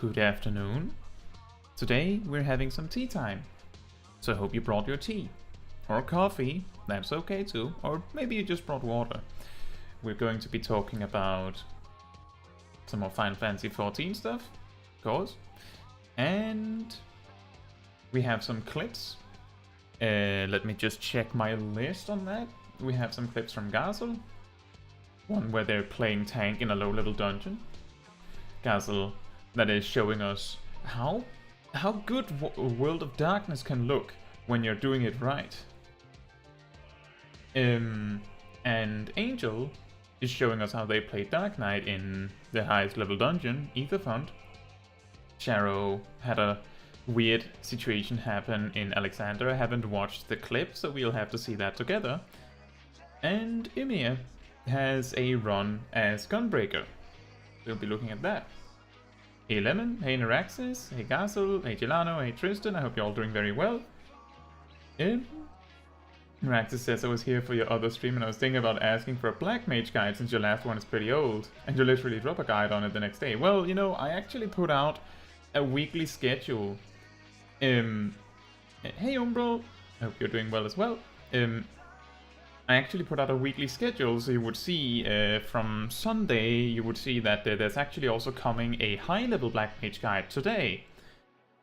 Good afternoon. Today we're having some tea time, so I hope you brought your tea. Or coffee, that's okay too, or maybe you just brought water. We're going to be talking about some more Final Fantasy XIV stuff, of course. And we have some clips. Let me just check my list on that. We have some clips from Gazel. One where they're playing tank in a low-level dungeon. Gazel that is showing us how good World of Darkness can look when you're doing it right. And Angel is showing us how they play Dark Knight in the highest level dungeon, Aetherfont. Sharo had a weird situation happen in Alexander. I haven't watched the clip, so we'll have to see that together. And Ymir has a run as Gunbreaker. We'll be looking at that. Hey Lemon, hey Naraxis, hey Gazel, hey Gelano, hey Tristan, I hope you're all doing very well. Naraxis says, I was here for your other stream and I was thinking about asking for a Black Mage guide since your last one is pretty old, and you literally drop a guide on it the next day. Well, you know, I actually put out a weekly schedule. Hey Umbral, I hope you're doing well as well. I actually put out a weekly schedule, so you would see from Sunday, you would see that there's actually also coming a high-level Black Mage guide today.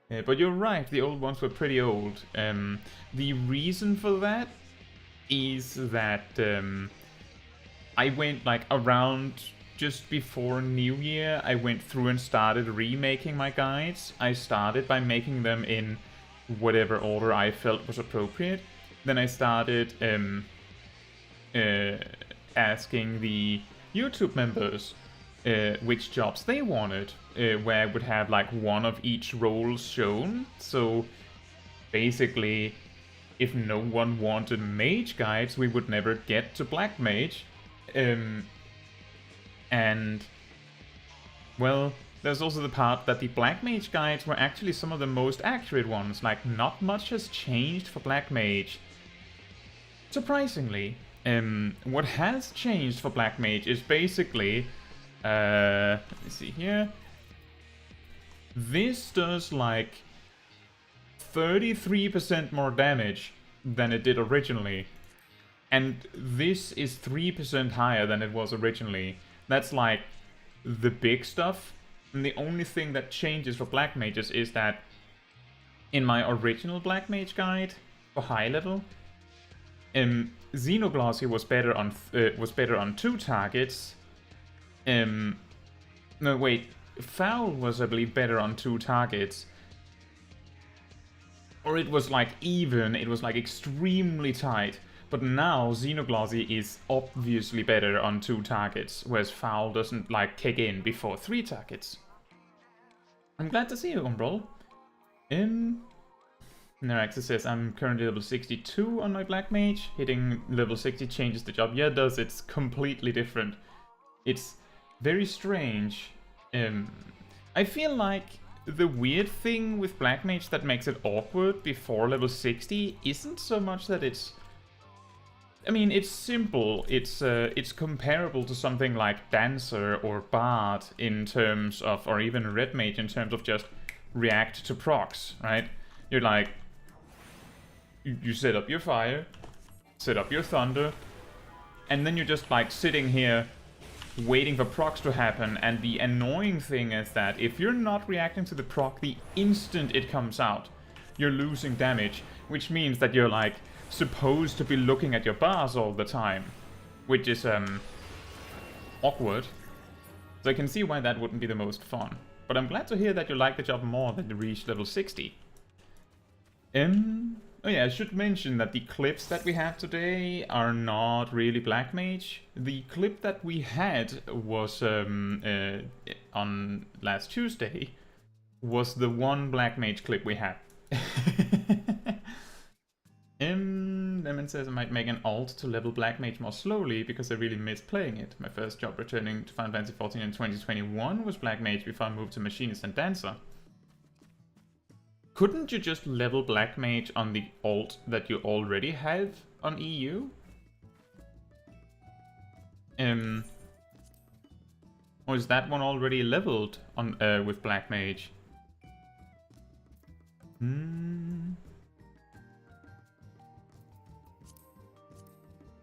But you're right, the old ones were pretty old. The reason for that is that I went like around just before New Year, I went through and started remaking my guides. I started by making them in whatever order I felt was appropriate. Then I started asking the YouTube members which jobs they wanted, where I would have like one of each role shown. So basically, if no one wanted mage guides, we would never get to Black Mage. And well, there's also the part that the Black Mage guides were actually some of the most accurate ones. Like, not much has changed for Black Mage. Surprisingly. What has changed for Black Mage is basically, let me see here. This does like 33% more damage than it did originally. And this is 3% higher than it was originally. That's like the big stuff. And the only thing that changes for Black Mages is that in my original Black Mage guide for high level, Xenoglossy was better on 2 targets. No wait, Foul was I believe better on 2 targets. Or it was like even, it was like extremely tight. But now Xenoglossy is obviously better on 2 targets, whereas Foul doesn't like kick in before 3 targets. I'm glad to see you, Umbral. Naraxis says, I'm currently level 62 on my Black Mage. Hitting level 60 changes the job. Yeah, it does. It's completely different. It's very strange. I feel like the weird thing with Black Mage that makes it awkward before level 60 isn't so much that it's... I mean, it's simple. It's comparable to something like Dancer or Bard in terms of, or even Red Mage in terms of just react to procs, right? You're like, you set up your fire, set up your thunder, and then you're just like sitting here waiting for procs to happen. And the annoying thing is that if you're not reacting to the proc the instant it comes out, you're losing damage, which means that you're like supposed to be looking at your bars all the time, which is awkward. So I can see why that wouldn't be the most fun. But I'm glad to hear that you like the job more than you reached level 60. Oh yeah, I should mention that the clips that we have today are not really Black Mage. The clip that we had was on last Tuesday was the one Black Mage clip we had. Lemon says I might make an alt to level Black Mage more slowly because I really miss playing it. My first job returning to Final Fantasy XIV in 2021 was Black Mage before I moved to Machinist and Dancer. Couldn't you just level Black Mage on the alt that you already have on EU? Or is that one already leveled on with Black Mage?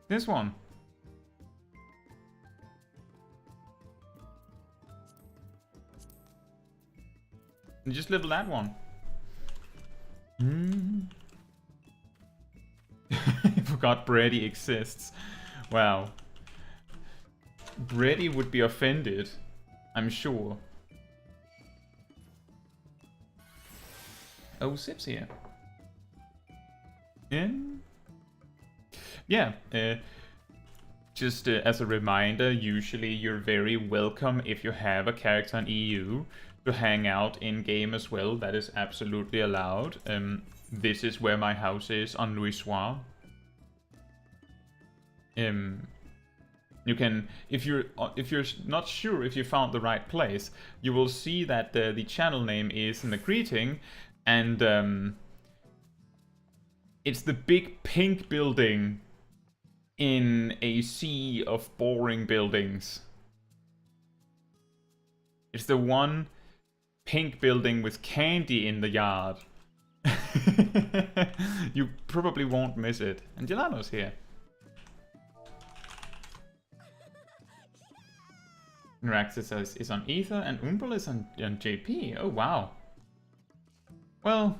This one. And just level that one. I forgot Brady exists. Wow. Brady would be offended, I'm sure. Oh, Sip's here. Yeah, just as a reminder, usually you're very welcome if you have a character on EU to hang out in-game as well. That is absolutely allowed. This is where my house is, on Louisoix. You can, if you're not sure if you found the right place, you will see that the channel name is in the greeting, and it's the big pink building in a sea of boring buildings. It's the one pink building with candy in the yard. You probably won't miss it. And Delano's here. Raxus is on Ether and Umbral is on JP. Oh wow. Well,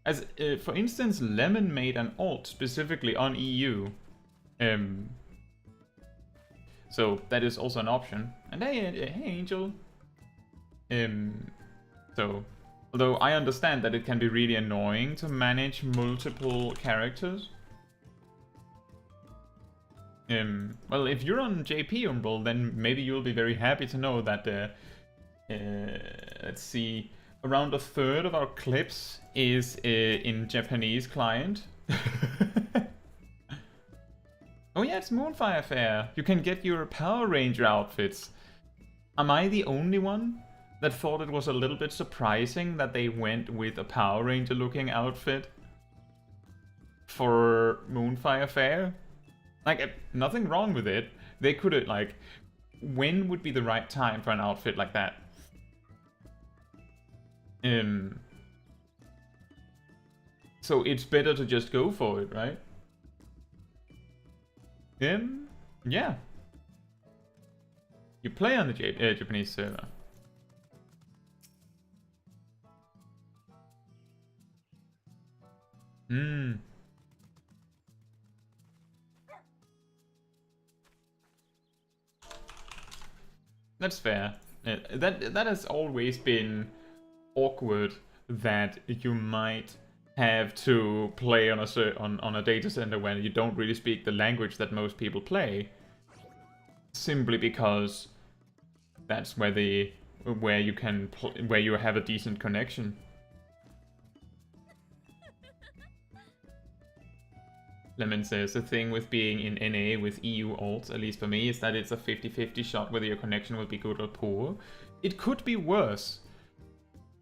as for instance, Lemon made an alt specifically on EU. So that is also an option. And hey Angel. So, although I understand that it can be really annoying to manage multiple characters. Well, if you're on JP Umbral, then maybe you'll be very happy to know that, let's see, around a third of our clips is in Japanese client. Oh yeah, it's Moonfire Fair. You can get your Power Ranger outfits. Am I the only one that thought it was a little bit surprising that they went with a Power Ranger looking outfit for Moonfire Fair? Like, nothing wrong with it. They could have, like, when would be the right time for an outfit like that? So it's better to just go for it, right? Yeah. You play on the Japanese server. That's fair. That has always been awkward, that you might have to play on a data center when you don't really speak the language that most people play, simply because that's where you have a decent connection. Lemon says the thing with being in NA with EU alts, at least for me, is that it's a 50-50 shot whether your connection will be good or poor. It could be worse.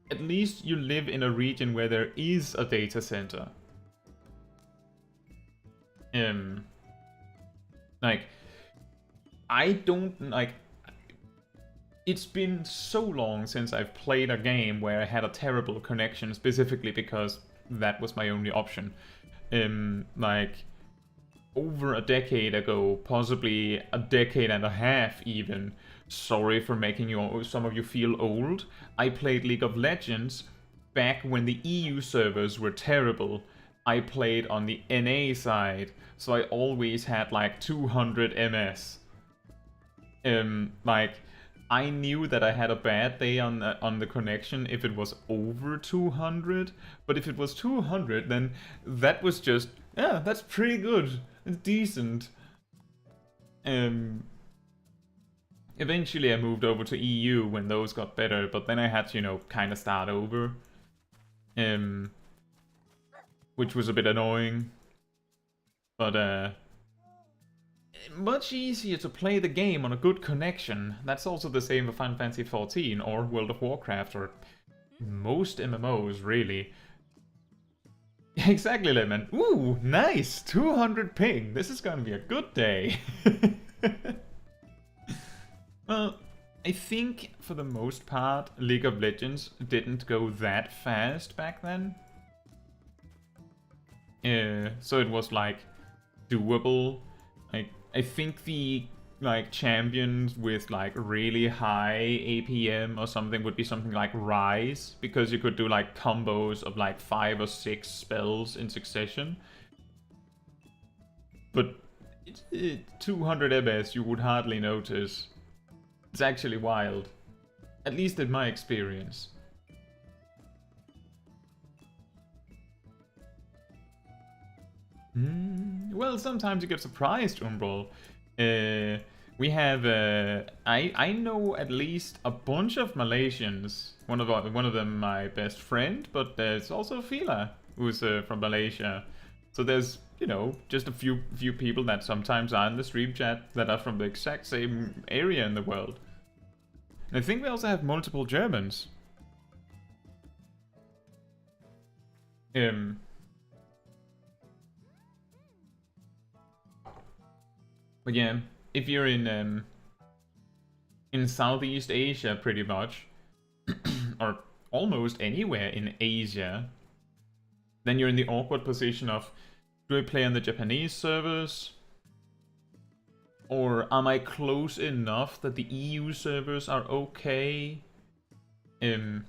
At least you live in a region where there is a data center. Like, I don't, like, it's been so long since I've played a game where I had a terrible connection, specifically because that was my only option. Like, over a decade ago, possibly a decade and a half even. Sorry for making some of you feel old. I played League of Legends back when the EU servers were terrible. I played on the NA side, so I always had like 200 MS. Like, I knew that I had a bad day on the connection if it was over 200, but if it was 200, then that was just, yeah, that's pretty good. It's decent. Eventually I moved over to EU when those got better, but then I had to, you know, kind of start over. Which was a bit annoying. But, much easier to play the game on a good connection. That's also the same for Final Fantasy XIV or World of Warcraft or most MMOs, really. Exactly, Lemon. Ooh, nice! 200 ping. This is gonna be a good day. Well, I think for the most part, League of Legends didn't go that fast back then. So it was like doable. Like I think the like champions with like really high APM or something would be something like Rise, because you could do like combos of like 5 or 6 spells in succession. But 200 MS you would hardly notice. It's actually wild. At least in my experience. Well, sometimes you get surprised, Umbral. We have I know at least a bunch of Malaysians. One of them my best friend, but there's also Fila, who's from Malaysia. So there's, you know, just a few people that sometimes are in the stream chat that are from the exact same area in the world. And I think we also have multiple Germans. But yeah, if you're in Southeast Asia, pretty much, or almost anywhere in Asia, then you're in the awkward position of, do I play on the Japanese servers? Or am I close enough that the EU servers are okay? Or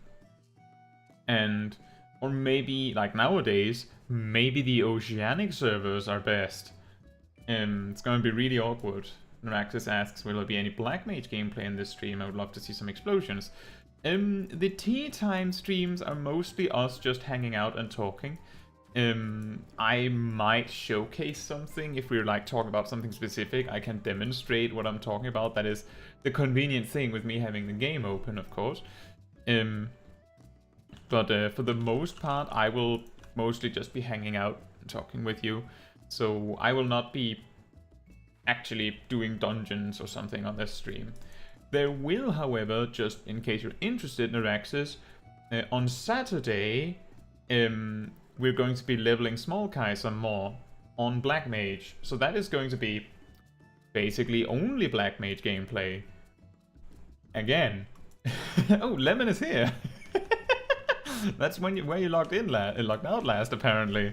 maybe, like nowadays, maybe the Oceanic servers are best. It's gonna be really awkward. Naraxis asks, will there be any Black Mage gameplay in this stream? I would love to see some explosions. The tea time streams are mostly us just hanging out and talking. I might showcase something if we're like talking about something specific. I can demonstrate what I'm talking about. That is the convenient thing with me having the game open, of course. But for the most part, I will mostly just be hanging out and talking with you. So I will not be actually doing dungeons or something on this stream. There will, however, just in case you're interested, Naraxis, on Saturday, we're going to be leveling Small Kaiser more on Black Mage. So that is going to be basically only Black Mage gameplay. Again. Oh, Lemon is here. That's when where you logged out last, apparently.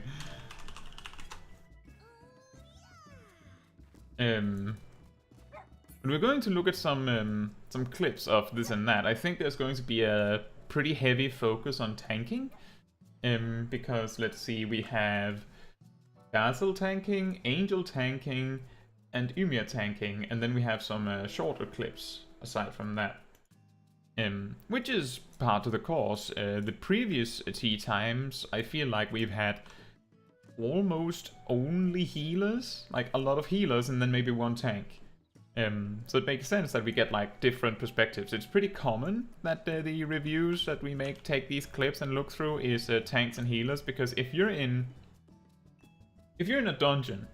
We're going to look at some clips of this and that. I think there's going to be a pretty heavy focus on tanking. Because let's see, we have Dazzle tanking, Angel tanking, and Ymir tanking, and then we have some shorter clips aside from that. Which is part of the course. The previous tea times, I feel like we've had almost only healers, like a lot of healers, and then maybe one tank. So it makes sense that we get like different perspectives. It's pretty common that the reviews that we make take these clips and look through is tanks and healers, because if you're in a dungeon,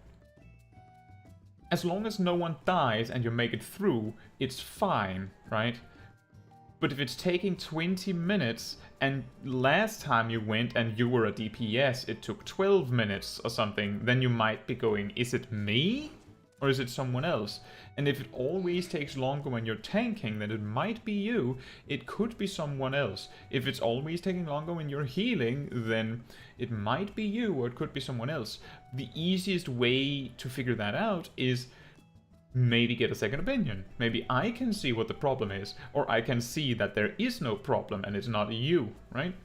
as long as no one dies and you make it through, it's fine, right? But if it's taking 20 minutes and last time you went and you were a DPS, it took 12 minutes or something, then you might be going, is it me? Or is it someone else? And if it always takes longer when you're tanking, then it might be you. It could be someone else. If it's always taking longer when you're healing, then it might be you or it could be someone else. The easiest way to figure that out is maybe get a second opinion. Maybe I can see what the problem is, or I can see that there is no problem and it's not you, right?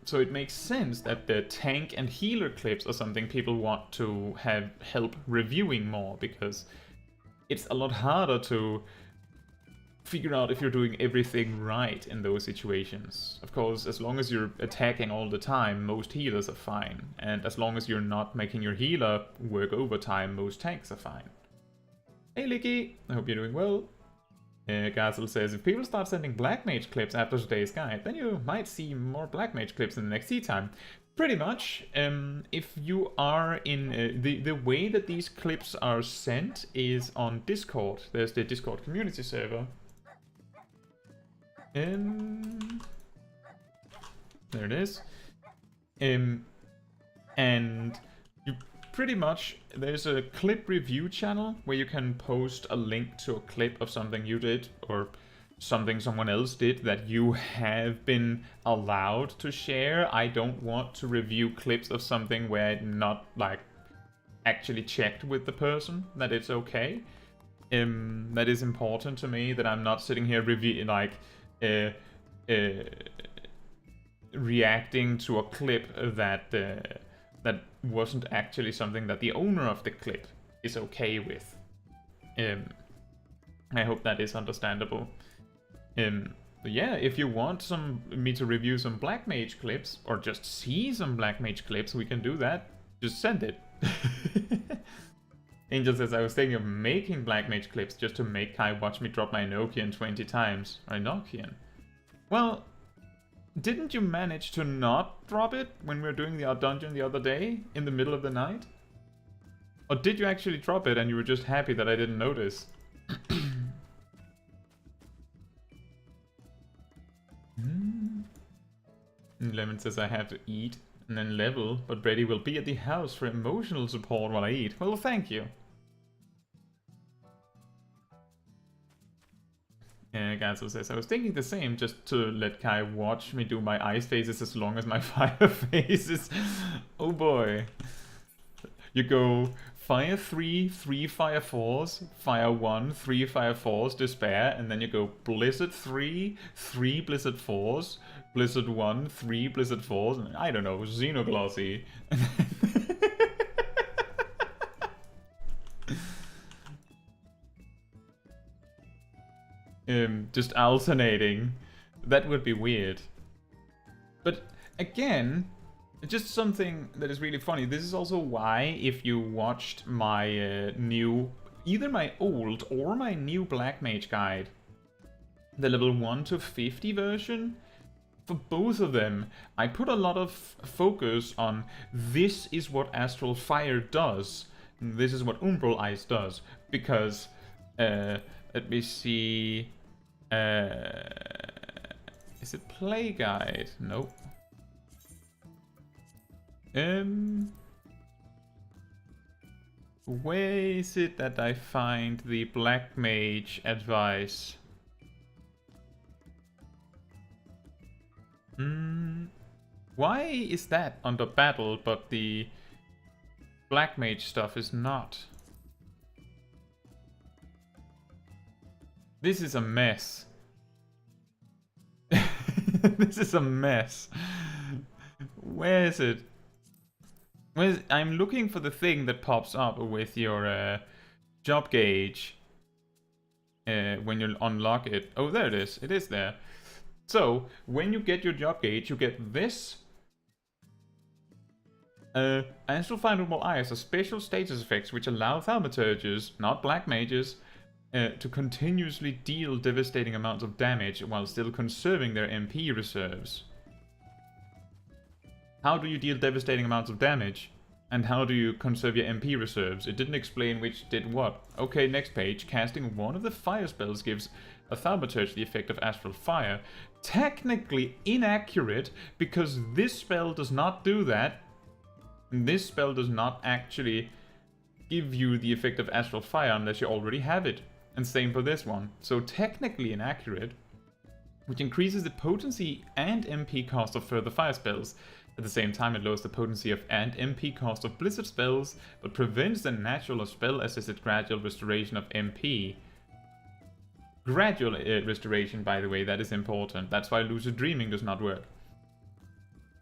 So it makes sense that the tank and healer clips are something people want to have help reviewing more, because it's a lot harder to figure out if you're doing everything right in those situations. Of course, as long as you're attacking all the time, most healers are fine. And as long as you're not making your healer work overtime, most tanks are fine. Hey Licky, I hope you're doing well. Gazel says, if people start sending Black Mage clips after today's guide, then you might see more Black Mage clips in the next tea time. Pretty much. If you are in... the way that these clips are sent is on Discord. There's the Discord community server. There it is. And you pretty much, there's a clip review channel where you can post a link to a clip of something you did or something someone else did that you have been allowed to share. I don't want to review clips of something where I'm not like actually checked with the person that it's okay. That is important to me, that I'm not sitting here reacting to a clip that that wasn't actually something that the owner of the clip is okay with. I hope that is understandable. Yeah, if you want me to review some Black Mage clips, or just see some Black Mage clips, we can do that. Just send it. Angel says, I was thinking of making Black Mage clips just to make Kai watch me drop my Enochian 20 times. Enochian? Well, didn't you manage to not drop it when we were doing the dungeon the other day, in the middle of the night? Or did you actually drop it and you were just happy that I didn't notice? Lemon says I have to eat and then level, but Brady will be at the house for emotional support while I eat. Well, thank you. Gatsu says, I was thinking the same, just to let Kai watch me do my ice phases as long as my fire phases. Oh boy. You go fire 3, 3 fire 4s, fire 1, 3 fire 4s, despair, and then you go blizzard 3, 3 blizzard 4s, blizzard 1, 3 blizzard 4s, and I don't know, xenoglossy. Just alternating. That would be weird. But again, just something that is really funny. This is also why, if you watched my either my old or my new Black Mage guide, the level 1 to 50 version, for both of them, I put a lot of focus on this is what Astral Fire does, this is what Umbral Ice does, because, let me see, is it Play Guide? Nope. Where is it that I find the Black Mage advice? Why is that under battle, but the Black Mage stuff is not? This is a mess. This is a mess. Where is it? I'm looking for the thing that pops up with your job gauge when you unlock it. Oh, there it is. It is there. So, when you get your job gauge, you get this. Astral Fire Eyes are special status effects which allow thaumaturges, not black mages, to continuously deal devastating amounts of damage while still conserving their MP reserves. How do you deal devastating amounts of damage? And how do you conserve your MP reserves? It didn't explain which did what. Okay, next page. Casting one of the fire spells gives a thaumaturge the effect of Astral Fire. Technically inaccurate, because this spell does not do that. This spell does not actually give you the effect of Astral Fire unless you already have it. And same for this one. So technically inaccurate, which increases the potency and MP cost of further fire spells. At the same time, it lowers the potency of and MP cost of blizzard spells, but prevents the natural or spell-assisted gradual restoration of MP. Gradual restoration, by the way, that is important. That's why lucid dreaming does not work.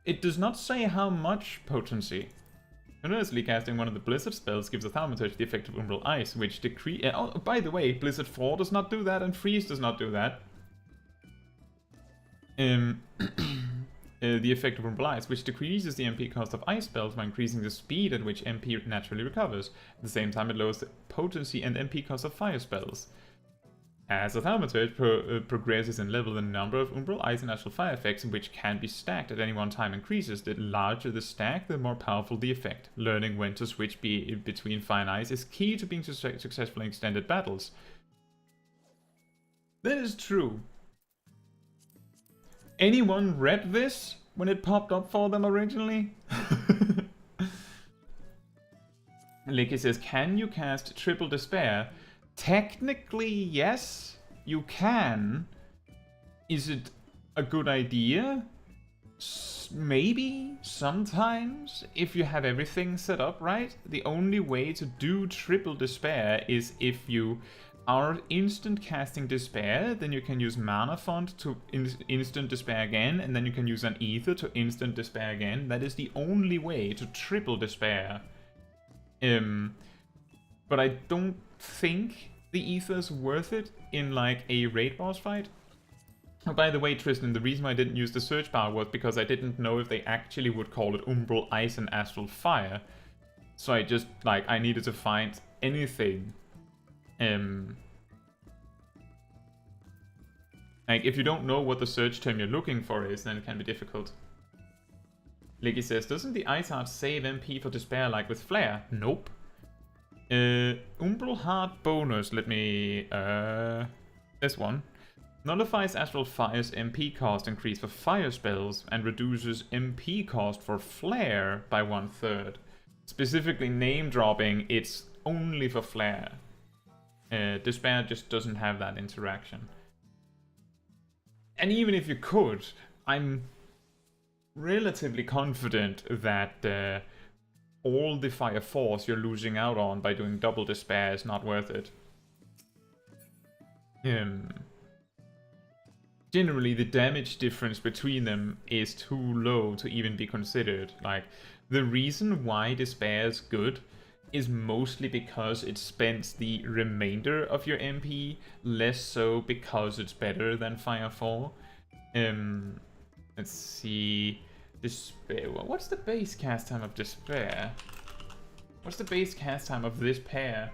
It does not say how much potency. Conversely, casting one of the blizzard spells gives a thaumaturge the effect of Umbral Ice, which decrease. Oh, by the way, Blizzard 4 does not do that, and Freeze does not do that. The effect of Umbral Ice, which decreases the MP cost of ice spells by increasing the speed at which MP naturally recovers. At the same time, it lowers the potency and MP cost of fire spells. As a thaumaturge progresses in level, the number of Umbral Ice and Astral Fire effects which can be stacked at any one time increases. The larger the stack, the more powerful the effect. Learning when to switch between Fire and Ice is key to being successful in extended battles. That is true. Anyone read this when it popped up for them originally? Licky says, can you cast Triple Despair? Technically, yes, you can. Is it a good idea? Maybe, sometimes, if you have everything set up right. The only way to do Triple Despair is if you are instant casting Despair, then you can use Mana Font to instant Despair again, and then you can use an Ether to instant Despair again. That is the only way to Triple Despair. But I don't think the Ether is worth it in like a raid boss fight. Oh, by the way, Tristan, the reason I didn't use the search bar was because I didn't know if they actually would call it Umbral Ice and Astral Fire. So I just, like, I needed to find anything. Like, if you don't know what the search term you're looking for is, then it can be difficult. Licky says, doesn't the Ice Heart save MP for Despair like with Flare? Nope. Umbral Heart bonus, let me... this one. Nullifies Astral Fire's MP cost increase for fire spells and reduces MP cost for Flare by 1/3. Specifically name dropping, it's only for Flare. Despair just doesn't have that interaction. And even if you could, I'm relatively confident that all the fire force you're losing out on by doing double Despair is not worth it. Generally, the damage difference between them is too low to even be considered. Like, the reason why Despair is good is mostly because it spends the remainder of your MP, less so because it's better than Fire 4. Let's see... Despair... What's the base cast time of Despair? What's the base cast time of this pair?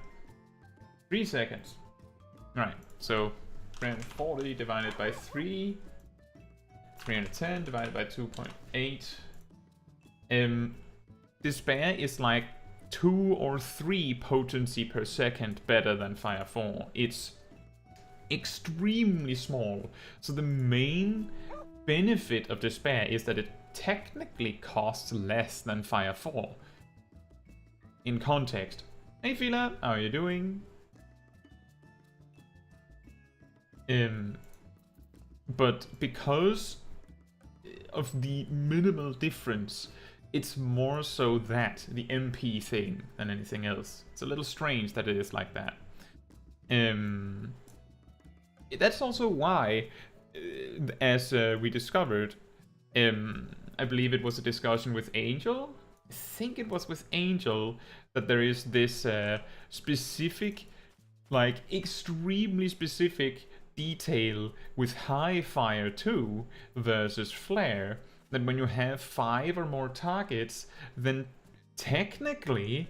3 seconds. Right, so... 340 divided by 3, 310 divided by 2.8. Despair is like 2 or 3 potency per second better than Fire 4. It's extremely small. So the main benefit of Despair is that it technically costs less than Fire 4. In context. Hey Fila, how are you doing? But because of the minimal difference, it's more so that, the MP thing, than anything else. It's a little strange that it is like that. That's also why, as we discovered, I believe it was a discussion with Angel? I think it was with Angel that there is this specific, like extremely specific detail with high fire 2 versus flare, that when you have 5 or more targets, then technically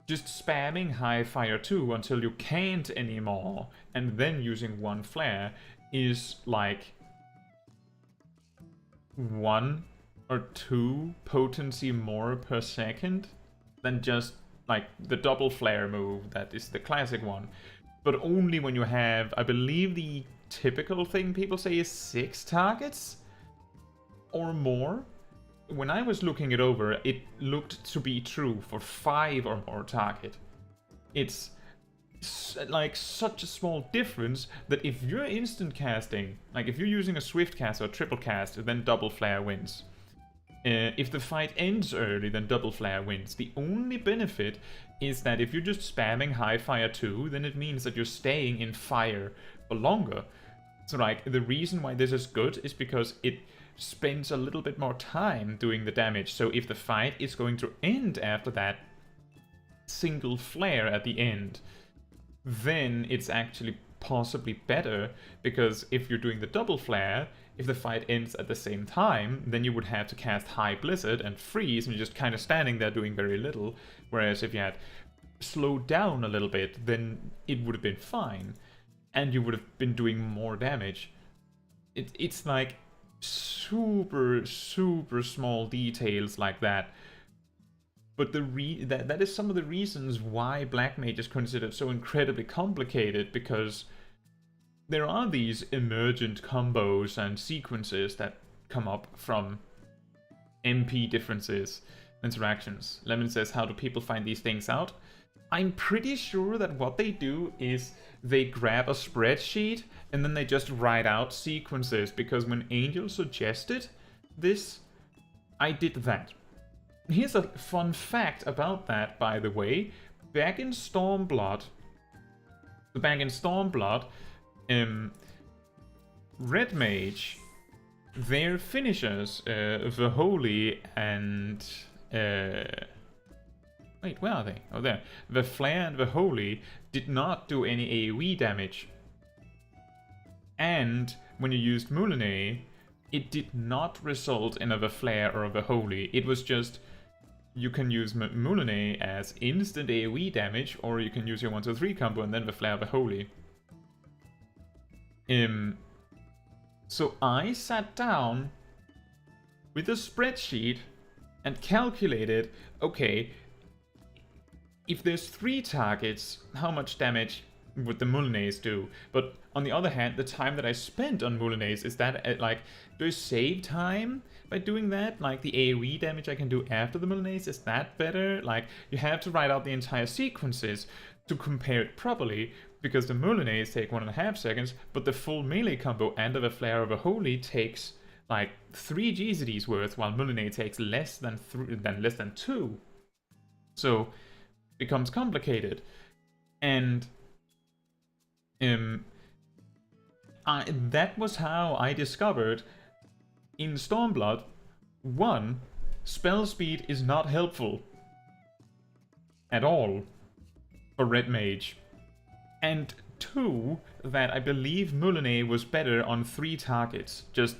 just spamming high fire 2 until you can't anymore and then using 1 flare is like 1 or 2 potency more per second than just like the double flare move that is the classic one. But only when you have, I believe the typical thing people say is 6 targets or more. When I was looking it over, it looked to be true for 5 or more target. It's like such a small difference that if you're instant casting, like if you're using a swift cast or triple cast, then double flare wins. If the fight ends early, then double flare wins. The only benefit is that if you're just spamming high fire 2, then it means that you're staying in fire for longer. So like, the reason why this is good is because it spends a little bit more time doing the damage. So if the fight is going to end after that single flare at the end, then it's actually possibly better, because if you're doing the double flare, if the fight ends at the same time, then you would have to cast High Blizzard and freeze, and you're just kind of standing there doing very little. Whereas if you had slowed down a little bit, then it would have been fine, and you would have been doing more damage. It's like super small details like that. But that is some of the reasons why Black Mage is considered so incredibly complicated, because there are these emergent combos and sequences that come up from MP differences, interactions. Lemon says, how do people find these things out? I'm pretty sure that what they do is they grab a spreadsheet and then they just write out sequences, because when Angel suggested this, I did that. Here's a fun fact about that, by the way. Back in Stormblood, Red Mage, their finishers, the Holy and... wait, where are they? Oh, there. The Flare and the Holy did not do any AoE damage. And when you used Moulinet, it did not result in a Flare or a Holy. It was just... you can use Moulinet as instant AoE damage, or you can use your 1-2-3 combo and then the Flare of the Holy. So I sat down with a spreadsheet and calculated, okay, if there's 3 targets, how much damage would the Moulinets do? But on the other hand, the time that I spent on Moulinets, is that, like, do I save time by doing that? Like, the AoE damage I can do after the Moulinets, is that better? Like, you have to write out the entire sequences to compare it properly, because the Moulinets take 1.5 seconds, but the full melee combo and the Flare of a Holy takes, like, 3 GZD's worth, while Moulinet takes less than 2. So, becomes complicated. And that was how I discovered in Stormblood, 1, spell speed is not helpful at all for Red Mage, and 2, that I believe Moulinet was better on 3 targets, just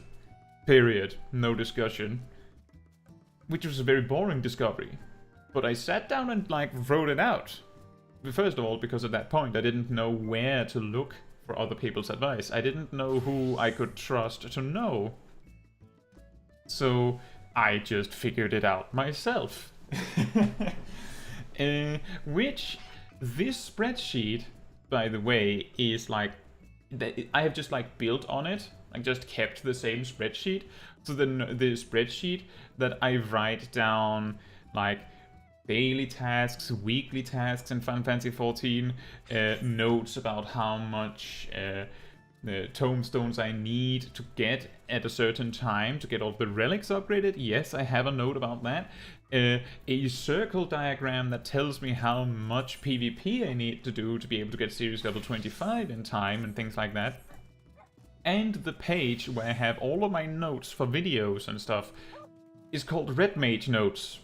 period, no discussion, which was a very boring discovery. But I sat down and, like, wrote it out. First of all, because at that point I didn't know where to look for other people's advice. I didn't know who I could trust to know. So I just figured it out myself. Which, this spreadsheet, by the way, is like... I have just, like, built on it. I just kept the same spreadsheet. So the spreadsheet that I write down, like, daily tasks, weekly tasks in Final Fantasy XIV, notes about how much tomestones I need to get at a certain time to get all the relics upgraded. Yes, I have a note about that. A circle diagram that tells me how much PvP I need to do to be able to get Series level 25 in time and things like that. And the page where I have all of my notes for videos and stuff is called Red Mage Notes.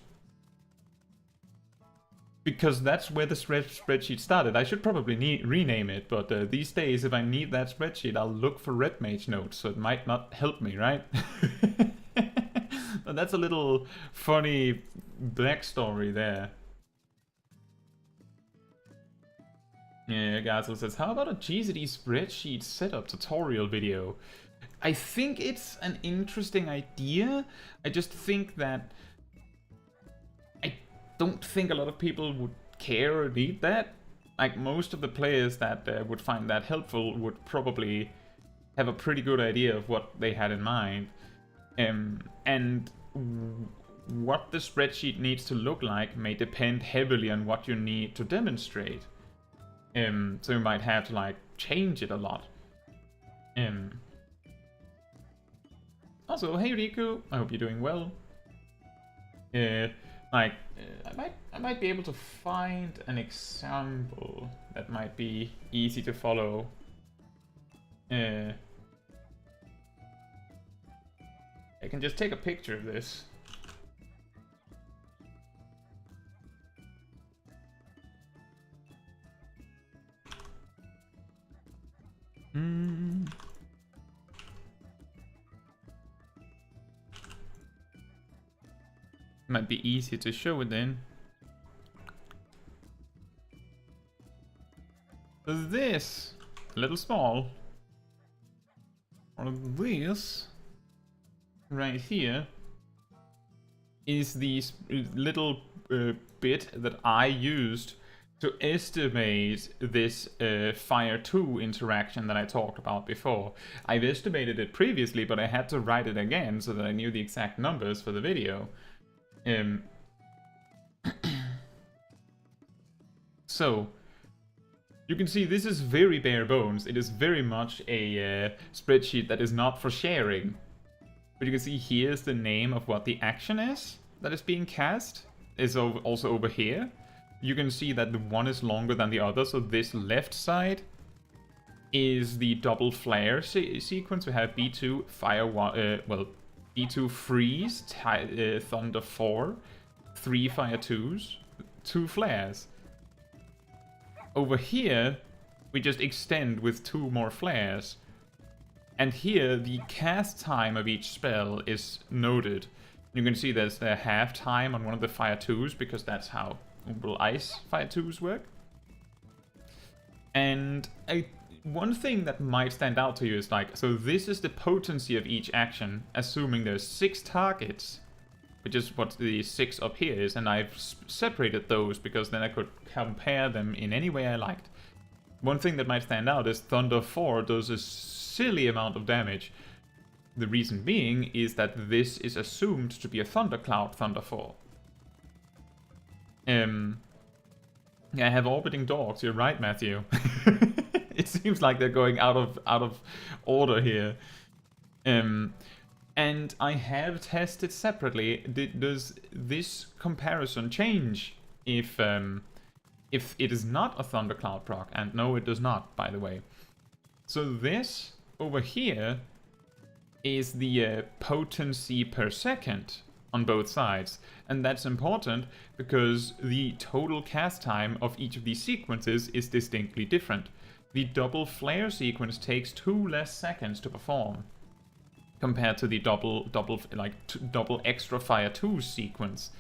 Because that's where the spreadsheet started. I should probably rename it, but these days, if I need that spreadsheet, I'll look for Red Mage Notes, so it might not help me, right? But that's a little funny backstory there. Yeah, Gazel says, how about a GZD spreadsheet setup tutorial video? I think it's an interesting idea. I just think that... don't think a lot of people would care or need that. Like, most of the players that would find that helpful would probably have a pretty good idea of what they had in mind. And what the spreadsheet needs to look like may depend heavily on what you need to demonstrate. So you might have to, like, change it a lot. Also, hey Riku, I hope you're doing well. I might be able to find an example that might be easy to follow. I can just take a picture of this. Might be easier to show it then. So this, a little small, or this right here, is the little bit that I used to estimate this Fire 2 interaction that I talked about before. I've estimated it previously, but I had to write it again so that I knew the exact numbers for the So, you can see this is very bare bones. It is very much a spreadsheet that is not for sharing. But you can see here's the name of what the action is that is being cast. Is also over here. You can see that the one is longer than the other, so this left side is the double flare sequence. We have B2 fire B2 freeze, thunder 4, 3 fire 2s, 2 flares. Over here, we just extend with 2 more flares. And here, the cast time of each spell is noted. You can see there's the half time on one of the fire 2s, because that's how Umbral Ice fire 2s work. And one thing that might stand out to you is like, so this is the potency of each action, assuming there's 6 targets, which is what the 6 up here is, and I've separated those because then I could compare them in any way I liked. One thing that might stand out is Thunder 4 does a silly amount of damage. The reason being is that this is assumed to be a Thundercloud Thunder 4. Yeah, I have orbiting dogs, you're right, Matthew. It seems like they're going out of order here. And I have tested separately. Does this comparison change if it is not a Thundercloud proc? And no, it does not, by the way. So this over here is the potency per second on both sides. And that's important because the total cast time of each of these sequences is distinctly different. The double flare sequence takes 2 less seconds to perform compared to the double extra fire 2 sequence.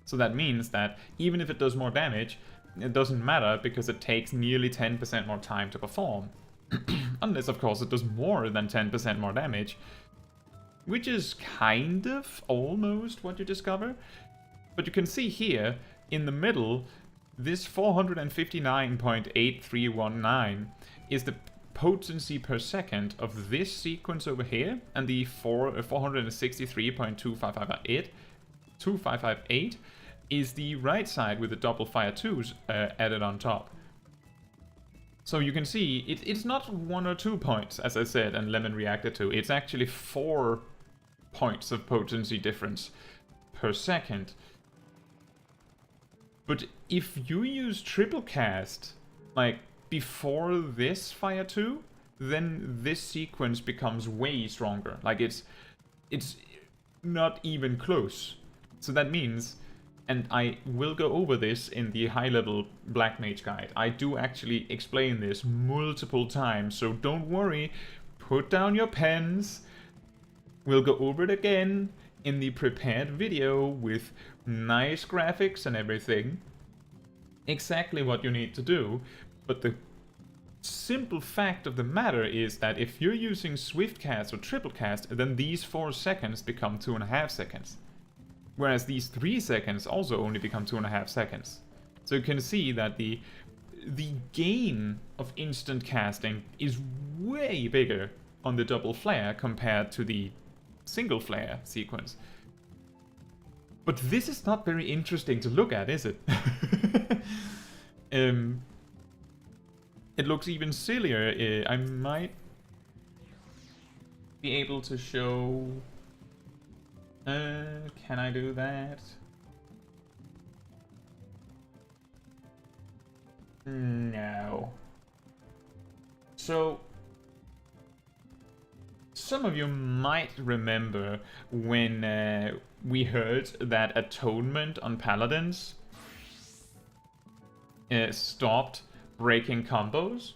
So that means that even if it does more damage, it doesn't matter because it takes nearly 10% more time to perform. Unless, of course, it does more than 10% more damage, which is kind of almost what you discover. But you can see here, in the middle, this 459.8319 is the potency per second of this sequence over here, and the 463.2558 is the right side with the double fire 2s added on top. So you can see, it's not 1 or 2 points, as I said, and Lemon reacted to. It's actually 4 points of potency difference per second. But if you use triple cast, like, before this fire 2, then this sequence becomes way stronger. Like, it's not even close. So that means, and I will go over this in the high-level Black Mage guide. I do actually explain this multiple times, so don't worry. Put down your pens. We'll go over it again in the prepared video with nice graphics and everything. Exactly what you need to do. But the simple fact of the matter is that if you're using swift cast or triple cast, then these 4 seconds become 2.5 seconds. Whereas these 3 seconds also only become 2.5 seconds. So you can see that the gain of instant casting is way bigger on the double flare compared to the single flare sequence. But this is not very interesting to look at, is it? It looks even sillier. I might be able to show... can I do that? No. So, some of you might remember when we heard that Atonement on Paladins stopped breaking combos.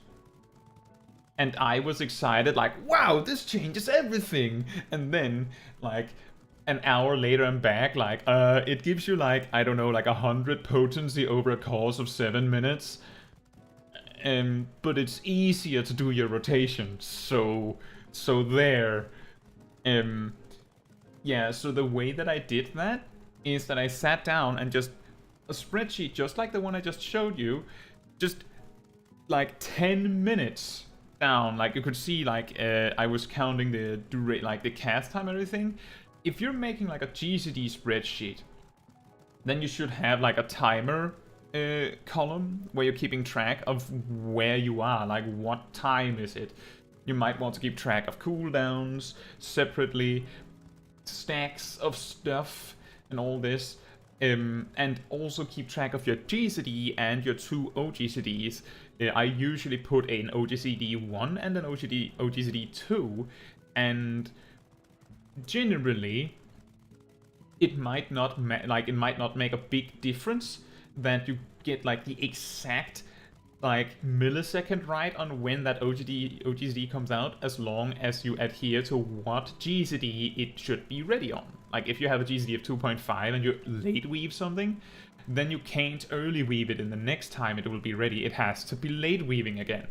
And I was excited, like, wow, this changes everything! And then, like, an hour later I'm back, like, it gives you, like, I don't know, like 100 potency over a course of 7 minutes. But it's easier to do your rotation, so there. Yeah, so the way that I did that is that I sat down and just a spreadsheet just like the one I just showed you, just like 10 minutes down. Like you could see, like I was counting the cast time and everything. If you're making like a GCD spreadsheet, then you should have like a timer column where you're keeping track of where you are, like what time is it. You might want to keep track of cooldowns separately, stacks of stuff and all this, and also keep track of your GCD and your two OGCDs. I usually put an OGCD 1 and an OGCD 2, and generally it might not make a big difference that you get like the exact like millisecond right on when that OGCD comes out, as long as you adhere to what GCD it should be ready on. Like if you have a GCD of 2.5 and you late weave something, then you can't early weave it, and the next time it will be ready, it has to be late weaving again.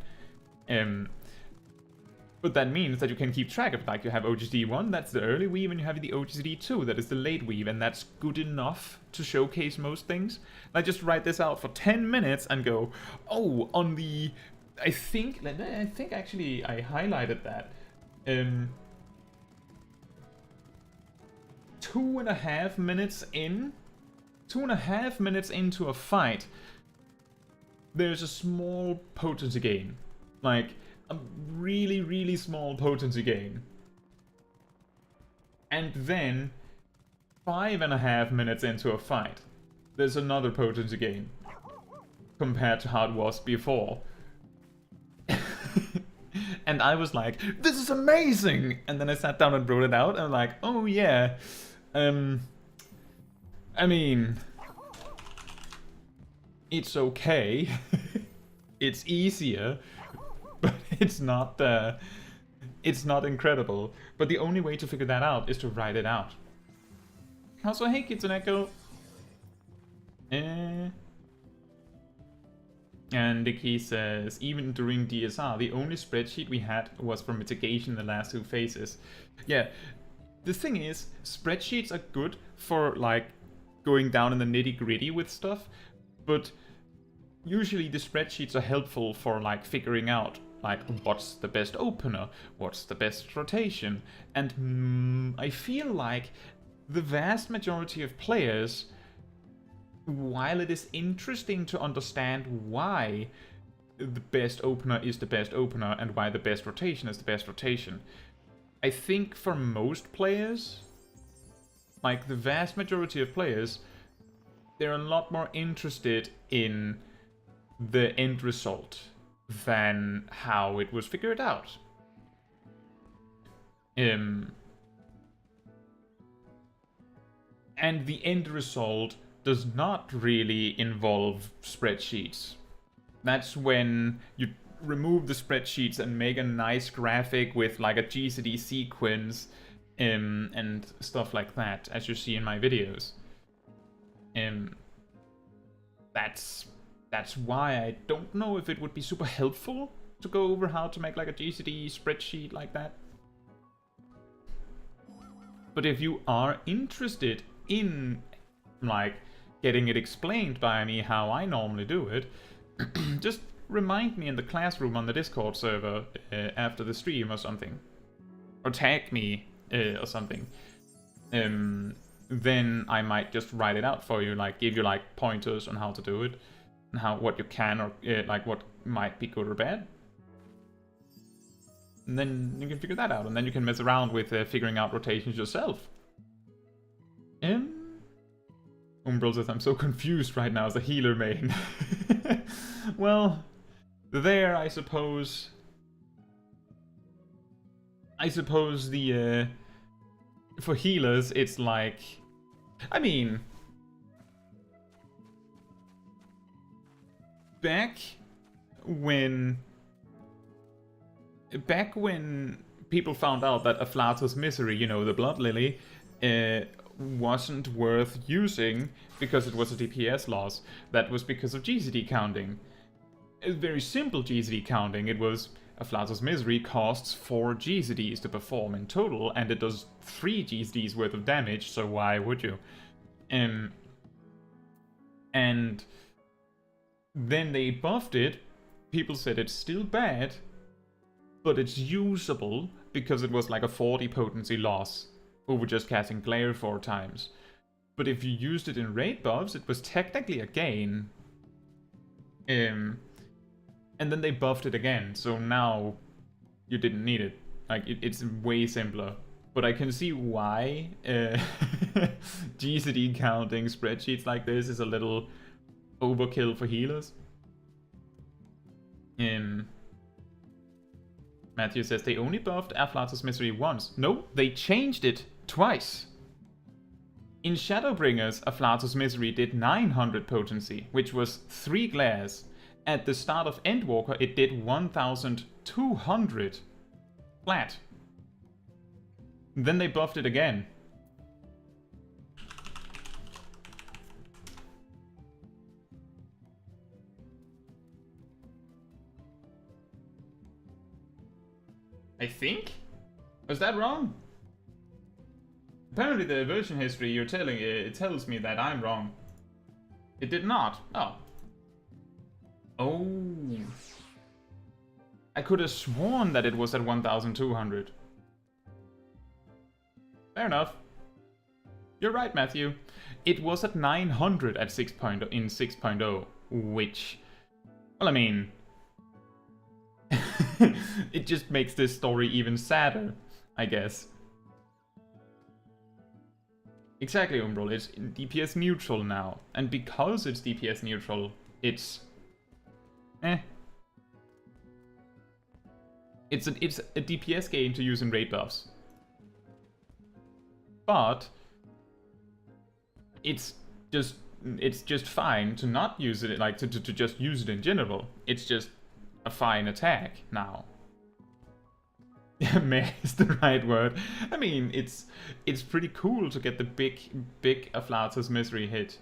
But that means that you can keep track of, like, you have OGCD 1, that's the early weave, and you have the OGCD 2, that is the late weave, and that's good enough to showcase most things. I just write this out for 10 minutes and go, oh, on the... I think actually I highlighted that. 2.5 minutes in, 2.5 minutes into a fight, there's a small potency gain. Like, a really, really small potency gain. And then, 5.5 minutes into a fight, there's another potency gain. Compared to how it was before. And I was like, this is amazing! And then I sat down and wrote it out, and I'm like, oh yeah. I mean... it's okay. It's easier. But it's not incredible. But the only way to figure that out is to write it out. Also, hey Kitsuneko. And Dicky says, even during DSR, the only spreadsheet we had was for mitigation in the last 2 phases. Yeah, the thing is, spreadsheets are good for like going down in the nitty-gritty with stuff, but usually the spreadsheets are helpful for like figuring out like what's the best opener, what's the best rotation, and I feel like the vast majority of players, while it is interesting to understand why the best opener is the best opener and why the best rotation is the best rotation, I think for most players, like the vast majority of players, they're a lot more interested in the end result than how it was figured out. And the end result does not really involve spreadsheets. That's when you remove the spreadsheets and make a nice graphic with like a GCD sequence and stuff like that, as you see in my videos. That's why I don't know if it would be super helpful to go over how to make like a GCD spreadsheet like that. But if you are interested in like getting it explained by me how I normally do it, just remind me in the classroom on the Discord server after the stream or something. Or tag me or something. Then I might just write it out for you, like give you like pointers on how to do it. And what you can or like what might be good or bad. And then you can figure that out, and then you can mess around with figuring out rotations yourself. Umbral says, I'm so confused right now as a healer main. Well, there I suppose the for healers it's like, I mean, back when people found out that Afflatus Misery, you know, the Blood Lily, wasn't worth using because it was a DPS loss, that was because of GCD counting. A very simple GCD counting. It was Afflatus Misery costs 4 GCDs to perform in total, and it does 3 GCDs worth of damage, so why would you? And then they buffed it. People said it's still bad, but it's usable because it was like a 40 potency loss over just casting Glare 4 times. But if you used it in raid buffs, it was technically a gain, And then they buffed it again, so now you didn't need it. Like, it's way simpler. But I can see why GCD counting spreadsheets like this is a little overkill for healers. Matthew says they only buffed Afflatus Misery once. No, they changed it twice. In Shadowbringers, Afflatus Misery did 900 potency, which was 3 glares. At the start of Endwalker, it did 1200 flat. Then they buffed it again. I think? Was that wrong? Apparently the version history you're telling it tells me that I'm wrong. It did not. Oh. Oh. I could have sworn that it was at 1200. Fair enough. You're right, Matthew. It was at 900 at 6.0 in 6.0, which, well, I mean, it just makes this story even sadder, I guess. Exactly, Umbral. It's DPS neutral now, and because it's DPS neutral, it's It's a DPS game to use in raid buffs, but it's just fine to not use it, like to just use it in general. It's just a fine attack now. Meh is the right word. I mean, it's pretty cool to get the big Afflatus Misery hit.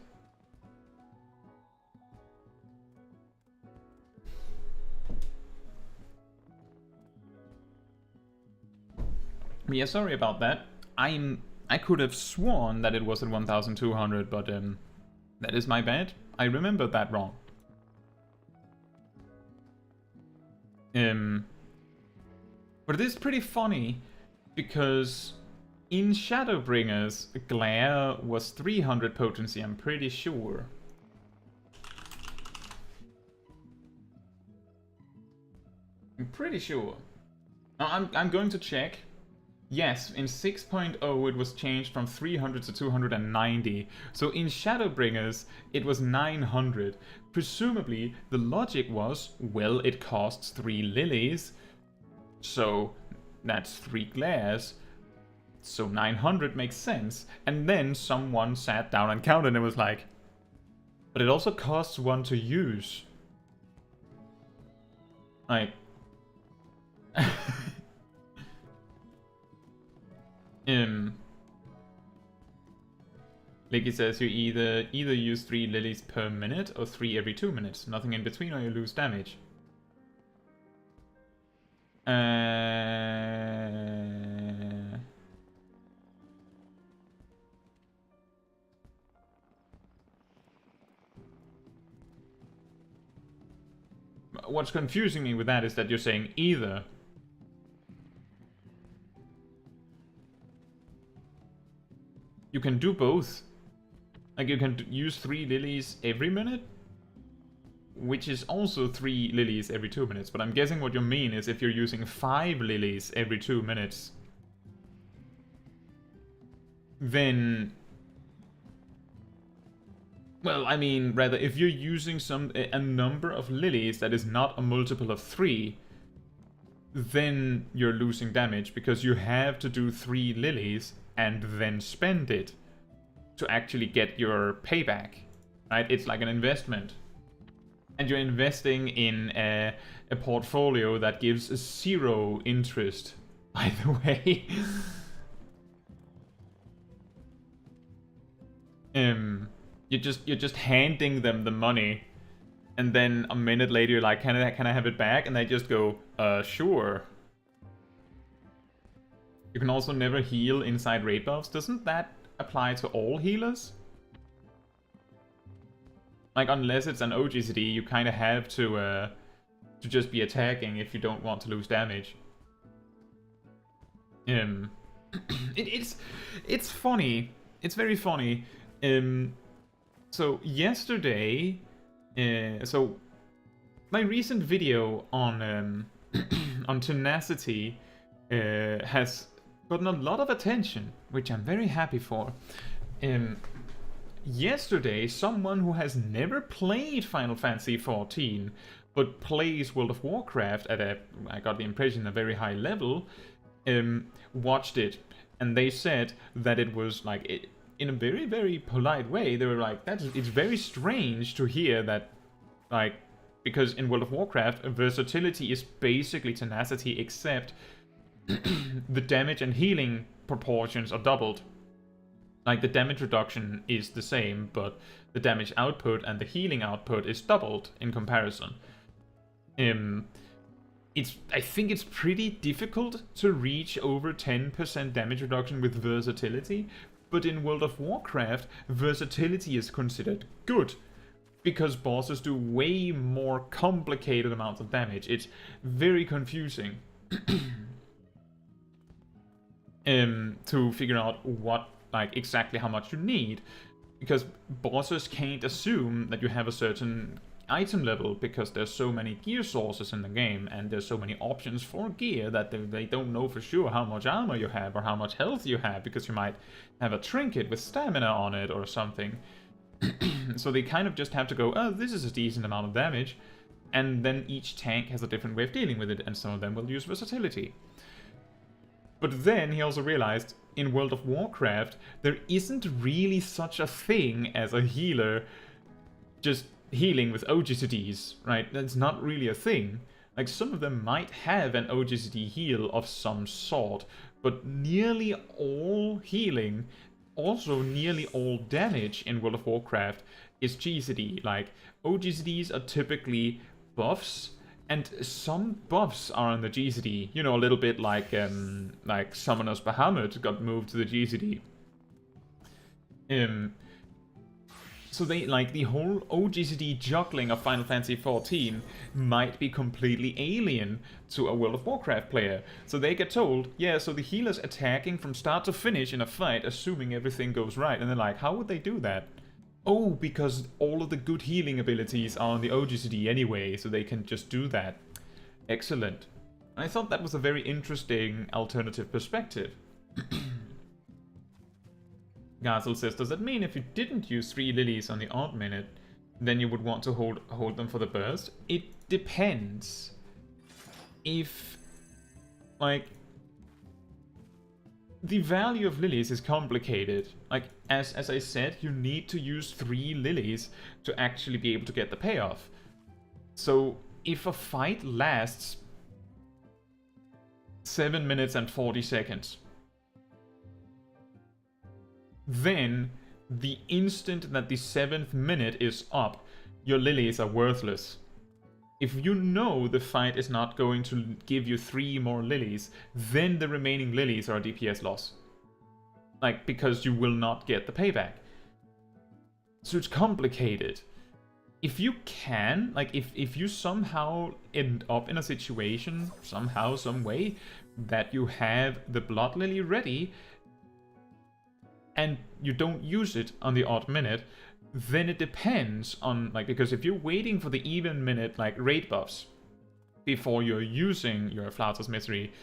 Yeah, sorry about that. I could have sworn that it was at 1200, but that is my bad. I remembered that wrong. But it is pretty funny because in Shadowbringers, Glare was 300 potency, I'm pretty sure. I'm pretty sure. Now, I'm going to check. Yes, in 6.0 it was changed from 300 to 290. So in Shadowbringers it was 900. Presumably the logic was, well, it costs 3 lilies, so that's 3 glares. So 900 makes sense. And then someone sat down and counted and it was like, but it also costs 1 to use. Like... Licky says you either use 3 lilies per minute or 3 every 2 minutes. Nothing in between or you lose damage. What's confusing me with that is that you're saying either. You can do both. Like, you can use 3 lilies every minute, which is also 3 lilies every 2 minutes. But I'm guessing what you mean is if you're using 5 lilies every 2 minutes, then... Well, I mean, rather, if you're using a number of lilies that is not a multiple of 3, then you're losing damage, because you have to do 3 lilies and then spend it to actually get your payback, right? It's like an investment. And you're investing in a portfolio that gives 0 interest, by the way. You're just handing them the money, and then a minute later you're like, can I have it back? And they just go, sure. You can also never heal inside raid buffs. Doesn't that apply to all healers? Like, unless it's an OGCD, you kind of have to just be attacking if you don't want to lose damage. It's funny. It's very funny. So yesterday, so my recent video on on tenacity has gotten a lot of attention, which I'm very happy for. Yesterday, someone who has never played Final Fantasy XIV, but plays World of Warcraft at I got the impression, a very high level, watched it, and they said that it was like, in a very, very polite way, they were like, it's very strange to hear that, like, because in World of Warcraft, versatility is basically tenacity, except the damage and healing proportions are doubled. Like, the damage reduction is the same, but the damage output and the healing output is doubled in comparison. I think it's pretty difficult to reach over 10% damage reduction with versatility, but in World of Warcraft, versatility is considered good, because bosses do way more complicated amounts of damage. It's very confusing to figure out what, like, exactly how much you need, because bosses can't assume that you have a certain item level, because there's so many gear sources in the game and there's so many options for gear that they don't know for sure how much armor you have or how much health you have, because you might have a trinket with stamina on it or something. So they kind of just have to go, oh, this is a decent amount of damage, and then each tank has a different way of dealing with it, and some of them will use versatility. But then he also realized, in World of Warcraft, there isn't really such a thing as a healer just healing with OGCDs, right? That's not really a thing. Like, some of them might have an OGCD heal of some sort, but nearly all healing, also nearly all damage in World of Warcraft is GCD. Like, OGCDs are typically buffs, and some buffs are on the GCD. You know, a little bit like Summoner's Bahamut got moved to the GCD. So they, like, the whole OGCD juggling of Final Fantasy XIV might be completely alien to a World of Warcraft player. So they get told, yeah, so the healer's attacking from start to finish in a fight, assuming everything goes right. And they're like, how would they do that? Oh, because all of the good healing abilities are on the OGCD anyway, so they can just do that. Excellent. I thought that was a very interesting alternative perspective. Gazel says, does that mean if you didn't use 3 lilies on the odd minute, then you would want to hold them for the burst? It depends. If, like, the value of lilies is complicated. Like, as I said, you need to use 3 lilies to actually be able to get the payoff. So if a fight lasts 7 minutes and 40 seconds, then the instant that the 7th minute is up, your lilies are worthless. If you know the fight is not going to give you 3 more lilies, then the remaining lilies are a DPS loss. Like, because you will not get the payback. So it's complicated. If you can, like, if you somehow end up in a situation, somehow, some way, that you have the Blood Lily ready, and you don't use it on the odd minute, then it depends on, like, because if you're waiting for the even minute, like, raid buffs before you're using your Flouter's Misery,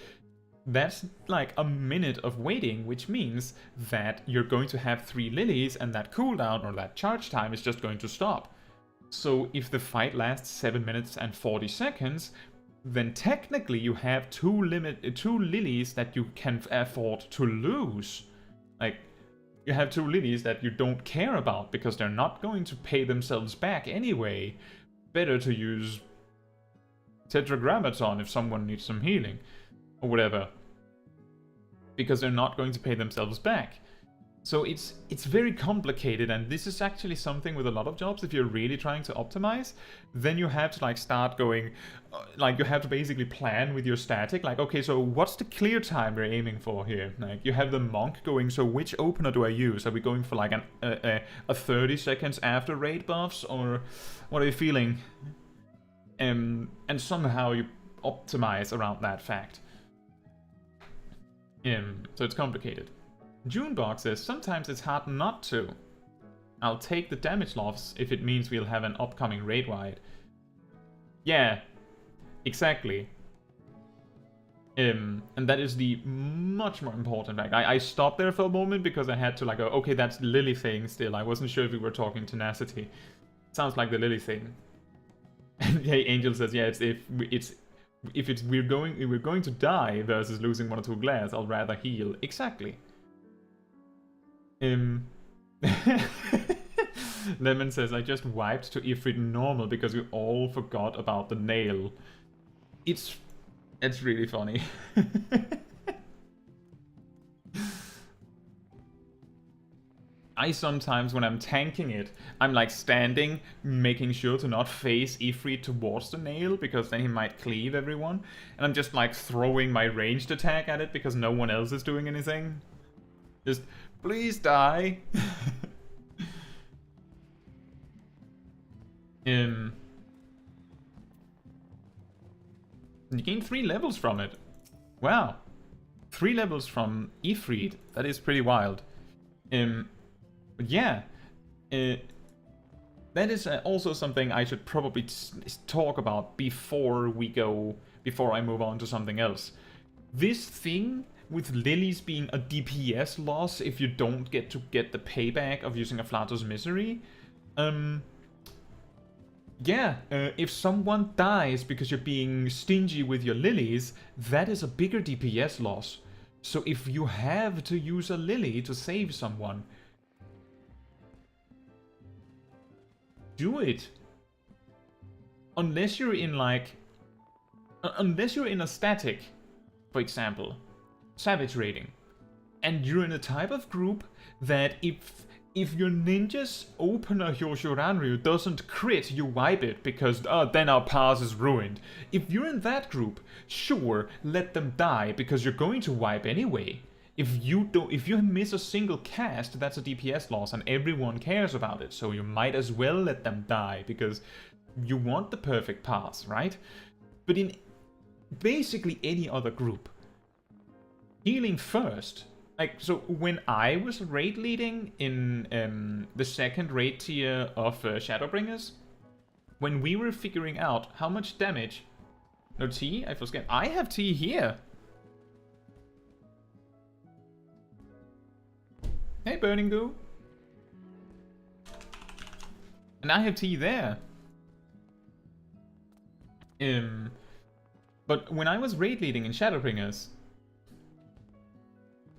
that's like a minute of waiting, which means that you're going to have 3 lilies, and that cooldown or that charge time is just going to stop. So if the fight lasts 7 minutes and 40 seconds, then technically you have 2 lilies that you can afford to lose. Like, you have 2 lilies that you don't care about because they're not going to pay themselves back anyway. Better to use Tetragrammaton if someone needs some healing or whatever, because they're not going to pay themselves back. So it's very complicated, and this is actually something with a lot of jobs. If you're really trying to optimize, then you have to, like, start going, like, you have to basically plan with your static, like, okay, so what's the clear time we're aiming for here? Like, you have the monk going, so which opener do I use? Are we going for, like, a 30 seconds after raid buffs, or what are you feeling? And somehow you optimize around that fact. So it's complicated. Junebox says, sometimes it's hard not to. I'll take the damage loss if it means we'll have an upcoming raid wide. Yeah, exactly. And that is the much more important fact. I stopped there for a moment because I had to like go, okay, that's Lily thing still. I wasn't sure if we were talking tenacity. Sounds like the Lily thing. And hey, Angel says, yeah, if we're going to die versus losing 1 or 2 glass, I'll rather heal. Exactly. Lemon says, I just wiped to Ifrit normal because we all forgot about the nail. It's really funny. I sometimes, when I'm tanking it, I'm like standing, making sure to not face Ifrit towards the nail, because then he might cleave everyone. And I'm just like throwing my ranged attack at it because no one else is doing anything. Just, please die. You gain 3 levels from it. Wow. 3 levels from Ifrit. That is pretty wild. But yeah, that is also something I should probably talk about before I move on to something else. This thing with Lilies being a DPS loss if you don't get the payback of using a Flato's Misery. Yeah, if someone dies because you're being stingy with your Lilies, that is a bigger DPS loss. So if you have to use a Lily to save someone, do it. Unless you're in like... Unless you're in a static, for example, Savage Raiding, and you're in a type of group that if your ninja's opener Hyoshuranryu doesn't crit, you wipe it because then our pass is ruined. If you're in that group, sure, let them die because you're going to wipe anyway. If you miss a single cast, that's a DPS loss and everyone cares about it, so you might as well let them die because you want the perfect pass, right? But in basically any other group, healing first. Like, so when I was raid leading in the second raid tier of Shadowbringers, when we were figuring out how much damage... No, T? I forget. I have T here. Hey, Burning Goo. And I have T there. But when I was raid leading in Shadowbringers,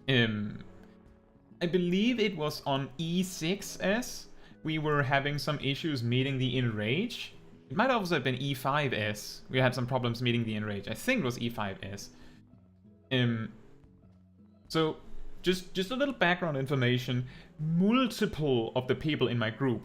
I believe it was on E6S, we were having some issues meeting the Enrage. It might also have been E5S. We had some problems meeting the Enrage. I think it was E5S. So, just a little background information. Multiple of the people in my group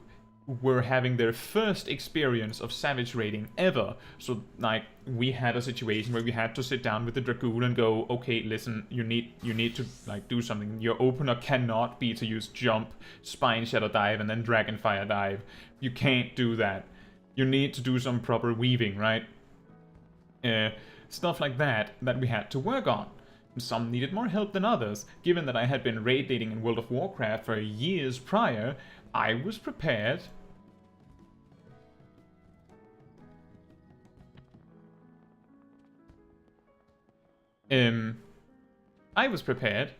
were having their first experience of Savage Raiding ever. So, like, we had a situation where we had to sit down with the Dragoon and go, okay, listen, you need to, like, do something. Your opener cannot be to use Jump, Spine Shadow Dive, and then Dragonfire Dive. You can't do that. You need to do some proper weaving, right? Stuff like that we had to work on. Some needed more help than others. Given that I had been raid leading in World of Warcraft for years prior, I was prepared. I was prepared.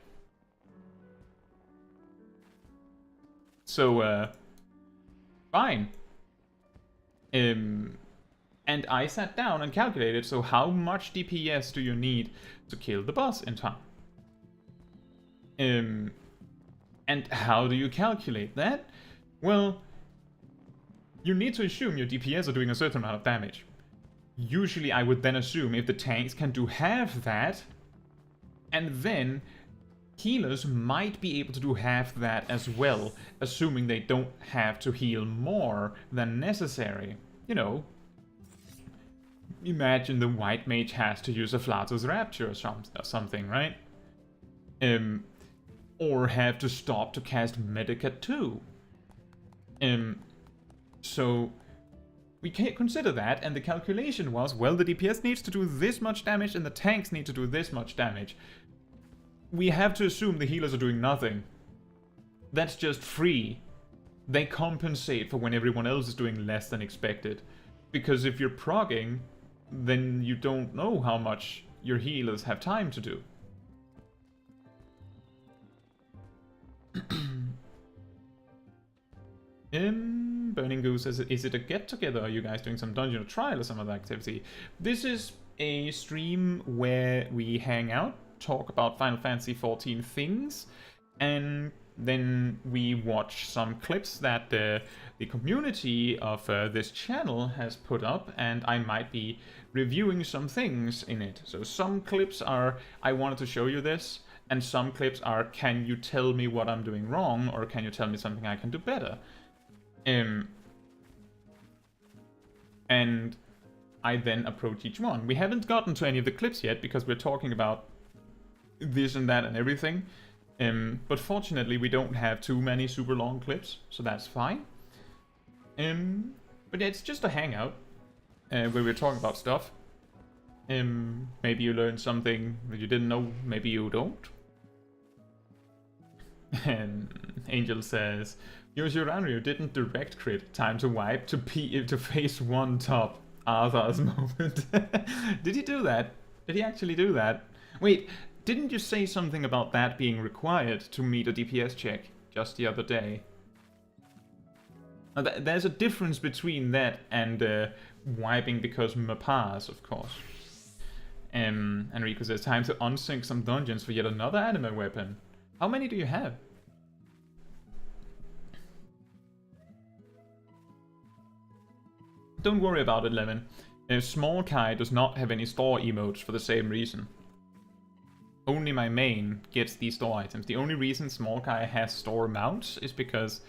So, fine. And I sat down and calculated, so how much DPS do you need to kill the boss in time? And how do you calculate that? Well, you need to assume your DPS are doing a certain amount of damage. Usually I would then assume if the tanks can do half that, and then healers might be able to do half that as well, assuming they don't have to heal more than necessary. You know, imagine the white mage has to use a Flato's Rapture or something, right? Or have to stop to cast Medicat too. So we can't consider that, and the calculation was, well, the DPS needs to do this much damage and the tanks need to do this much damage. We have to assume the healers are doing nothing. That's just free. They compensate for when everyone else is doing less than expected. Because if you're progging, then you don't know how much your healers have time to do. Burning Goose says, is it a get-together? Are you guys doing some dungeon or trial or some other activity? This is a stream where we hang out, talk about Final Fantasy XIV things, and then we watch some clips that the community of this channel has put up, and I might be reviewing some things in it. So some clips are, I wanted to show you this, and some clips are, can you tell me what I'm doing wrong, or can you tell me something I can do better? And I then approach each one. We haven't gotten to any of the clips yet, because we're talking about this and that and everything. But fortunately, we don't have too many super long clips, so that's fine. But yeah, it's just a hangout where we're talking about stuff. Maybe you learned something that you didn't know, maybe you don't. Angel says, Yoshiraru didn't direct crit. Time to wipe to phase 1 top. Arthur's moment. Did he do that? Did he actually do that? Wait, didn't you say something about that being required to meet a DPS check just the other day? Now, there's a difference between that and wiping because Mapas, of course. Enrico says, time to unsync some dungeons for yet another anime weapon. How many do you have? Don't worry about it, Lemon. Small Kai does not have any store emotes for the same reason. Only my main gets these store items. The only reason Small Kai has store mounts is because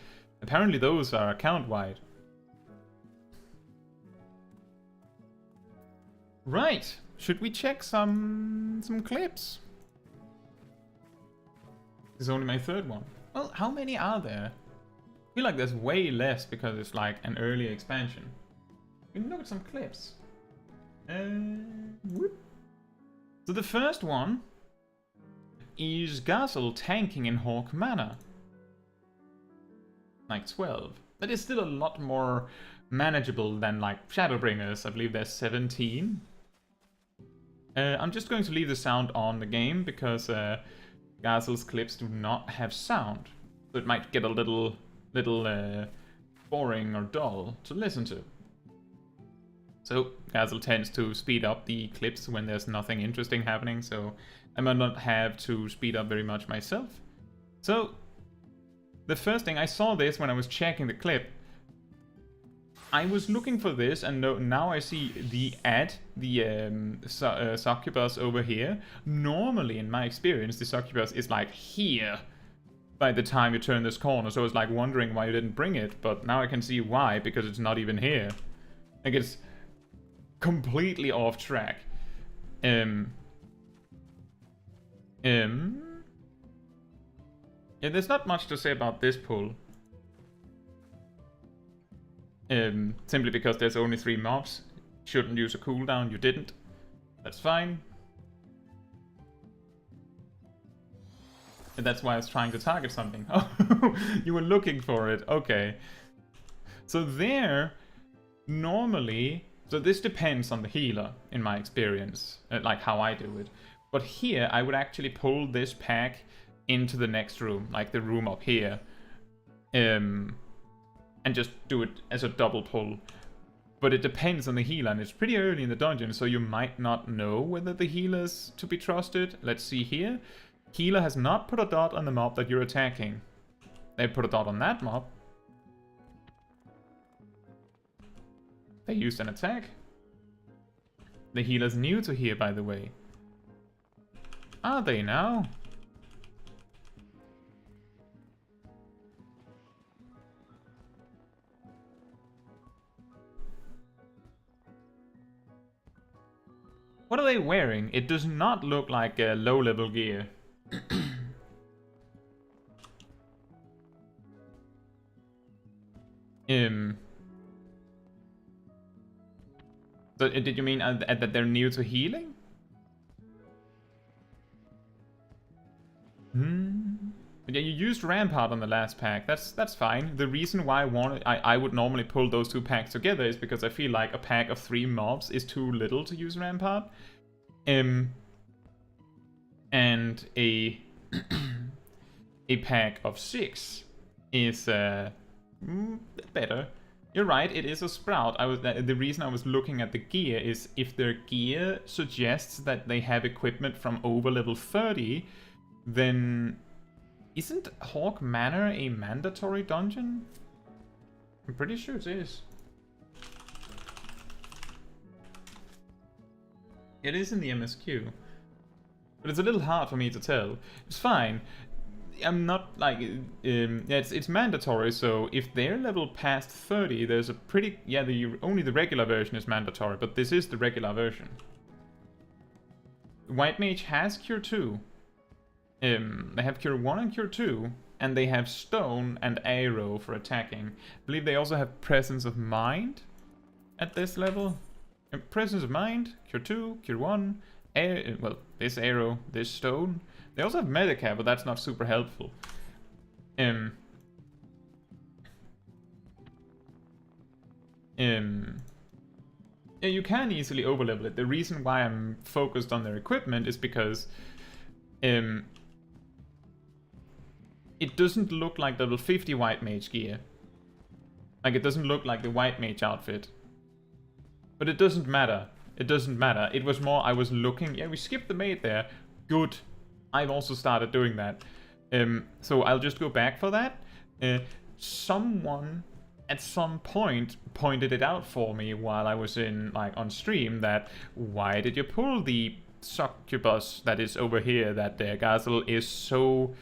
apparently those are account-wide. Right, should we check some clips? This is only my third one. Well, how many are there? I feel like there's way less because it's like an early expansion. We can look at some clips. Whoop. So the first one is Gazel tanking in Hawk Manor. Like 12. That is still a lot more manageable than like Shadowbringers. I believe there's 17. I'm just going to leave the sound on the game because Gazel's clips do not have sound. So it might get a little boring or dull to listen to. So Gazel tends to speed up the clips when there's nothing interesting happening, so I might not have to speed up very much myself. So the first thing, I saw this when I was checking the clip. I was looking for this, and now I see the ad, the succubus over here. Normally, in my experience, the succubus is like here by the time you turn this corner, so I was like wondering why you didn't bring it, but now I can see why, because it's not even here. Like, it's completely off track. Yeah, there's not much to say about this pull. Simply because there's only 3 mobs. Shouldn't use a cooldown, you didn't. That's fine. And that's why I was trying to target something. Oh, you were looking for it, okay. So there, normally, so this depends on the healer, in my experience, like how I do it. But here, I would actually pull this pack into the next room, like the room up here. And just do it as a double pull. But it depends on the healer, and it's pretty early in the dungeon, so you might not know whether the healer's to be trusted. Let's see here. Healer has not put a dot on the mob that you're attacking. They put a dot on that mob. They used an attack. The healer's new to here, by the way. Are they now? What are they wearing? It does not look like a low-level gear. So did you mean that they're new to healing? But yeah, you used Rampart on the last pack. That's fine. The reason why I would normally pull those two packs together is because I feel like a pack of 3 mobs is too little to use Rampart. And a a pack of 6 is better. You're right, it is a Sprout. The reason I was looking at the gear is if their gear suggests that they have equipment from over level 30, then isn't Hawk Manor a mandatory dungeon? I'm pretty sure it is. It is in the MSQ. But it's a little hard for me to tell. It's fine. I'm not like... yeah, it's mandatory, so if they're level past 30, there's a pretty... Yeah, only the regular version is mandatory, but this is the regular version. White Mage has Cure 2. They have Cure 1 and Cure 2, and they have Stone and Arrow for attacking. I believe they also have Presence of Mind at this level. Presence of Mind, Cure 2, Cure 1, well, this Arrow, this Stone. They also have Medica, but that's not super helpful. Yeah, you can easily overlevel it. The reason why I'm focused on their equipment is because it doesn't look like level 50 White Mage gear. Like, it doesn't look like the White Mage outfit. But it doesn't matter. It doesn't matter. It was more, I was looking... Yeah, we skipped the maid there. Good. I've also started doing that. So I'll just go back for that. Someone at some point pointed it out for me while I was on stream that why did you pull the succubus that is over here, that Gazel is so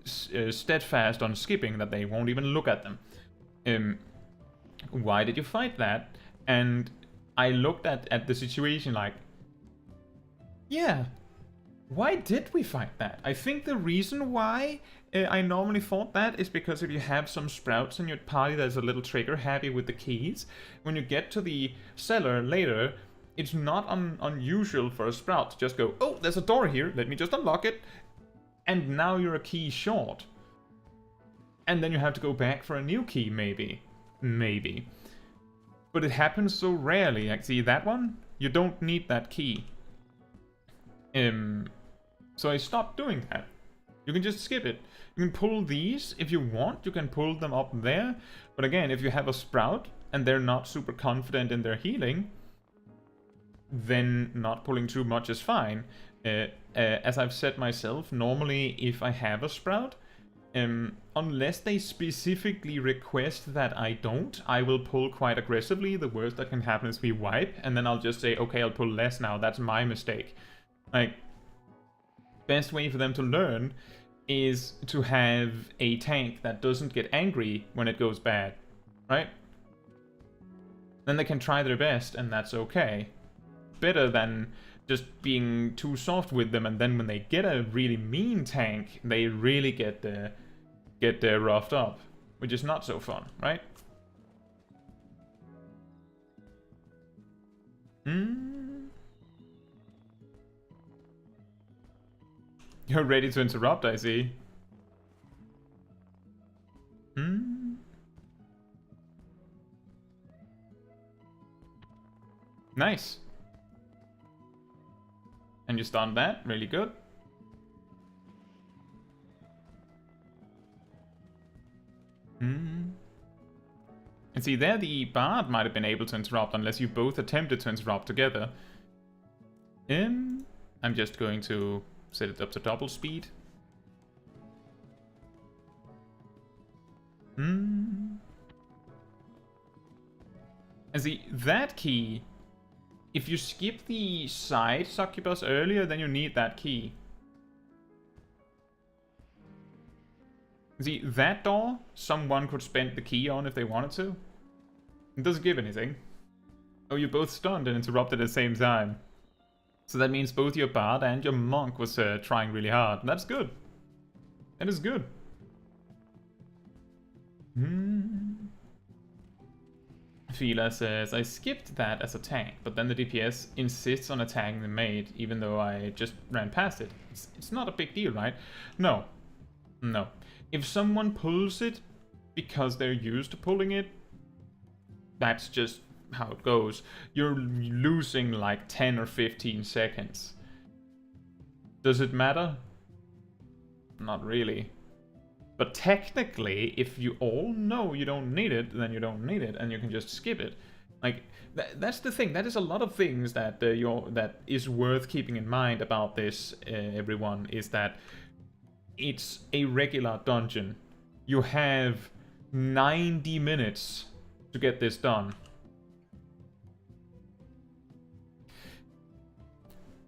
steadfast on skipping that they won't even look at them. Why did you fight that? And I looked at the situation like, yeah, why did we fight that? I think the reason why I normally thought that is because if you have some sprouts in your party that's a little trigger happy with the keys, when you get to the cellar later, it's not unusual for a sprout to just go, oh, there's a door here, let me just unlock it, and now you're a key short. And then you have to go back for a new key, maybe. Maybe. But it happens so rarely. Like, see that one? You don't need that key. So I stopped doing that. You can just skip it. You can pull these if you want. You can pull them up there. But again, if you have a sprout and they're not super confident in their healing, then not pulling too much is fine. As I've said myself, normally if I have a sprout, unless they specifically request that I don't, I will pull quite aggressively. The worst that can happen is we wipe, and then I'll just say, okay, I'll pull less now. That's my mistake. Like, best way for them to learn is to have a tank that doesn't get angry when it goes bad, right? Then they can try their best, and that's okay. Better than just being too soft with them, and then when they get a really mean tank, they really get roughed up, which is not so fun, right? You're ready to interrupt, I see. Nice. And you stunned that, really good. And see, there the bard might have been able to interrupt unless you both attempted to interrupt together. I'm just going to set it up to double speed. And see, that key, if you skip the side succubus earlier, then you need that key. See, that door, someone could spend the key on if they wanted to. It doesn't give anything. Oh, you both stunned and interrupted at the same time. So that means both your bard and your monk was trying really hard. That's good. That is good. Fila says, I skipped that as a tank, but then the DPS insists on attacking the maid, even though I just ran past it. It's not a big deal, right? No. No. If someone pulls it because they're used to pulling it, that's just how it goes. You're losing like 10 or 15 seconds. Does it matter? Not really. But technically, if you all know you don't need it, then you don't need it, and you can just skip it. Like, that's the thing. That is a lot of things that that is worth keeping in mind about this, everyone, is that it's a regular dungeon. You have 90 minutes to get this done.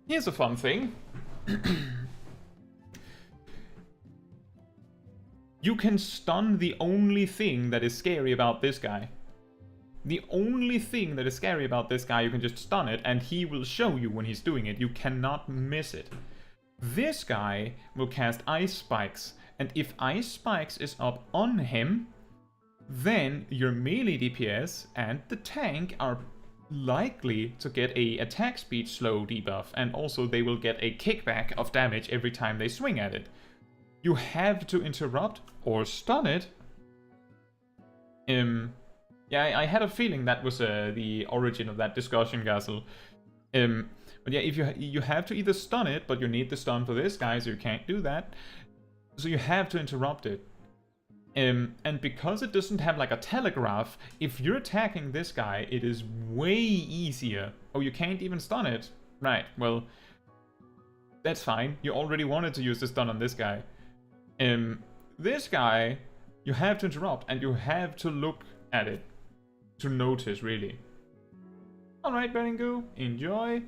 Here's a fun thing. You can stun the only thing that is scary about this guy. The only thing that is scary about this guy, you can just stun it, and he will show you when he's doing it. You cannot miss it. This guy will cast Ice Spikes, and if Ice Spikes is up on him, then your melee DPS and the tank are likely to get a attack speed slow debuff, and also they will get a kickback of damage every time they swing at it. You have to interrupt or stun it. Yeah, I had a feeling that was the origin of that discussion, Gazel. But yeah, if you have to either stun it, but you need the stun for this guy, so you can't do that. So you have to interrupt it. And because it doesn't have like a telegraph, if you're attacking this guy, it is way easier. Oh, you can't even stun it? Right, well, that's fine. You already wanted to use the stun on this guy. This guy, you have to interrupt, and you have to look at it to notice, really. Alright, Beringu, enjoy.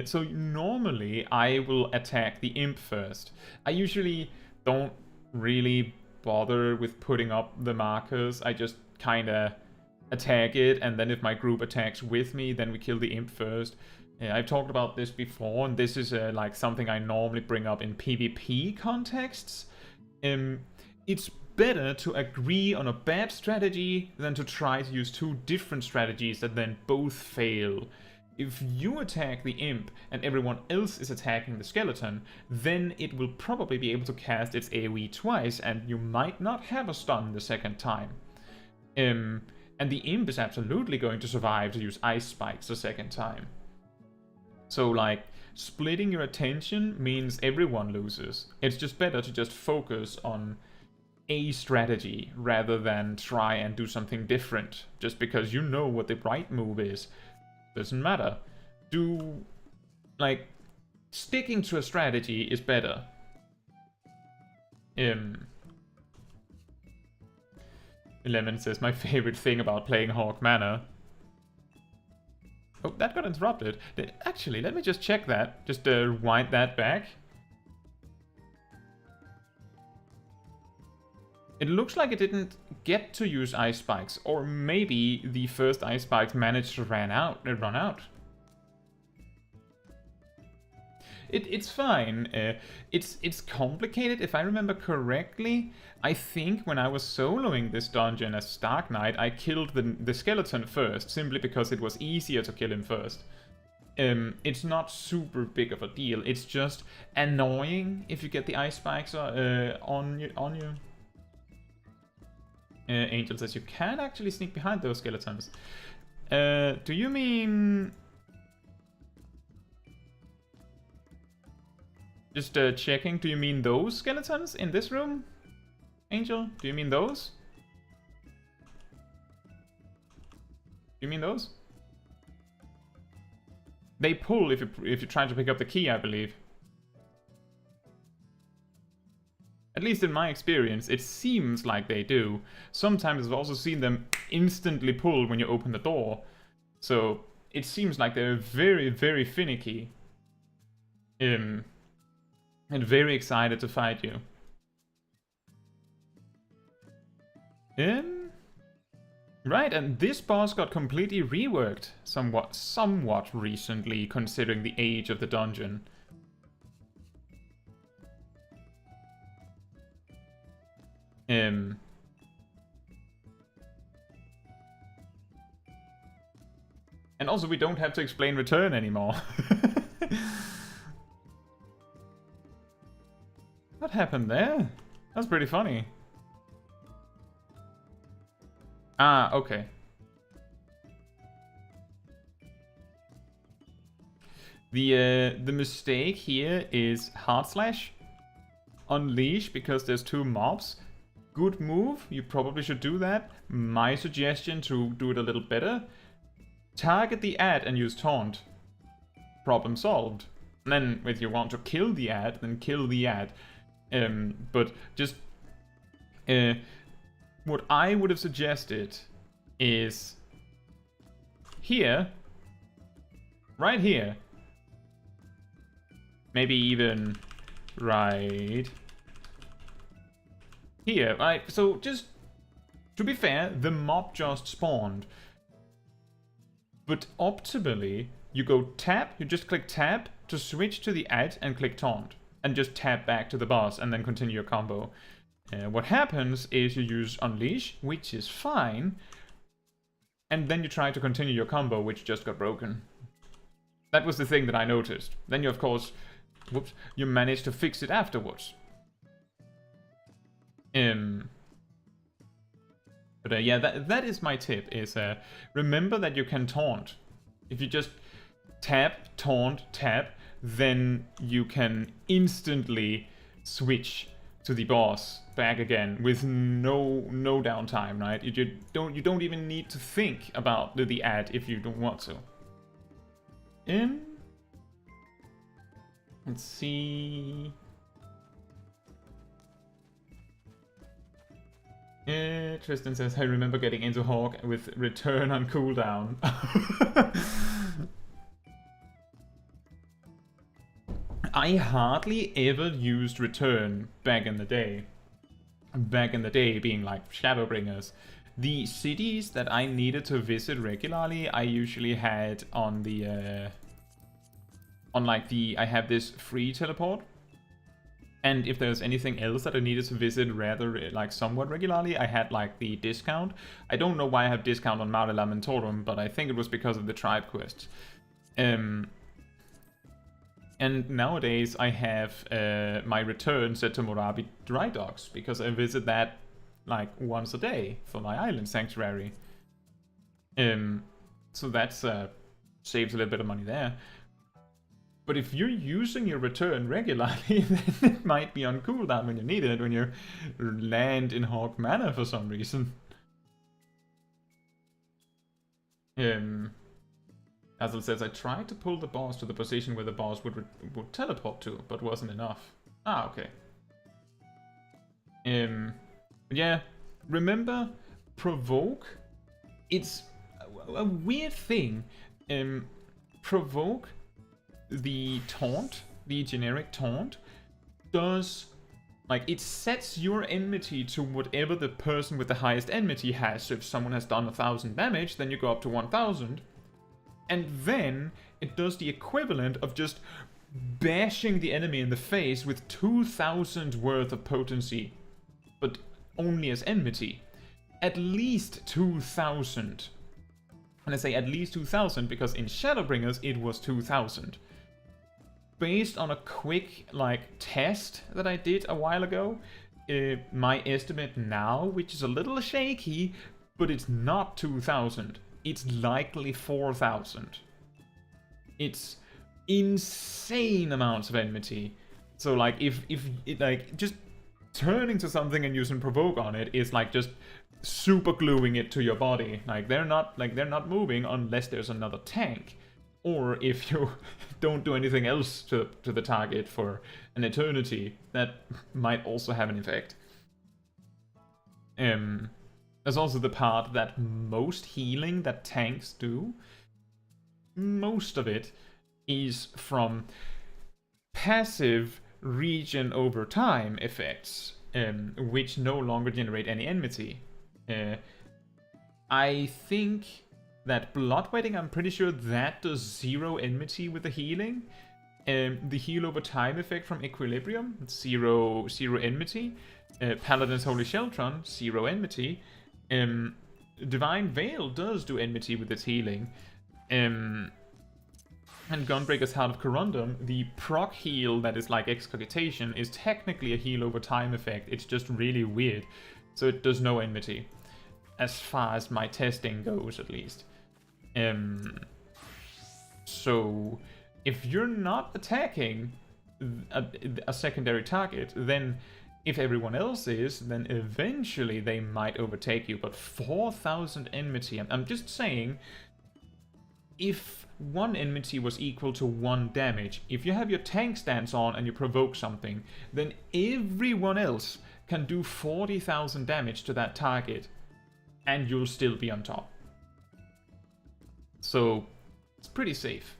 So normally I will attack the imp first. I usually don't really bother with putting up the markers. I just kinda attack it, and then if my group attacks with me, then we kill the imp first. I've talked about this before, and this is like something I normally bring up in PvP contexts. It's better to agree on a bad strategy than to try to use two different strategies that then both fail. If you attack the imp and everyone else is attacking the skeleton, then it will probably be able to cast its AoE twice, and you might not have a stun the second time. And the imp is absolutely going to survive to use Ice Spikes the second time. So, like, splitting your attention means everyone loses. It's just better to just focus on a strategy rather than try and do something different just because you know what the right move is. Doesn't matter. Sticking to a strategy is better. Lemon says, my favorite thing about playing Hawk Manor. Oh, that got interrupted. Actually, let me just check that. Just wind that back. It looks like it didn't get to use Ice Spikes, or maybe the first Ice Spikes managed to run out. It's fine. It's complicated. If I remember correctly, I think when I was soloing this dungeon as Stark Knight, I killed the skeleton first, simply because it was easier to kill him first. It's not super big of a deal. It's just annoying if you get the Ice Spikes on you. Angel says you can actually sneak behind those skeletons. Do you mean... Just checking, do you mean those skeletons in this room? Angel, do you mean those? Do you mean those? They pull if you're trying to pick up the key, I believe. At least in my experience, it seems like they do. Sometimes I've also seen them instantly pull when you open the door. So it seems like they're very, very finicky. And very excited to fight you. Right, and this boss got completely reworked somewhat recently, considering the age of the dungeon. And also, we don't have to explain return anymore. What happened there? That's pretty funny. Ah, okay. The mistake here is hard slash. Unleash because there's 2 mobs. Good move, you probably should do that. My suggestion to do it a little better. Target the ad and use taunt. Problem solved. And then if you want to kill the ad, then kill the ad. But just... what I would have suggested is... Here. Right here. Maybe even... Right... Here, right? So just... To be fair, the mob just spawned. But optimally, you go tap, you just click tap to switch to the ad and click taunt. And just tap back to the boss and then continue your combo. What happens is you use unleash, which is fine. And then you try to continue your combo, which just got broken. That was the thing that I noticed. Then you, of course, whoops, you managed to fix it afterwards. But yeah, that is my tip, is remember that you can taunt. If you just tap, taunt, tap, then you can instantly switch to the boss back again with no downtime, right? You don't even need to think about the ad if you don't want to. Let's see. Tristan says, I remember getting into Hawk with return on cooldown. I hardly ever used return back in the day. Back in the day being like Shadowbringers. The cities that I needed to visit regularly, I usually had on the... I have this free teleport. And if there's anything else that I needed to visit rather, like, somewhat regularly, I had, like, the discount. I don't know why I have discount on Mare Lamentorum, but I think it was because of the tribe quests. And nowadays I have my return set to Morabi Dry Docks, because I visit that, like, once a day for my island sanctuary. So that's saves a little bit of money there. But if you're using your return regularly, then it might be on cooldown when you need it, when you land in Hawk Manor for some reason. As it says, I tried to pull the boss to the position where the boss would teleport to, but wasn't enough. Ah, okay. Yeah, remember, provoke? It's a weird thing. Provoke... The taunt, the generic taunt, does, like, it sets your enmity to whatever the person with the highest enmity has. So if someone has done 1000 damage, then you go up to 1000. And then it does the equivalent of just bashing the enemy in the face with 2000 worth of potency, but only as enmity. At least 2000. And I say at least 2000 because in Shadowbringers it was 2000. Based on a quick, like, test that I did a while ago, my estimate now, which is a little shaky, but it's not 2000. It's likely 4000. It's insane amounts of enmity. So, like, if it, like, just turning to something and using provoke on it is like just super gluing it to your body. Like, they're not moving unless there's another tank. Or if you don't do anything else to the target for an eternity, that might also have an effect. There's also the part that most healing that tanks do, most of it is from passive regen over time effects, which no longer generate any enmity. I think that Bloodwetting, I'm pretty sure that does 0 enmity with the healing. The heal over time effect from Equilibrium, 0 enmity. Paladin's Holy Sheltron, 0 enmity. Divine Veil does do enmity with its healing. and Gunbreaker's Heart of Corundum, the proc heal that is like Excogitation is technically a heal over time effect. It's just really weird. So it does no enmity. As far as my testing goes, at least. So if you're not attacking a secondary target, then if everyone else is, then eventually they might overtake you. But 4,000 enmity, I'm just saying, if one enmity was equal to 1 damage, if you have your tank stance on and you provoke something, then everyone else can do 40,000 damage to that target, and you'll still be on top. So, it's pretty safe.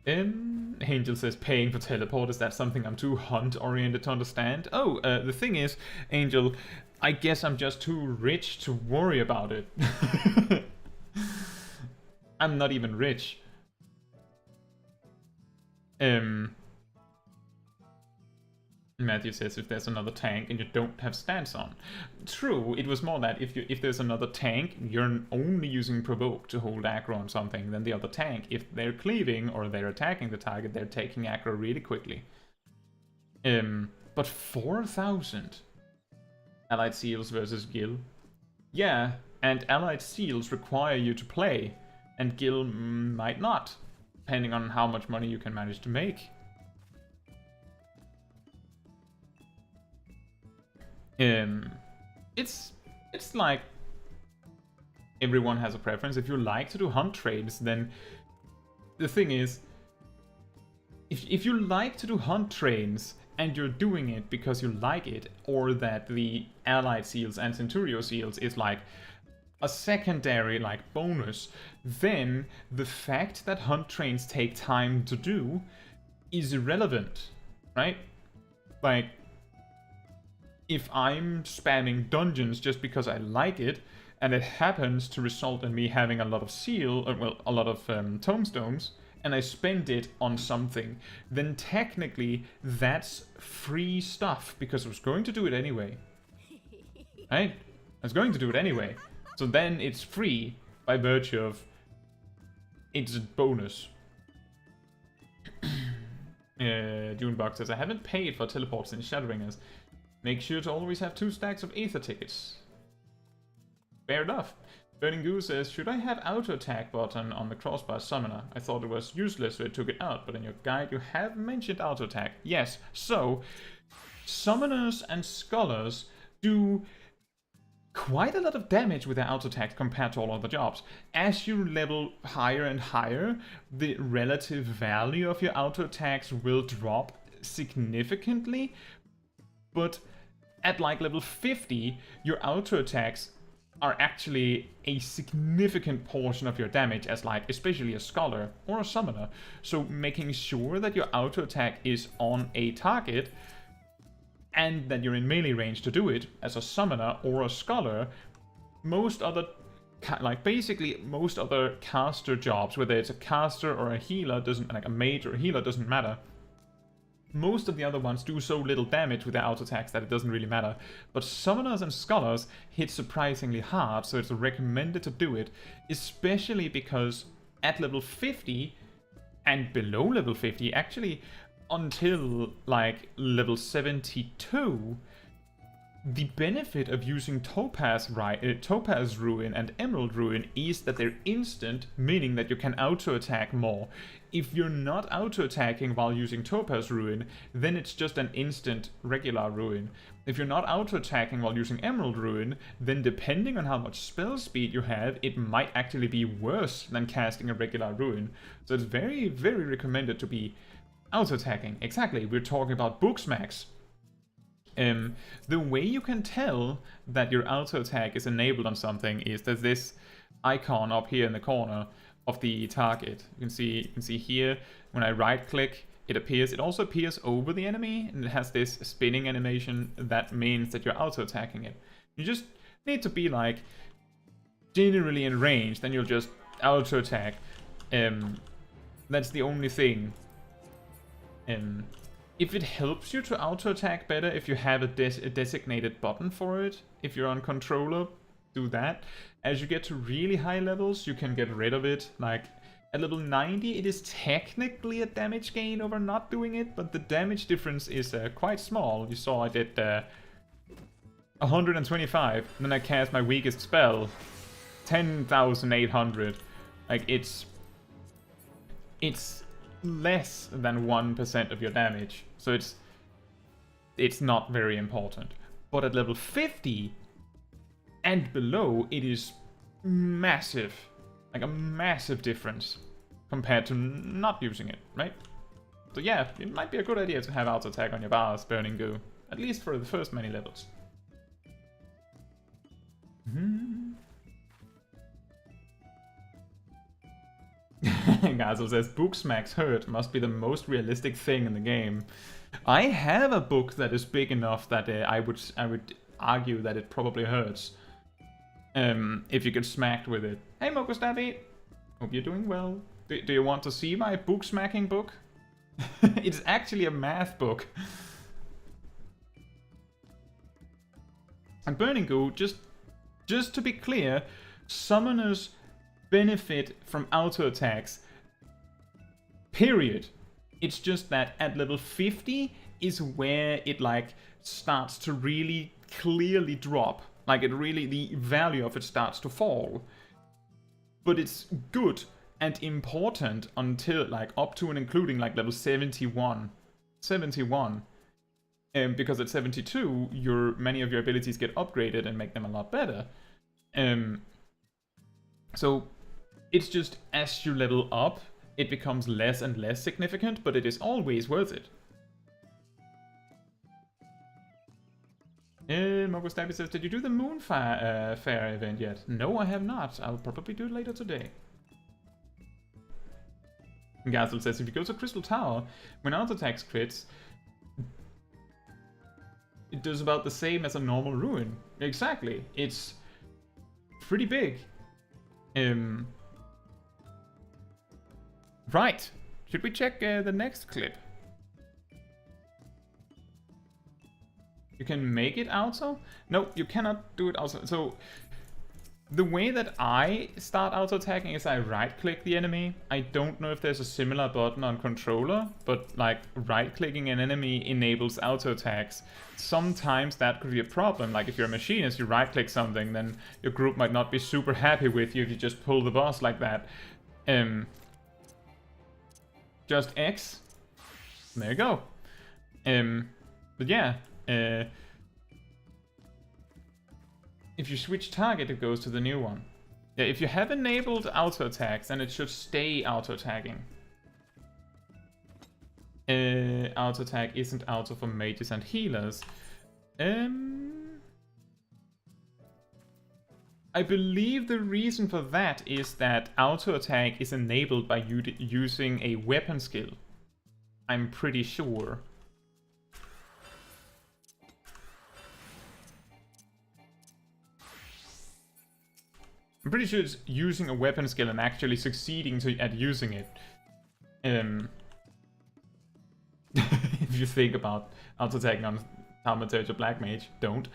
Angel says, paying for teleport, is that something I'm too hunt-oriented to understand? Oh, the thing is, Angel, I guess I'm just too rich to worry about it. I'm not even rich. Matthew says, if there's another tank and you don't have stance on. True, it was more that if there's another tank, you're only using provoke to hold aggro on something, then the other tank, if they're cleaving or they're attacking the target, they're taking aggro really quickly. But 4,000 allied seals versus Gil. Yeah, and allied seals require you to play, and Gil might not, depending on how much money you can manage to make. It's like everyone has a preference. If you like to do hunt trades, then the thing is, if you like to do hunt trades and you're doing it because you like it, or that the allied seals and centurio seals is like a secondary like bonus, then the fact that hunt trains take time to do is irrelevant, right? Like, if I'm spamming dungeons just because I like it, and it happens to result in me having a lot of a lot of tomestones, and I spend it on something, then technically that's free stuff, because I was going to do it anyway. Right? I was going to do it anyway. So then it's free by virtue of it's a bonus. Junebug says, I haven't paid for teleports in Shadowbringers. Make sure to always have 2 stacks of Aether tickets. Fair enough. Burning Goose says, should I have auto attack button on the crossbar summoner? I thought it was useless, so I took it out, but in your guide you have mentioned auto attack. Yes, so summoners and scholars do quite a lot of damage with their auto attack compared to all other jobs. As you level higher and higher, the relative value of your auto attacks will drop significantly, but at like level 50, your auto attacks are actually a significant portion of your damage, as like especially a scholar or a summoner. So making sure that your auto attack is on a target and that you're in melee range to do it as a summoner or a scholar, most other basically most other caster jobs, whether it's a caster or a healer, doesn't, like a mage or a healer, doesn't matter. Most of the other ones do so little damage with their auto attacks that it doesn't really matter. But summoners and scholars hit surprisingly hard, so it's recommended to do it, especially because at level 50 and below level 50, actually until like level 72, the benefit of using Topaz Ruin and Emerald Ruin is that they're instant, meaning that you can auto-attack more. If you're not auto-attacking while using Topaz Ruin, then it's just an instant regular Ruin. If you're not auto-attacking while using Emerald Ruin, then depending on how much spell speed you have, it might actually be worse than casting a regular Ruin. So it's very, very recommended to be auto-attacking. Exactly, we're talking about book smacks. The way you can tell that your auto attack is enabled on something is that this icon up here in the corner of the target. You can see here when I right click, it appears. It also appears over the enemy, and it has this spinning animation. That means that you're auto attacking it. You just need to be like generally in range, then you'll just auto attack. That's the only thing. If it helps you to auto-attack better, if you have a designated button for it, if you're on controller, do that. As you get to really high levels, you can get rid of it. Like, At level 90, it is technically a damage gain over not doing it, but the damage difference is quite small. You saw I did 125, then I cast my weakest spell, 10,800. Like, it's less than 1% of your damage, so it's not very important. But at level 50 and below, it is massive, like a massive difference compared to not using it, right? So yeah, it might be a good idea to have auto attack on your bars, Burning Goo, at least for the first many levels. Gazel says, book smacks hurt, must be the most realistic thing in the game. I have a book that is big enough that I would argue that it probably hurts. If you get smacked with it. Hey Mokostabby! Hope you're doing well. Do you want to see my book smacking book? It's actually a math book. And Burning Goo, just to be clear, summoners benefit from auto attacks. Period. It's just that at level 50 is where it like starts to really clearly drop. Like it really, the value of it starts to fall. But it's good and important until like up to and including like level 71. Because at 72, many of your abilities get upgraded and make them a lot better. So it's just as you level up, it becomes less and less significant, but it is always worth it. Mogostabby says, did you do the Moon Fair event yet? No, I have not. I'll probably do it later today. Gazel says, if you go to Crystal Tower, when auto attacks crits, it does about the same as a normal ruin. Exactly. It's pretty big. Right. Should we check the next clip? You can make it auto? No, you cannot do it auto. So the way that I start auto attacking is I right click the enemy. I don't know if there's a similar button on controller, but like right clicking an enemy enables auto attacks. Sometimes that could be a problem. Like if you're a machinist, you right click something, then your group might not be super happy with you if you just pull the boss like that. Just X. There you go. But yeah. If you switch target, it goes to the new one. Yeah, if you have enabled auto attacks, then it should stay auto attacking. Auto attack isn't auto for mages and healers. I believe the reason for that is that auto attack is enabled by using a weapon skill. I'm pretty sure. I'm pretty sure it's using a weapon skill and actually succeeding at using it. If you think about auto-attacking on Thaumaturge or Black Mage, don't.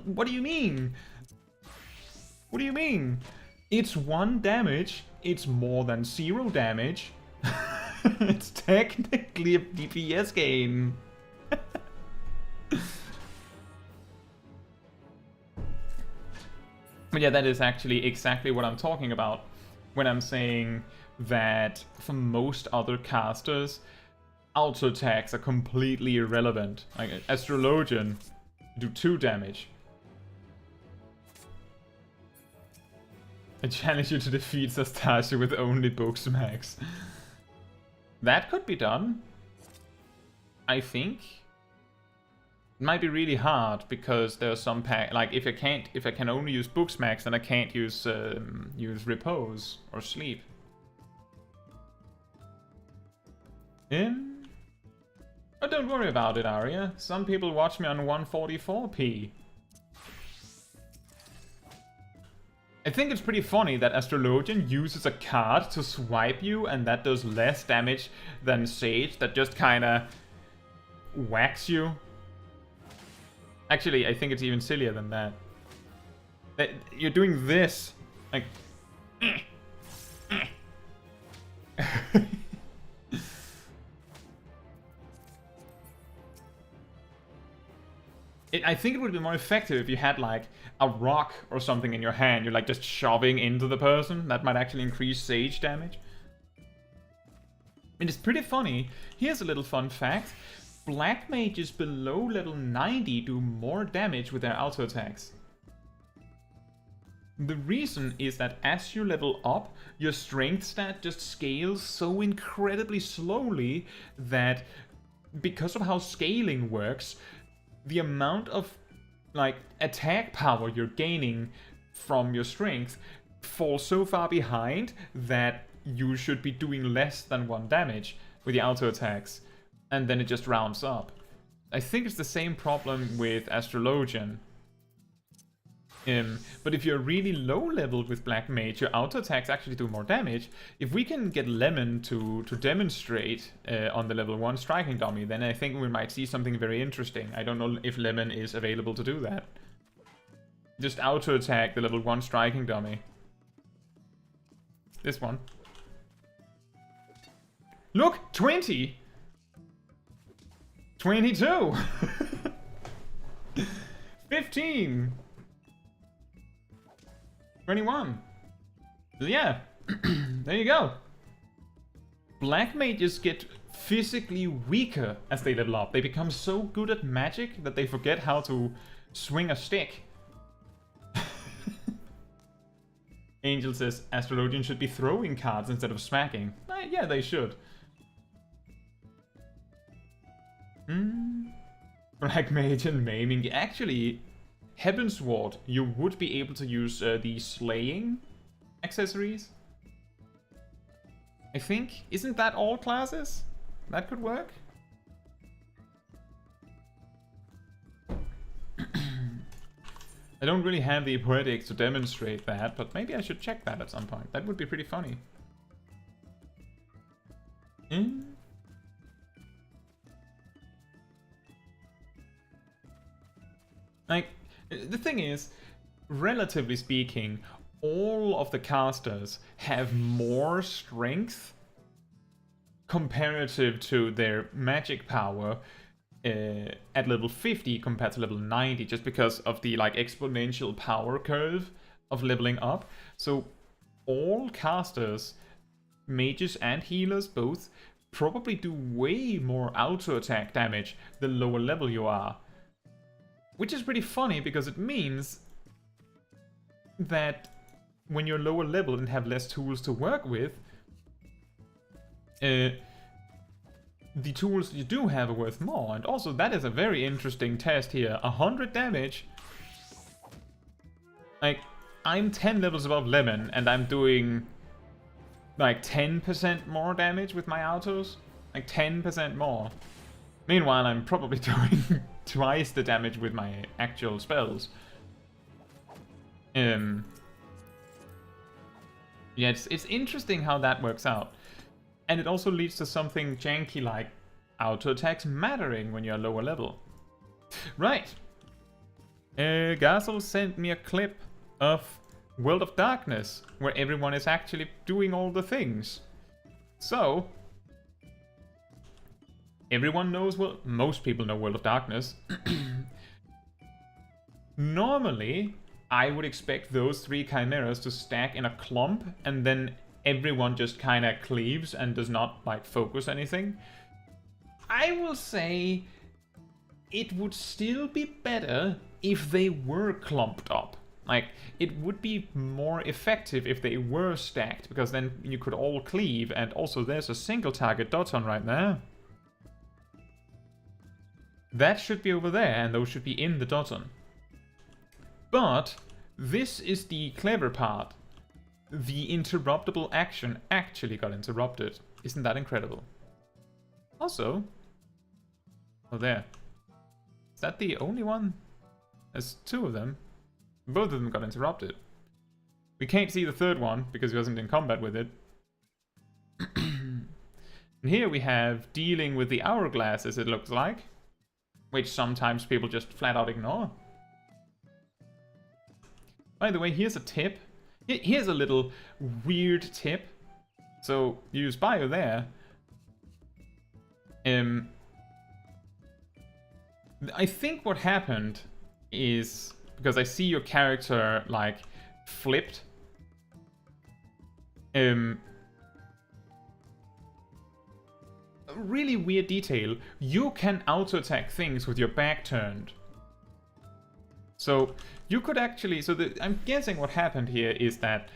What do you mean? What do you mean? It's 1 damage, it's more than 0 damage. It's technically a DPS gain. But yeah, that is actually exactly what I'm talking about when I'm saying that for most other casters, auto attacks are completely irrelevant. Like Astrologian do 2 damage. I challenge you to defeat Sastasha with only book smacks. That could be done, I think. It might be really hard because there are some like if I can only use book smacks, then I can't use repose or sleep. But don't worry about it, Arya. Some people watch me on 144p. I think it's pretty funny that Astrologian uses a card to swipe you, and that does less damage than Sage, that just kinda whacks you. Actually, I think it's even sillier than that. You're doing this, like, I think it would be more effective if you had like a rock or something in your hand. You're like just shoving into the person. That might actually increase sage damage. It is pretty funny. Here's a little fun fact. Black mages below level 90 do more damage with their auto attacks. The reason is that as you level up, your strength stat just scales so incredibly slowly that because of how scaling works, the amount of like attack power you're gaining from your strength falls so far behind that you should be doing less than 1 damage with the auto attacks, and then it just rounds up. I think it's the same problem with Astrologian. But if you're really low leveled with Black Mage, your auto attacks actually do more damage. If we can get Lemon to demonstrate on the level 1 striking dummy, then I think we might see something very interesting. I don't know if Lemon is available to do that. Just auto attack the level 1 striking dummy. This one. Look! 20! 22! 15! 21. So yeah, there you go. Black mages get physically weaker as they level up. They become so good at magic that they forget how to swing a stick. Angel says Astrologian should be throwing cards instead of smacking. Yeah, they should. Black mage and maiming. Actually, Heavensward, you would be able to use the slaying accessories. I think. Isn't that all classes? That could work. I don't really have the poetics to demonstrate that, but maybe I should check that at some point. That would be pretty funny. Like, the thing is, relatively speaking, all of the casters have more strength comparative to their magic power at level 50 compared to level 90, just because of the like exponential power curve of leveling up. So all casters, mages and healers both, probably do way more auto attack damage the lower level you are. Which is pretty funny because it means that when you're lower level and have less tools to work with, the tools you do have are worth more. And also that is a very interesting test here. 100 damage. Like, I'm 10 levels above Lemon and I'm doing like 10% more damage with my autos. Like 10% more. Meanwhile, I'm probably doing twice the damage with my actual spells. Yeah, it's interesting how that works out. And it also leads to something janky like auto attacks mattering when you're lower level. Right. Gazel sent me a clip of World of Darkness, where everyone is actually doing all the things. So, everyone knows, well, most people know World of Darkness. Normally, I would expect those 3 chimeras to stack in a clump, and then everyone just kind of cleaves and does not, like, focus anything. I will say it would still be better if they were clumped up. Like, it would be more effective if they were stacked, because then you could all cleave, and also there's a single target Doton right there. That should be over there, and those should be in the Doton. But this is the clever part. The interruptible action actually got interrupted. Isn't that incredible? Also, oh there. Is that the only one? There's 2 of them. Both of them got interrupted. We can't see the 3rd one because he wasn't in combat with it. And here we have dealing with the hourglasses, it looks like. Which sometimes people just flat out ignore. By the way, here's a tip. Here's a little weird tip. So, you use bio there. I think what happened is, because I see your character, like, flipped. A really weird detail. You can auto-attack things with your back turned. So you could actually... I'm guessing what happened here is that...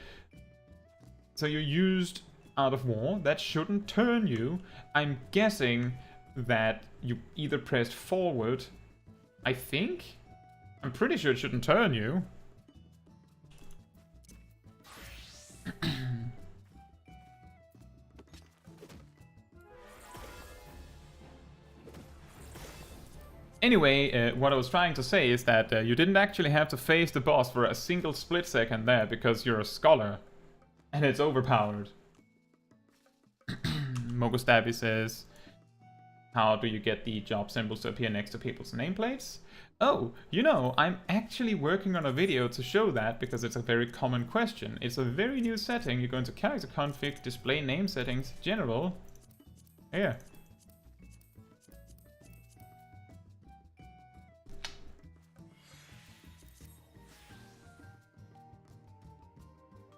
So you used Art of War. That shouldn't turn you. I'm guessing that you either pressed forward... I think? I'm pretty sure it shouldn't turn you. Anyway, what I was trying to say is that you didn't actually have to face the boss for a single split second there because you're a scholar. And it's overpowered. Mogostabby says, how do you get the job symbols to appear next to people's nameplates? Oh, you know, I'm actually working on a video to show that because it's a very common question. It's a very new setting. You go into character config, display name settings, general. Here.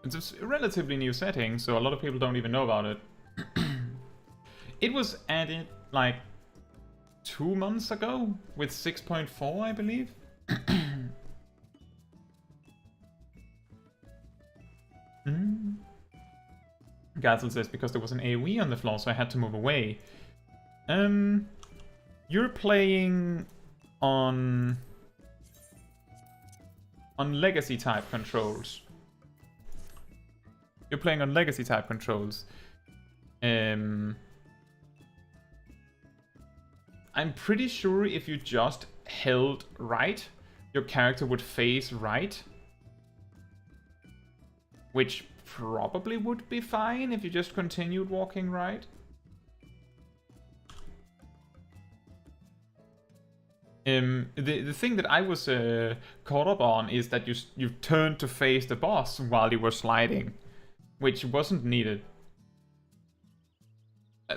It's a relatively new setting, so a lot of people don't even know about it. It was added like 2 months ago with 6.4, I believe. Gazel says, because there was an AoE on the floor, so I had to move away. You're playing on legacy type controls. You're playing on legacy type controls. I'm pretty sure if you just held right, your character would face right. Which probably would be fine if you just continued walking right. The thing that I was caught up on is that you turned to face the boss while you were sliding, which wasn't needed.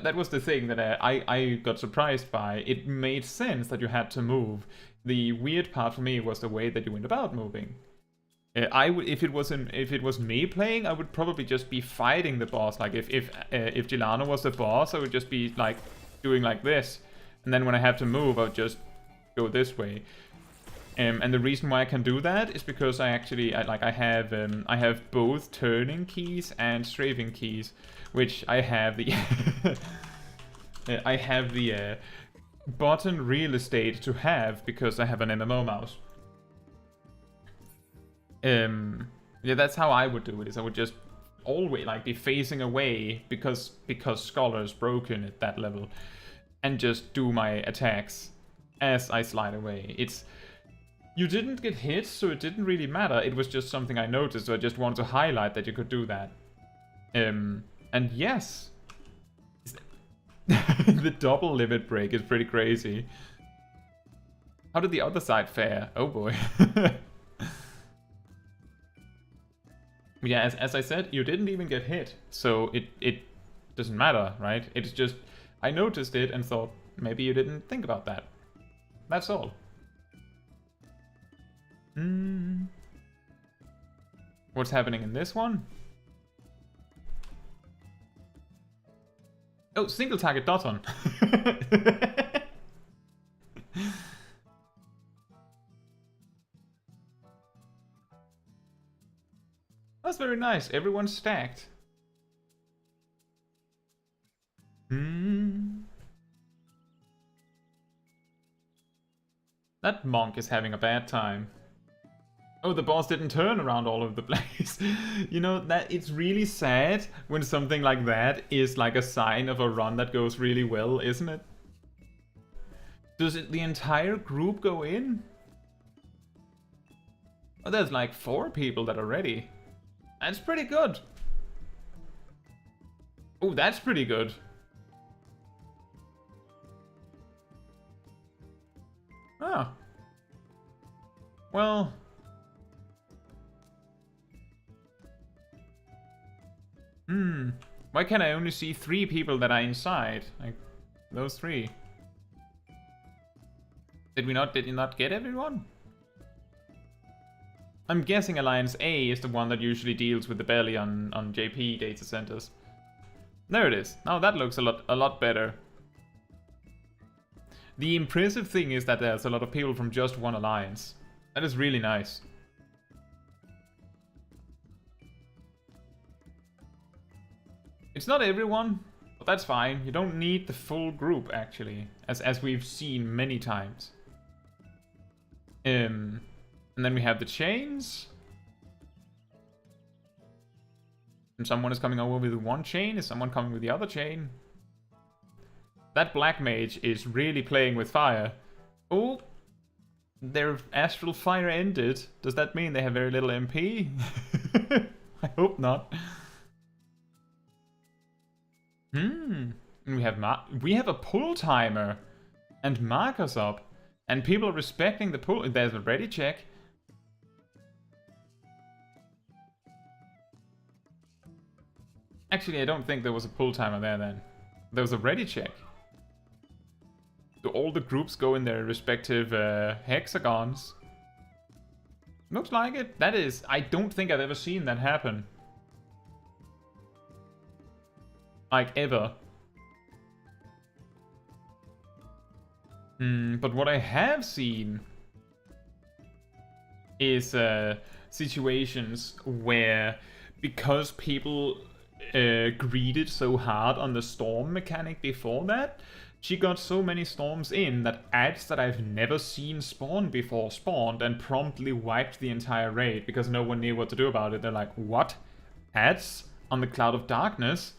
That was the thing that I got surprised by. It made sense that you had to move. The weird part for me was the way that you went about moving. If it was me playing, I would probably just be fighting the boss. Like if Gilano was the boss, I would just be like doing like this, and then when I have to move, I would just go this way. And the reason why I can do that is because I have both turning keys and strafing keys, which I have the I have the button real estate to have because I have an MMO mouse. Yeah, that's how I would do it. Is I would just always like be facing away because Scholar's broken at that level, and just do my attacks as I slide away. You didn't get hit, so it didn't really matter. It was just something I noticed, so I just wanted to highlight that you could do that. And yes, the double limit break is pretty crazy. How did the other side fare? Oh boy. Yeah, as I said, you didn't even get hit, so it doesn't matter, right? It's just, I noticed it and thought, maybe you didn't think about that. That's all. What's happening in this one? Oh, single target dot on. That's very nice. Everyone's stacked. That monk is having a bad time. Oh, the boss didn't turn around all over the place. You know, that it's really sad when something like that is like a sign of a run that goes really well, isn't it? Does the entire group go in? Oh, there's like 4 people that are ready. That's pretty good. Oh, that's pretty good. Oh. Well. Why can I only see 3 people that are inside? Like, those 3. Did you not get everyone? I'm guessing Alliance A is the one that usually deals with the belly on JP data centers. There it is. Now that looks a lot better. The impressive thing is that there's a lot of people from just one alliance. That is really nice. It's not everyone, but that's fine. You don't need the full group, actually, as we've seen many times. And then we have the chains. And someone is coming over with one chain. Is someone coming with the other chain? That black mage is really playing with fire. Oh, their astral fire ended. Does that mean they have very little MP? I hope not. We have a pull timer and markers up, and people are respecting the pull. There's a ready check. Actually, I don't think there was a pull timer there then. There was a ready check. Do all the groups go in their respective hexagons? Looks like it. That is, I don't think I've ever seen that happen. Like, ever. But what I have seen is situations where, because people greeted so hard on the storm mechanic before that, she got so many storms in that ads that I've never seen spawn before spawned and promptly wiped the entire raid because no one knew what to do about it. They're like, what? Ads on the Cloud of Darkness?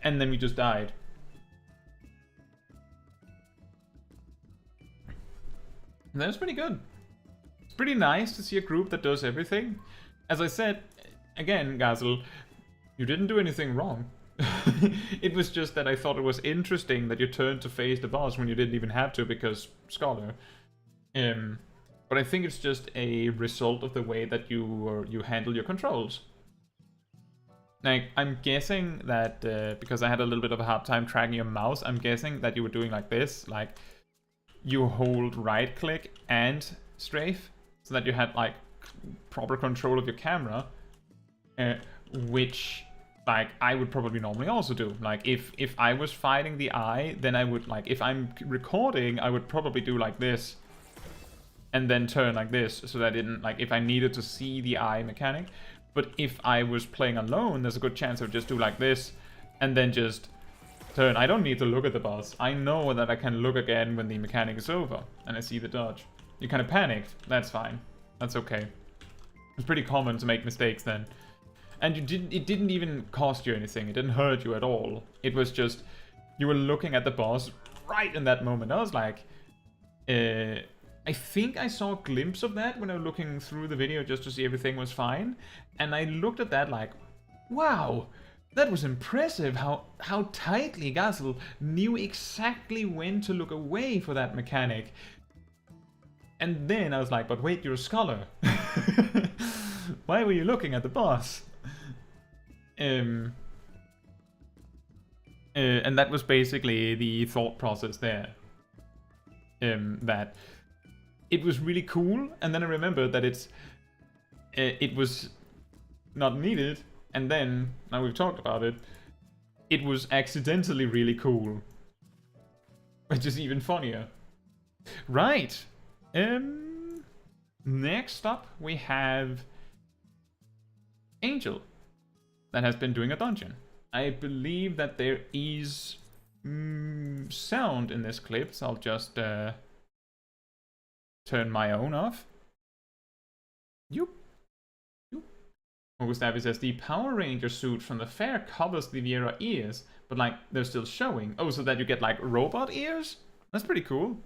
And then we just died. And that was pretty good. It's pretty nice to see a group that does everything. As I said, again, Gazel, you didn't do anything wrong. It was just that I thought it was interesting that you turned to face the boss when you didn't even have to because Scholar. But I think it's just a result of the way that you handle your controls. Like, I'm guessing that because I had a little bit of a hard time tracking your mouse, I'm guessing that you were doing like this, like you hold right click and strafe, so that you had like proper control of your camera, which like I would probably normally also do. Like if I was fighting the eye, then I would, like, if I'm recording, I would probably do like this and then turn like this, so that I didn't, like, if I needed to see the eye mechanic. But if I was playing alone, there's a good chance I would just do like this and then just turn. I don't need to look at the boss. I know that I can look again when the mechanic is over and I see the dodge. You kind of panicked. That's fine. That's okay. It's pretty common to make mistakes then. And it didn't even cost you anything. It didn't hurt you at all. It was just, you were looking at the boss right in that moment. I was like, I think I saw a glimpse of that when I was looking through the video just to see everything was fine. And I looked at that like, wow, that was impressive how tightly Gazel knew exactly when to look away for that mechanic. And then I was like, but wait, you're a scholar. Why were you looking at the boss? And that was basically the thought process there. That it was really cool, and then I remembered that it was not needed, and then, now we've talked about it, it was accidentally really cool. Which is even funnier. Right. Next up we have Angel, that has been doing a dungeon. I believe that there is sound in this clip, so I'll just turn my own off. Yoop. Gustavi says, the Power Ranger suit from the fair covers the Viera ears, but like they're still showing. Oh, so that you get like robot ears? That's pretty cool.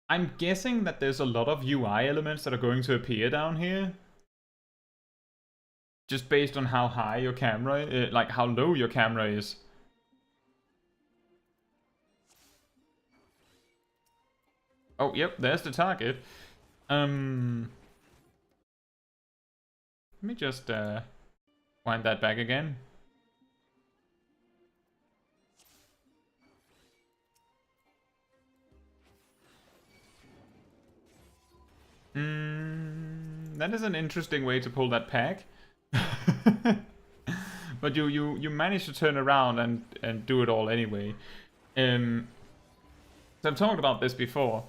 I'm guessing that there's a lot of UI elements that are going to appear down here. just based on how high your camera, like how low your camera is. Oh, yep, there's the target. Let me just wind that back again. That is an interesting way to pull that pack. But you managed to turn around and do it all anyway. So I've talked about this before.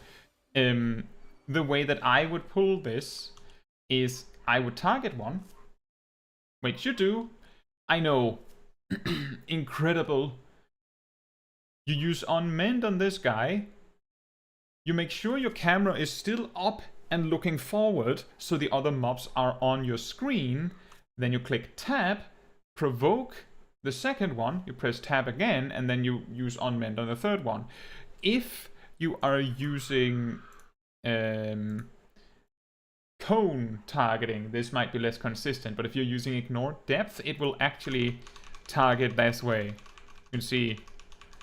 The way that I would pull this is I would target one, which you do. I know. Incredible. You use unmanned on this guy. You make sure your camera is still up and looking forward so the other mobs are on your screen. Then you click tab, provoke the second one, you press tab again, and then you use unmanned on the third one. If you are using cone targeting, this might be less consistent, but if you're using ignore depth, it will actually target this way. You can see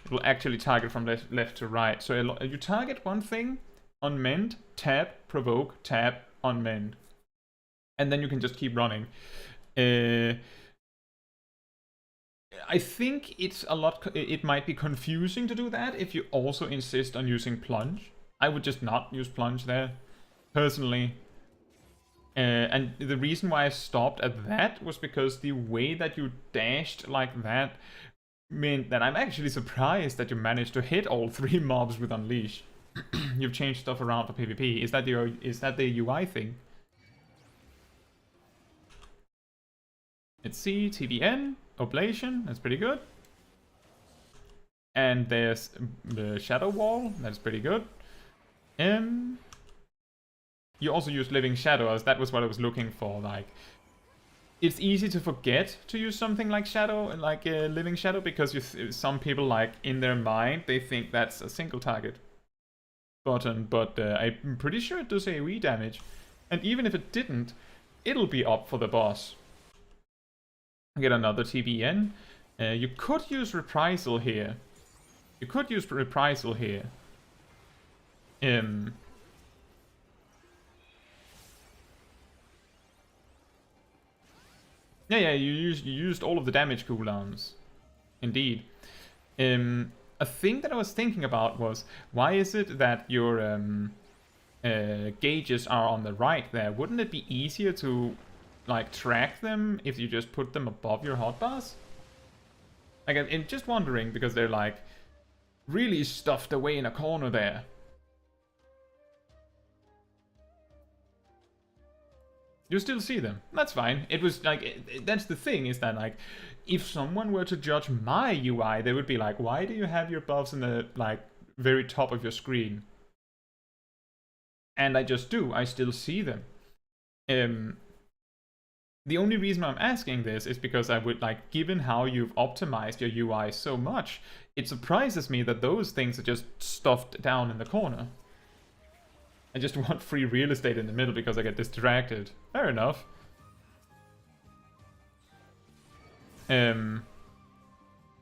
it will actually target from left to right. So you target one thing, unmanned, tab, provoke, tab, unmanned. And then you can just keep running. I think it might be confusing to do that if you also insist on using plunge. I would just not use plunge there, personally. And the reason why I stopped at that was because the way that you dashed like that meant that I'm actually surprised that you managed to hit all 3 mobs with Unleash. You've changed stuff around for PvP. Is that the UI thing? Let's see, TBN, Oblation, that's pretty good. And there's the Shadow Wall, that's pretty good. You also use Living Shadows, that was what I was looking for. Like, it's easy to forget to use something like Shadow, like Living Shadow, because some people, like, in their mind, they think that's a single target button, but I'm pretty sure it does AoE damage. And even if it didn't, it'll be up for the boss. Get another TBN. You could use Reprisal here. Yeah, you used all of the damage cooldowns. Indeed. A thing that I was thinking about was, why is it that your gauges are on the right there? Wouldn't it be easier to, like, track them if you just put them above your hotbars? Like, I'm just wondering, because they're, like, really stuffed away in a corner there. You still see them. That's fine. It was like, that's the thing, is that, like, if someone were to judge my UI, they would be like, why do you have your buffs in the, like, very top of your screen? And I just do. I still see them. The only reason I'm asking this is because I would, like, given how you've optimized your UI so much, it surprises me that those things are just stuffed down in the corner. I just want free real estate in the middle because I get distracted. Fair enough. Yeah,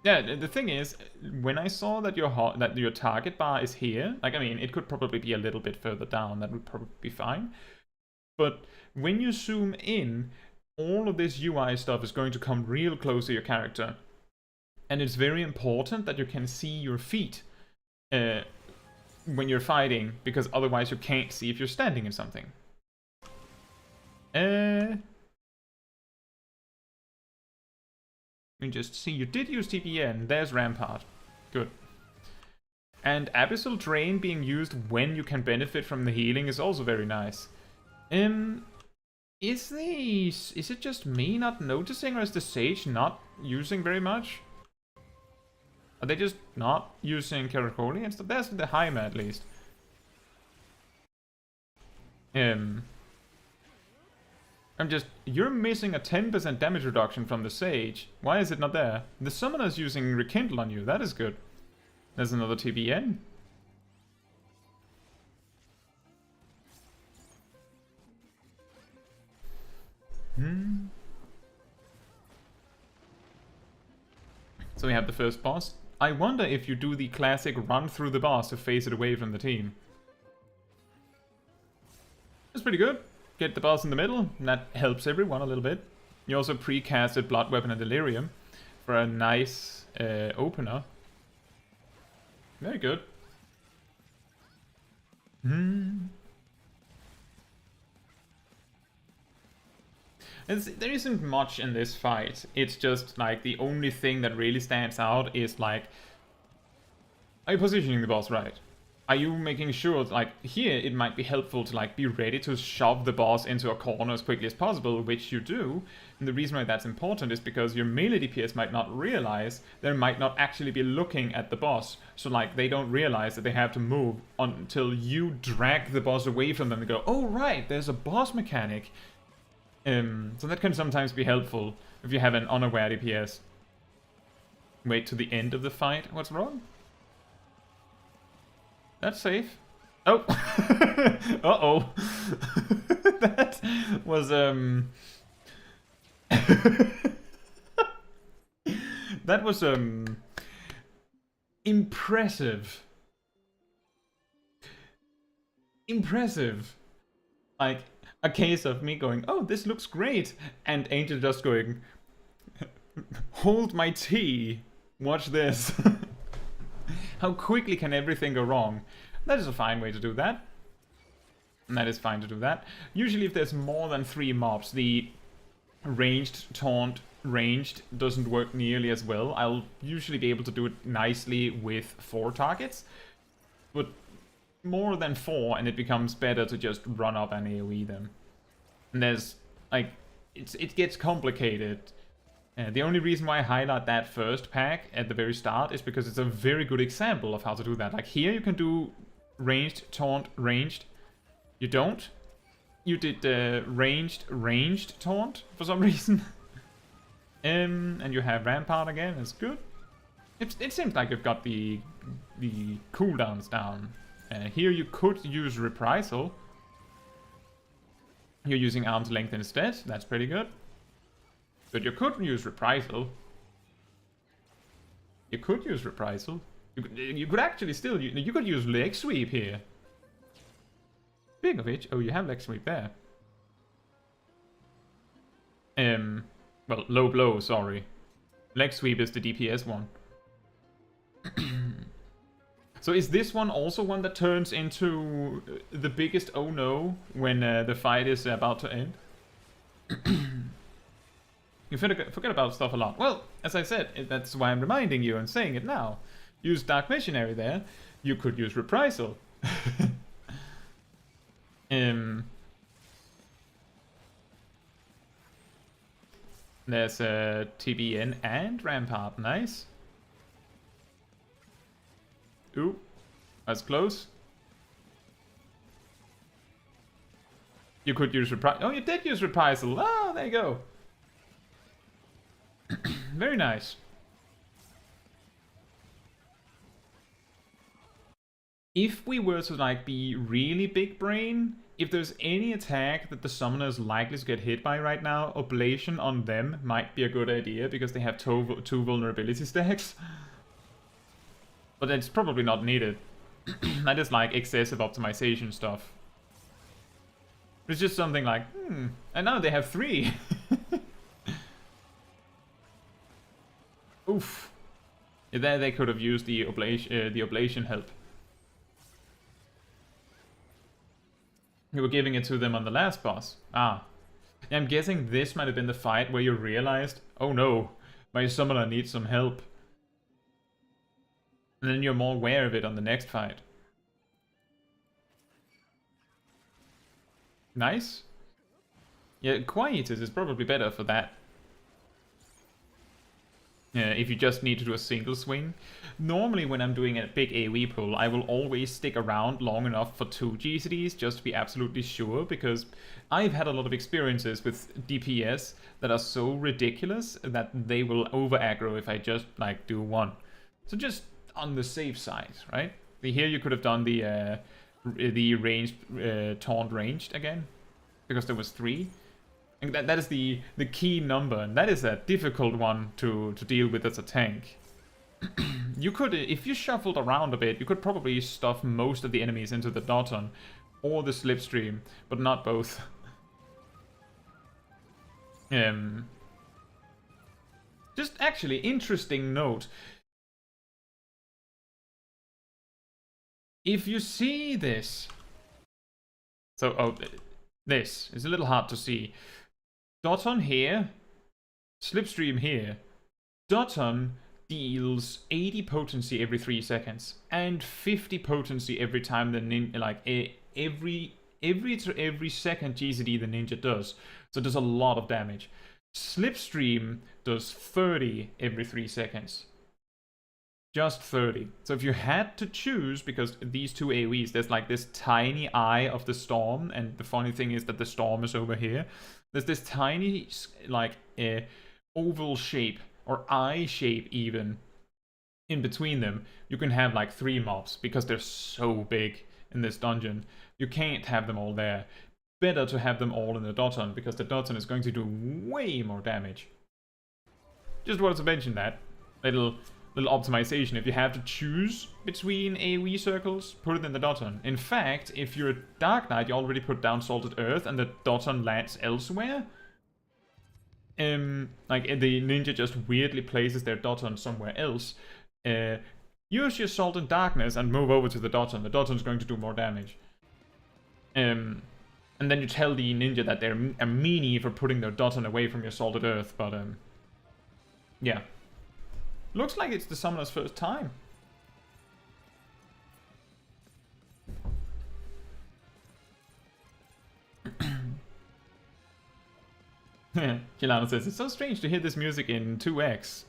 the thing is, when I saw that your target bar is here, like, I mean, it could probably be a little bit further down, that would probably be fine. But when you zoom in, all of this UI stuff is going to come real close to your character. And it's very important that you can see your feet when you're fighting, because otherwise you can't see if you're standing in something. Let me just see, you did use TPN, there's Rampart. Good. And Abyssal Drain being used when you can benefit from the healing is also very nice. Is it just me not noticing, or is the Sage not using very much? Are they just not using Karakoli and stuff? There's the Haima at least. You're missing a 10% damage reduction from the Sage. Why is it not there? The Summoner's using Rekindle on you, that is good. There's another TBN. So we have the first boss. I wonder if you do the classic run through the boss to face it away from the team. That's pretty good. Get the boss in the middle, and that helps everyone a little bit. You also pre-casted Blood Weapon and Delirium for a nice opener. Very good. There isn't much in this fight. It's just like the only thing that really stands out is like, are you positioning the boss right? Are you making sure, like, here it might be helpful to like be ready to shove the boss into a corner as quickly as possible, which you do. And the reason why that's important is because your melee DPS might not realize they might not actually be looking at the boss. So like they don't realize that they have to move until you drag the boss away from them and go, oh right, there's a boss mechanic. So that can sometimes be helpful if you have an unaware DPS. Wait to the end of the fight. What's wrong? That's safe. Oh! Uh-oh. That was, that was, impressive. Impressive. Like, a case of me going, oh, this looks great, and Angel just going, hold my tea, watch this. How quickly can everything go wrong? That is a fine way to do that. And that is fine to do that. Usually if there's more than 3 mobs, the ranged, taunt, ranged doesn't work nearly as well. I'll usually be able to do it nicely with 4 targets. But more than 4 and it becomes better to just run up and AoE them. And there's, like, it gets complicated. The only reason why I highlight that first pack at the very start is because it's a very good example of how to do that. Like here you can do ranged, taunt, ranged. You don't. You did ranged, taunt for some reason. And you have Rampart again, it's good. It seems like you've got the cooldowns down. Here you could use Reprisal. You're using Arm's Length instead, that's pretty good. But you could use Reprisal. You could use Reprisal. You could actually still... You could use Leg Sweep here. Speaking of which... Oh, you have Leg Sweep there. Well, Low Blow, sorry. Leg Sweep is the DPS one. So is this one also one that turns into the biggest oh no when the fight is about to end? You forget about stuff a lot. Well, as I said, that's why I'm reminding you and saying it now. Use Dark Missionary there. You could use Reprisal. There's TBN and Rampart. Nice. Ooh, that's close. You could use Reprisal. Oh, you did use Reprisal. Ah, there you go. Very nice. If we were to like be really big brain, if there's any attack that the summoner is likely to get hit by right now, Oblation on them might be a good idea because they have two vulnerability stacks. But it's probably not needed. That is like excessive optimization stuff. It's just something like, and now they have 3. Oof. Yeah, there they could have used the oblation help. You were giving it to them on the last boss. Ah. Yeah, I'm guessing this might have been the fight where you realized, oh no, my summoner needs some help. And then you're more aware of it on the next fight. Nice. Yeah, Quietus is probably better for that. If you just need to do a single swing. Normally when I'm doing a big AoE pull, I will always stick around long enough for 2 GCDs just to be absolutely sure, because I've had a lot of experiences with DPS that are so ridiculous that they will over aggro if I just like do 1. So just on the safe side, right? Here you could have done the ranged, taunt ranged again, because there was 3. And that is the key number, and that is a difficult one to deal with as a tank. You could, if you shuffled around a bit, you could probably stuff most of the enemies into the Doton or the Slipstream, but not both. Just actually, interesting note. If you see this... So, oh, this is a little hard to see. Doton here, Slipstream here. Doton deals 80 potency every 3 seconds and 50 potency every time the ninja, like every second GCD the ninja does. So it does a lot of damage. Slipstream does 30 every 3 seconds. Just 30. So if you had to choose, because these two AoEs, there's like this tiny eye of the storm, and the funny thing is that the storm is over here. There's this tiny, like, oval shape, or eye shape even, in between them. You can have like 3 mobs, because they're so big in this dungeon. You can't have them all there. Better to have them all in the Doton, because the Doton is going to do way more damage. Just wanted to mention that. Little optimization. If you have to choose between AoE circles, put it in the Doton. In fact, if you're a Dark Knight, you already put down Salted Earth and the Doton lands elsewhere. Like the ninja just weirdly places their Doton somewhere else. Use your Salt and Darkness and move over to the Doton. The Doton's going to do more damage. And then you tell the ninja that they're a meanie for putting their Doton away from your Salted Earth, but yeah. Looks like it's the summoner's first time. Kilano says, it's so strange to hear this music in 2x.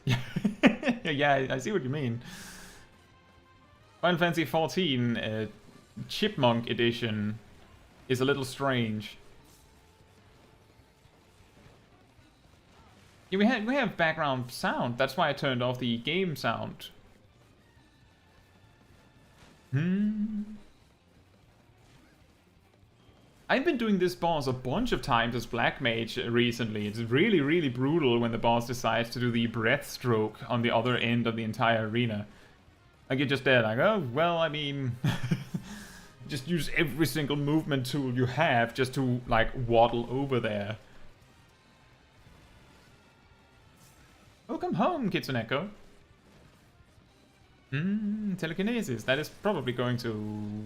Yeah, I see what you mean. Final Fantasy XIV Chipmunk Edition is a little strange. Yeah, we have background sound. That's why I turned off the game sound. I've been doing this boss a bunch of times as Black Mage recently. It's really, really brutal when the boss decides to do the breath stroke on the other end of the entire arena. Like, you're just there like, oh, well, I mean... just use every single movement tool you have just to, like, waddle over there. Welcome home, Kitsuneko. Telekinesis. That is probably going to...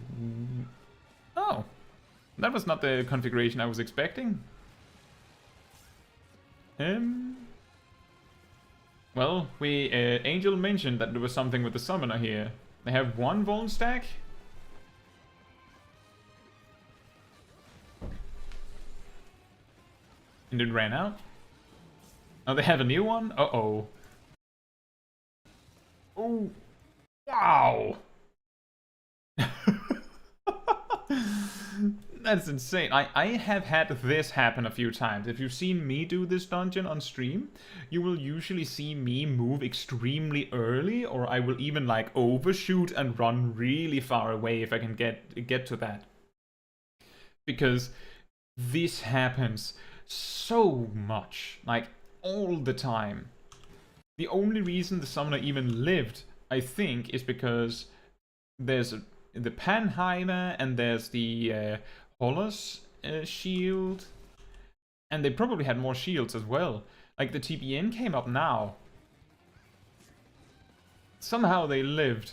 Oh. That was not the configuration I was expecting. Well, Angel mentioned that there was something with the summoner here. They have 1 Vuln stack. And it ran out. Oh, they have a new one? Uh-oh. Oh. Wow. That's insane. I have had this happen a few times. If you've seen me do this dungeon on stream, you will usually see me move extremely early, or I will even like overshoot and run really far away if I can get to that. Because this happens so much, like all the time. The only reason the summoner even lived, I think, is because there's the Panheimer and there's the Hollis shield, and they probably had more shields as well. Like the TBN came up now. Somehow they lived.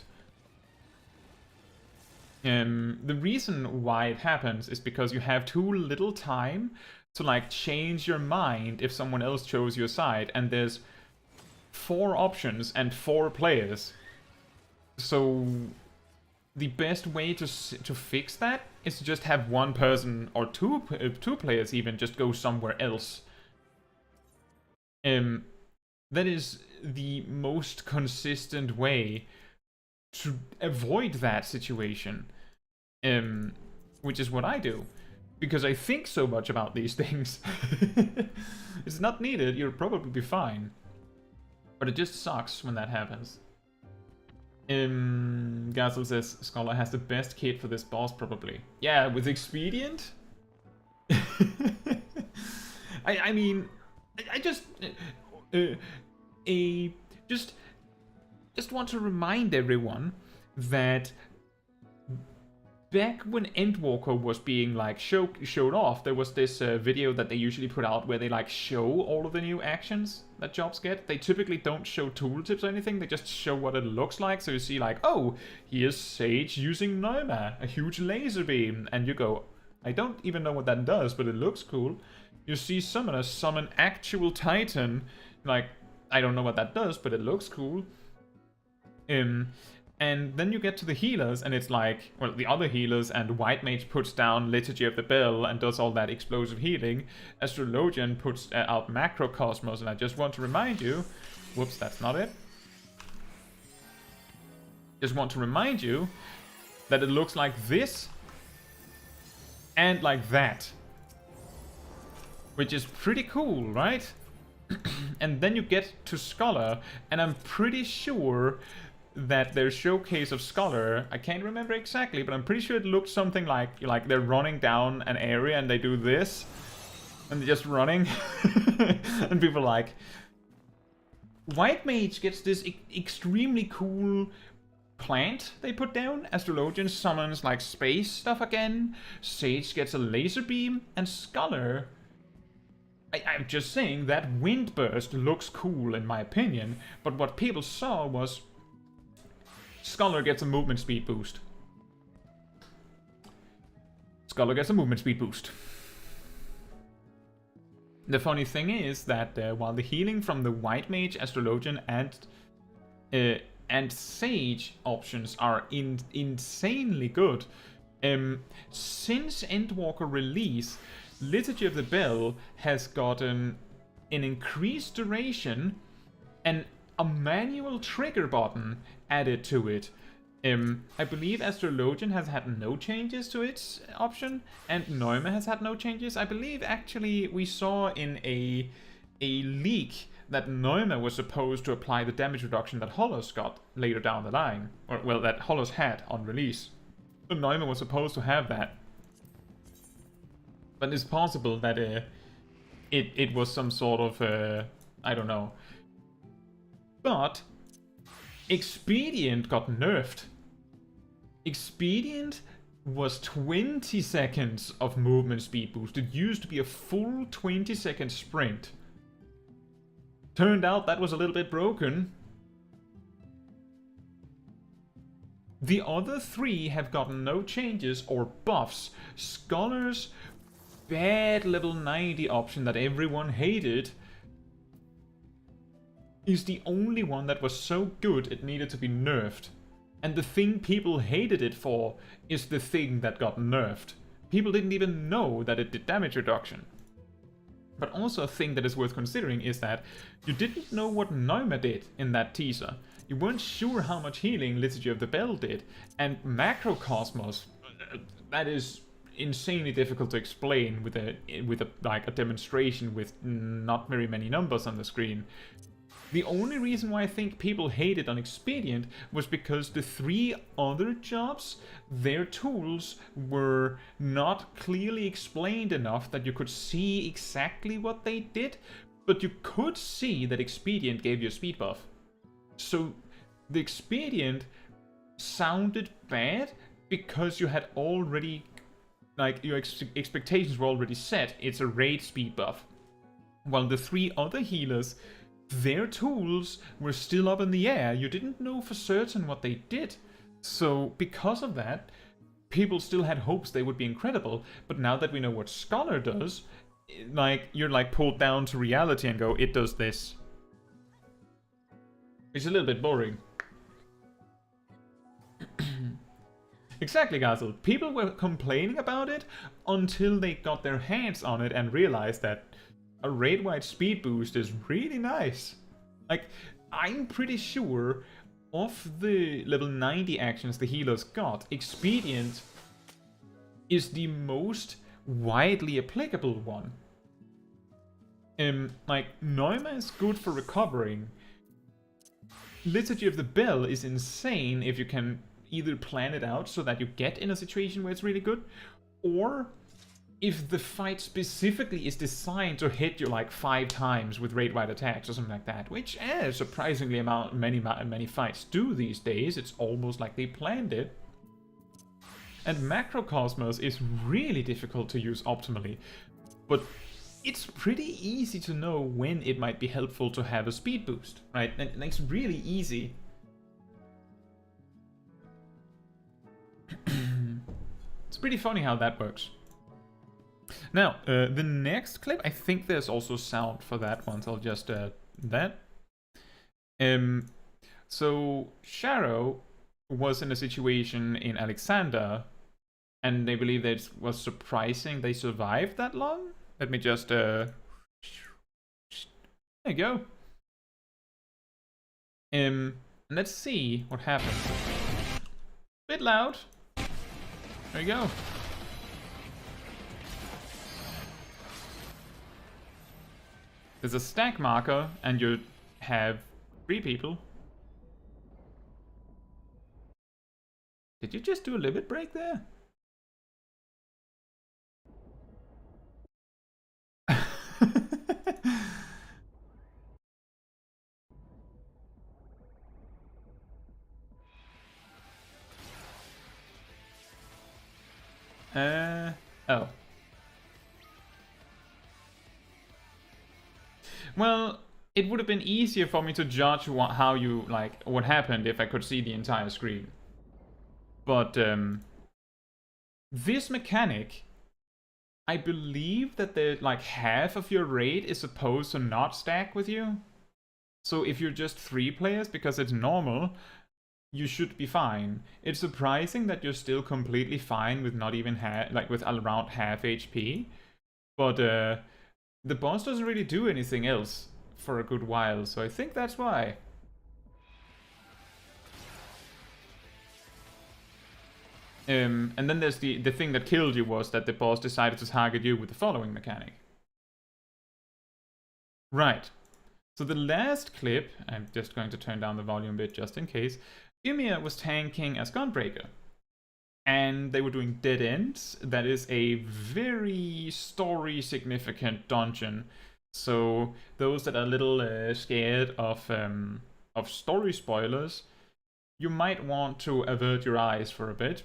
The reason why it happens is because you have too little time to like change your mind if someone else chose your side, and there's 4 options and 4 players. So the best way to fix that is to just have 1 person or 2 players even just go somewhere else. That is the most consistent way to avoid that situation. Which is what I do. Because I think so much about these things. It's not needed, you'll probably be fine. But it just sucks when that happens. Gazel says Scholar has the best kit for this boss, probably. Yeah, with Expedient? I mean, I just... just just want to remind everyone that back when Endwalker was being like showed off, there was this video that they usually put out where they like show all of the new actions that jobs get. They typically don't show tooltips or anything, they just show what it looks like. So you see like, oh, here's Sage using Noima, a huge laser beam, and you go, I don't even know what that does, but it looks cool. You see Summoner summon actual Titan, like, I don't know what that does, but it looks cool. And then you get to the healers, and it's like, well, the other healers, and White Mage puts down Liturgy of the Bell and does all that explosive healing. Astrologian puts out Macrocosmos, and I just want to remind you, whoops, that's not it. Just want to remind you that it looks like this and like that, which is pretty cool, right? And then you get to Scholar, and I'm pretty sure that their showcase of Scholar, I can't remember exactly, but I'm pretty sure it looked something like they're running down an area and they do this, and they're just running, and people are like, White Mage gets this extremely cool plant they put down, Astrologian summons like space stuff again, Sage gets a laser beam, and Scholar, I'm just saying that wind burst looks cool in my opinion, but what people saw was Scholar gets a movement speed boost. Scholar gets a movement speed boost. The funny thing is that while the healing from the White Mage, Astrologian, and Sage options are insanely good, since Endwalker release, Liturgy of the Bell has gotten an increased duration and a manual trigger button added to it. I believe Astrologian has had no changes to its option, and Noima has had no changes. I believe actually we saw in a leak that Noima was supposed to apply the damage reduction that Hollows got later down the line, or well, that Hollows had on release. So Noima was supposed to have that, but it's possible that it was some sort of I don't know. But Expedient got nerfed. Expedient was 20 seconds of movement speed boost. It used to be a full 20-second sprint. Turned out that was a little bit broken. The other three have gotten no changes or buffs. Scholar's bad level 90 option that everyone hated is the only one that was so good it needed to be nerfed. And the thing people hated it for is the thing that got nerfed. People didn't even know that it did damage reduction. But also a thing that is worth considering is that you didn't know what Noima did in that teaser. You weren't sure how much healing Liturgy of the Bell did. And Macrocosmos, that is insanely difficult to explain with a demonstration with not very many numbers on the screen. The only reason why I think people hated on Expedient was because the three other jobs, their tools were not clearly explained enough that you could see exactly what they did, but you could see that Expedient gave you a speed buff. So the Expedient sounded bad because you had already, like, your expectations were already set. It's a raid speed buff. While the three other healers, their tools were still up in the air. You didn't know for certain what they did. So because of that, people still had hopes they would be incredible. But now that we know what Scholar does, like, you're like pulled down to reality and go, it does this. It's a little bit boring. Exactly, Gazel. People were complaining about it until they got their hands on it and realized that a raid-wide speed boost is really nice. Like, I'm pretty sure of the level 90 actions the healers got, Expedient is the most widely applicable one. Like, Noima is good for recovering. Liturgy of the Bell is insane if you can either plan it out so that you get in a situation where it's really good, or if the fight specifically is designed to hit you like 5 times with rate-wide attacks or something like that, which surprisingly many fights do these days, it's almost like they planned it. And Macrocosmos is really difficult to use optimally, but it's pretty easy to know when it might be helpful to have a speed boost, right? And it's really easy. It's pretty funny how that works. Now, the next clip, I think there's also sound for that one, so I'll just that. So Sharo was in a situation in Alexander, and they believe that it was surprising they survived that long. Let me just there you go. Let's see what happens. Bit loud. There you go. There's a stack marker, and you have 3 people. Did you just do a limit break there? Oh. Well, it would have been easier for me to judge how you, like, what happened if I could see the entire screen. But, this mechanic, I believe that like half of your raid is supposed to not stack with you. So if you're just 3 players, because it's normal, you should be fine. It's surprising that you're still completely fine with not even with around half HP. But the boss doesn't really do anything else for a good while, so I think that's why. And then there's the thing that killed you was that the boss decided to target you with the following mechanic. Right. So the last clip, I'm just going to turn down the volume a bit just in case. Umiya was tanking as Gunbreaker, and they were doing dead ends. That is a very story significant dungeon. So those that are a little scared of story spoilers, you might want to avert your eyes for a bit.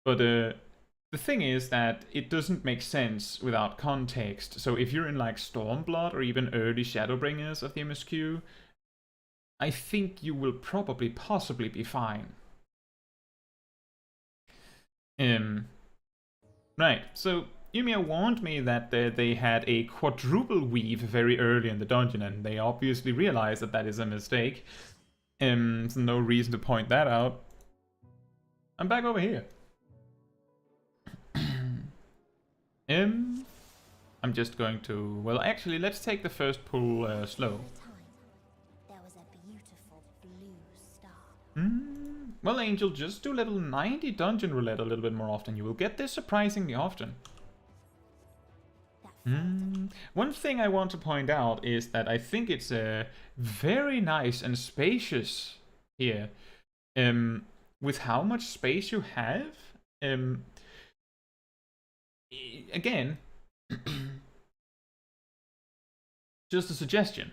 But the thing is that it doesn't make sense without context. So if you're in like Stormblood or even early Shadowbringers of the MSQ, I think you will probably possibly be fine. Right, so Yumiya warned me that they had a quadruple weave very early in the dungeon, and they obviously realized that that is a mistake. So no reason to point that out. I'm back over here. I'm just going to... Well, actually, let's take the first pull slow. Well, Angel, just do level 90 Dungeon Roulette a little bit more often. You will get this surprisingly often. One thing I want to point out is that I think it's very nice and spacious here. With how much space you have. Again, just a suggestion.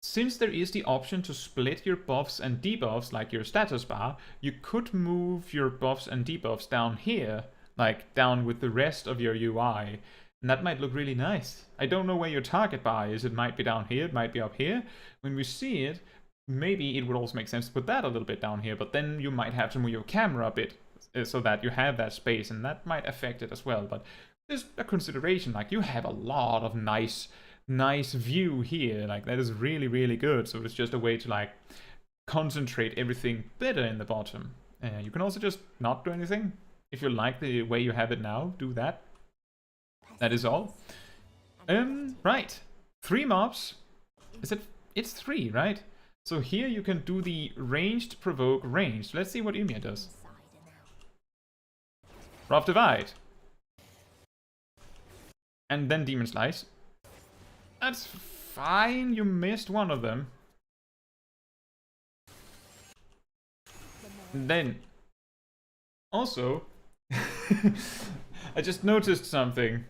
Since there is the option to split your buffs and debuffs, like your status bar, you could move your buffs and debuffs down here, like down with the rest of your UI, and that might look really nice. I don't know where your target bar is. It might be down here, it might be up here. When we see it, maybe it would also make sense to put that a little bit down here, but then you might have to move your camera a bit so that you have that space, and that might affect it as well. But there's a consideration, like you have a lot of nice view here, like that is really, really good. So it's just a way to like concentrate everything better in the bottom. You can also just not do anything. If you like the way you have it now, do that. That is all. Right. 3 mobs. Is it? It's 3, right? So here you can do the ranged provoke ranged. Let's see what Umiya does. Rough Divide. And then Demon Slice. That's fine, you missed one of them. And then, also, I just noticed something.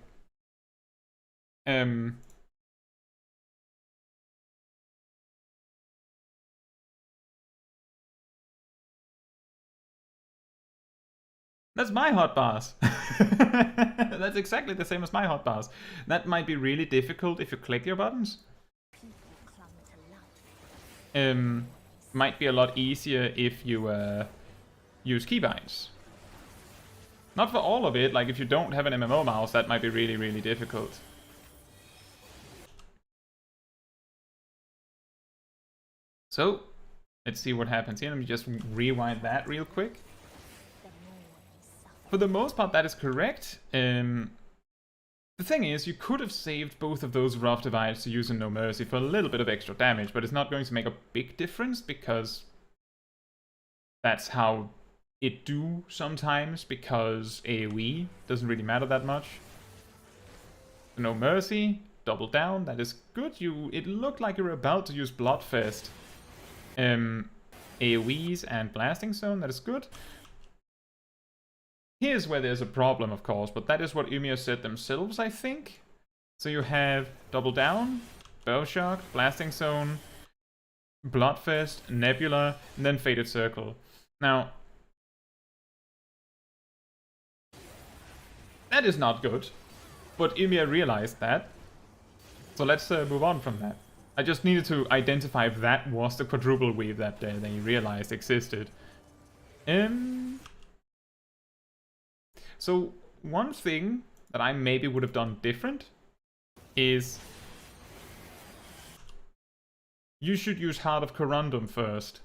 That's my hotbars. That's exactly the same as my hotbars. That might be really difficult if you click your buttons. Might be a lot easier if you use keybinds. Not for all of it, like if you don't have an MMO mouse, that might be really, really difficult. So, let's see what happens here. Let me just rewind that real quick. For the most part, that is correct. The thing is, you could have saved both of those rough divides to use in No Mercy for a little bit of extra damage, but it's not going to make a big difference because that's how it do sometimes, because AoE doesn't really matter that much. No Mercy, double down, that is good. It looked like you were about to use Bloodfest. AoEs and Blasting Zone, that is good. Here's where there's a problem, of course, but that is what Ymir said themselves, I think. So you have Double Down, Bowshock, Blasting Zone, Bloodfest, Nebula, and then Fated Circle. Now, that is not good, but Ymir realized that. So let's move on from that. I just needed to identify if that was the quadruple weave that they realized existed. So one thing that I maybe would have done different is you should use Heart of Corundum first.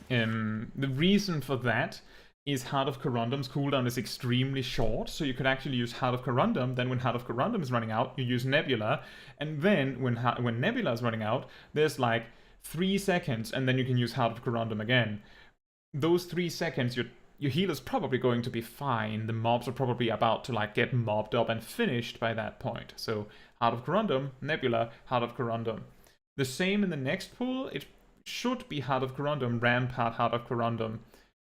The reason for that is Heart of Corundum's cooldown is extremely short, so you could actually use Heart of Corundum, then when Heart of Corundum is running out, you use Nebula, and then when Nebula is running out, there's like 3 seconds, and then you can use Heart of Corundum again. Those 3 seconds, your healer's probably going to be fine. The mobs are probably about to like get mobbed up and finished by that point. So Heart of Corundum, Nebula, Heart of Corundum. The same in the next pull, it should be Heart of Corundum, Rampart, Heart of Corundum.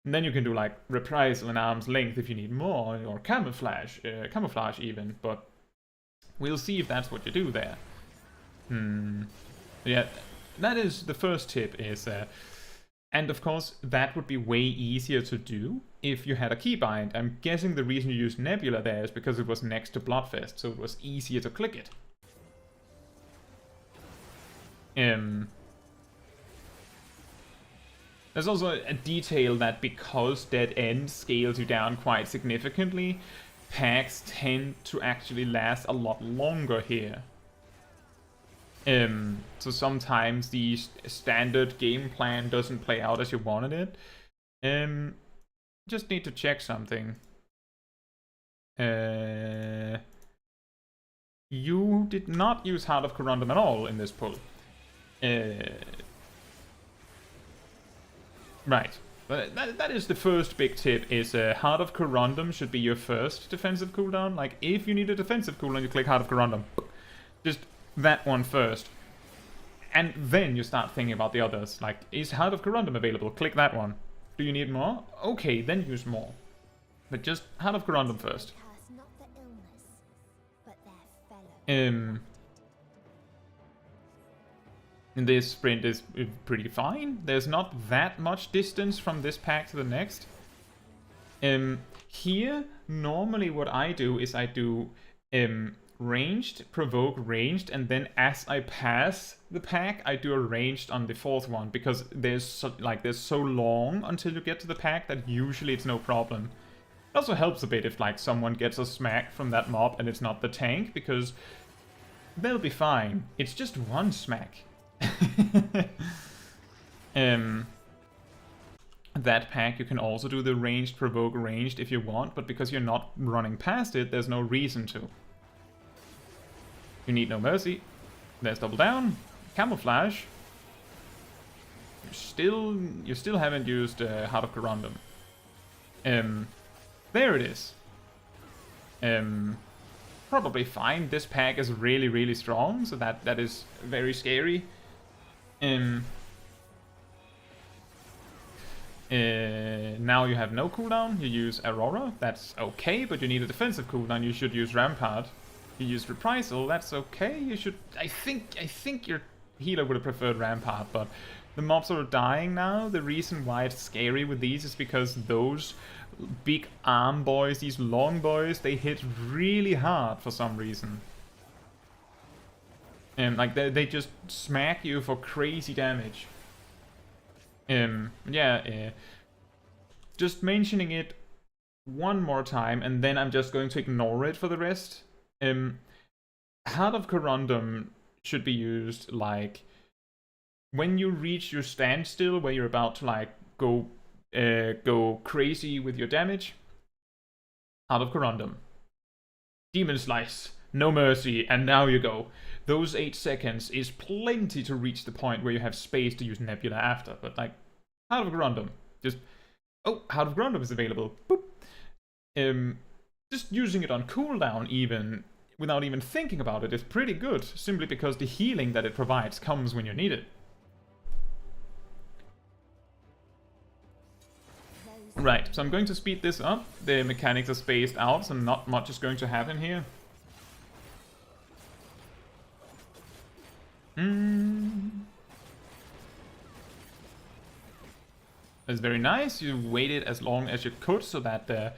And then you can do like Reprisal and Arm's Length if you need more, or Camouflage even, but we'll see if that's what you do there. Yeah, that is the first tip is, and of course that would be way easier to do if you had a keybind. I'm guessing the reason you used Nebula there is because it was next to Bloodfest, so it was easier to click it. There's also a detail that because Dead End scales you down quite significantly, packs tend to actually last a lot longer here. So sometimes the standard game plan doesn't play out as you wanted it. Just need to check something. You did not use Heart of Corundum at all in this pull. Right. But that is the first big tip, is Heart of Corundum should be your first defensive cooldown. Like, if you need a defensive cooldown, you click Heart of Corundum. Just that one first. And then you start thinking about the others. Like, is Heart of Corundum available? Click that one. Do you need more? Okay, then use more. But just Heart of Corundum first. This sprint is pretty fine. There's not that much distance from this pack to the next. Here, normally what I do is I do ranged, provoke ranged, and then as I pass the pack, I do a ranged on the fourth one, because there's so long until you get to the pack that usually it's no problem. It also helps a bit if like someone gets a smack from that mob and it's not the tank, because they'll be fine. It's just one smack. That pack you can also do the ranged, provoke ranged if you want, but because you're not running past it, there's no reason to. You need No Mercy. There's Double Down, Camouflage. You still haven't used Heart of Corundum. There it is. Probably fine. This pack is really, really strong, so that is very scary. Now you have no cooldown, you use Aurora, that's okay, but you need a defensive cooldown, you should use Rampart. You use Reprisal, that's okay, you should... I think your healer would have preferred Rampart, but the mobs are dying now. The reason why it's scary with these is because those big arm boys, these long boys, they hit really hard for some reason. And like they just smack you for crazy damage. Just mentioning it one more time, and then I'm just going to ignore it for the rest. Heart of Corundum should be used like when you reach your standstill, where you're about to like go crazy with your damage. Heart of Corundum, Demon Slice, no mercy, and now you go. Those 8 seconds is plenty to reach the point where you have space to use Nebula after, but like, Heart of Corundum, just, oh, Heart of Corundum is available, boop. Just using it on cooldown even, without even thinking about it, is pretty good, simply because the healing that it provides comes when you need it. Right, so I'm going to speed this up. The mechanics are spaced out, so not much is going to happen here. That's very nice. You waited as long as you could so that the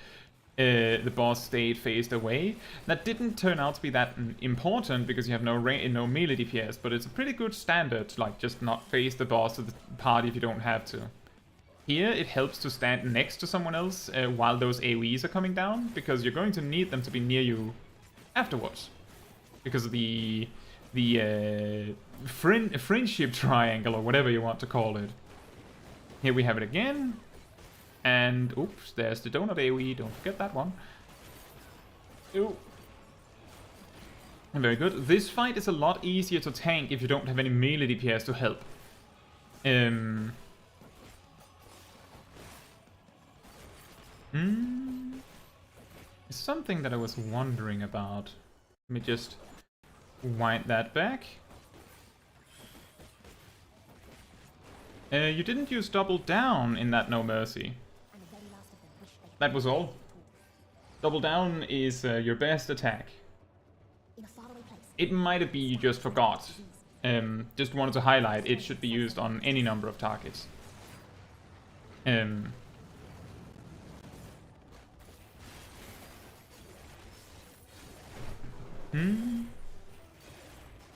boss stayed phased away. That didn't turn out to be that important because you have no melee DPS, but it's a pretty good standard to like just not face the boss of the party if you don't have to. Here it helps to stand next to someone else while those AoEs are coming down, because you're going to need them to be near you afterwards. Because of the friendship triangle, or whatever you want to call it. Here we have it again. And, oops, there's the donut AoE, don't forget that one. Ooh. Very good. This fight is a lot easier to tank if you don't have any melee DPS to help. Something that I was wondering about. Let me just wind that back. You didn't use double down in that No Mercy. That was all. Double down is your best attack. It might be you just forgot. Just wanted to highlight it should be used on any number of targets. And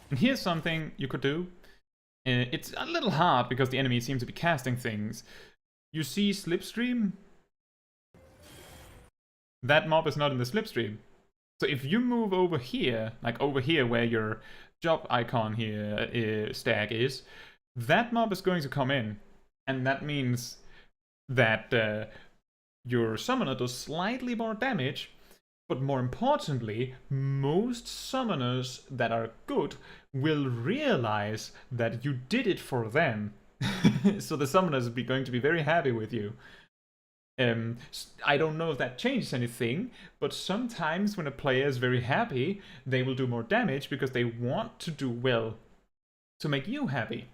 here's something you could do. It's a little hard because the enemy seems to be casting things. You see Slipstream? That mob is not in the Slipstream. So if you move over here, like over here where your job icon here stack is, that mob is going to come in. And that means that your summoner does slightly more damage. But more importantly, most summoners that are good will realize that you did it for them. So the summoners are going to be very happy with you. I don't know if that changes anything, but sometimes when a player is very happy, they will do more damage because they want to do well to make you happy.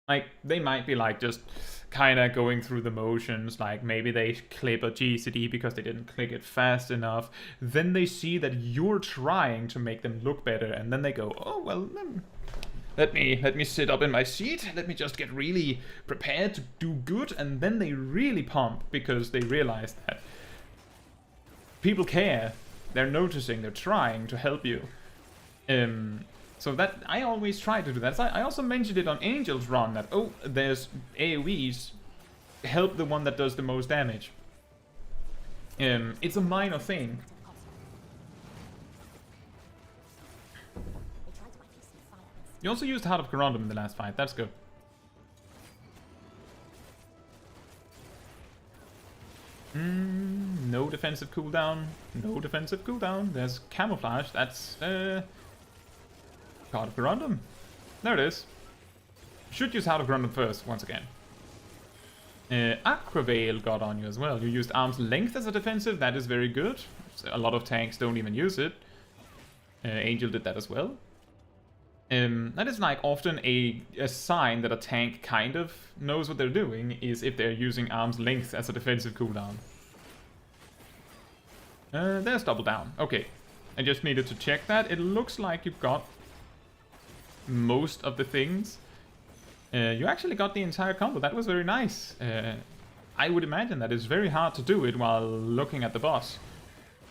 Like, they might be like just kind of going through the motions, like maybe they clip a GCD because they didn't click it fast enough. Then they see that you're trying to make them look better, and then they go, oh, well, let me sit up in my seat, let me just get really prepared to do good, and then they really pump because they realize that people care, they're noticing, they're trying to help you. So that, I always try to do that. I also mentioned it on Angel's run, that, oh, there's AoEs, help the one that does the most damage. It's a minor thing. You also used Heart of Corundum in the last fight, that's good. No defensive cooldown, no defensive cooldown. There's Camouflage, that's, Heart of Corundum. There it is. Should use Heart of Corundum first, once again. Aquavale got on you as well. You used Arm's Length as a defensive, that is very good. A lot of tanks don't even use it. Angel did that as well. That is like often a sign that a tank kind of knows what they're doing, is if they're using arm's length as a defensive cooldown. There's double down. Okay. I just needed to check that. It looks like you've got most of the things. You actually got the entire combo. That was very nice. I would imagine that it's very hard to do it while looking at the boss.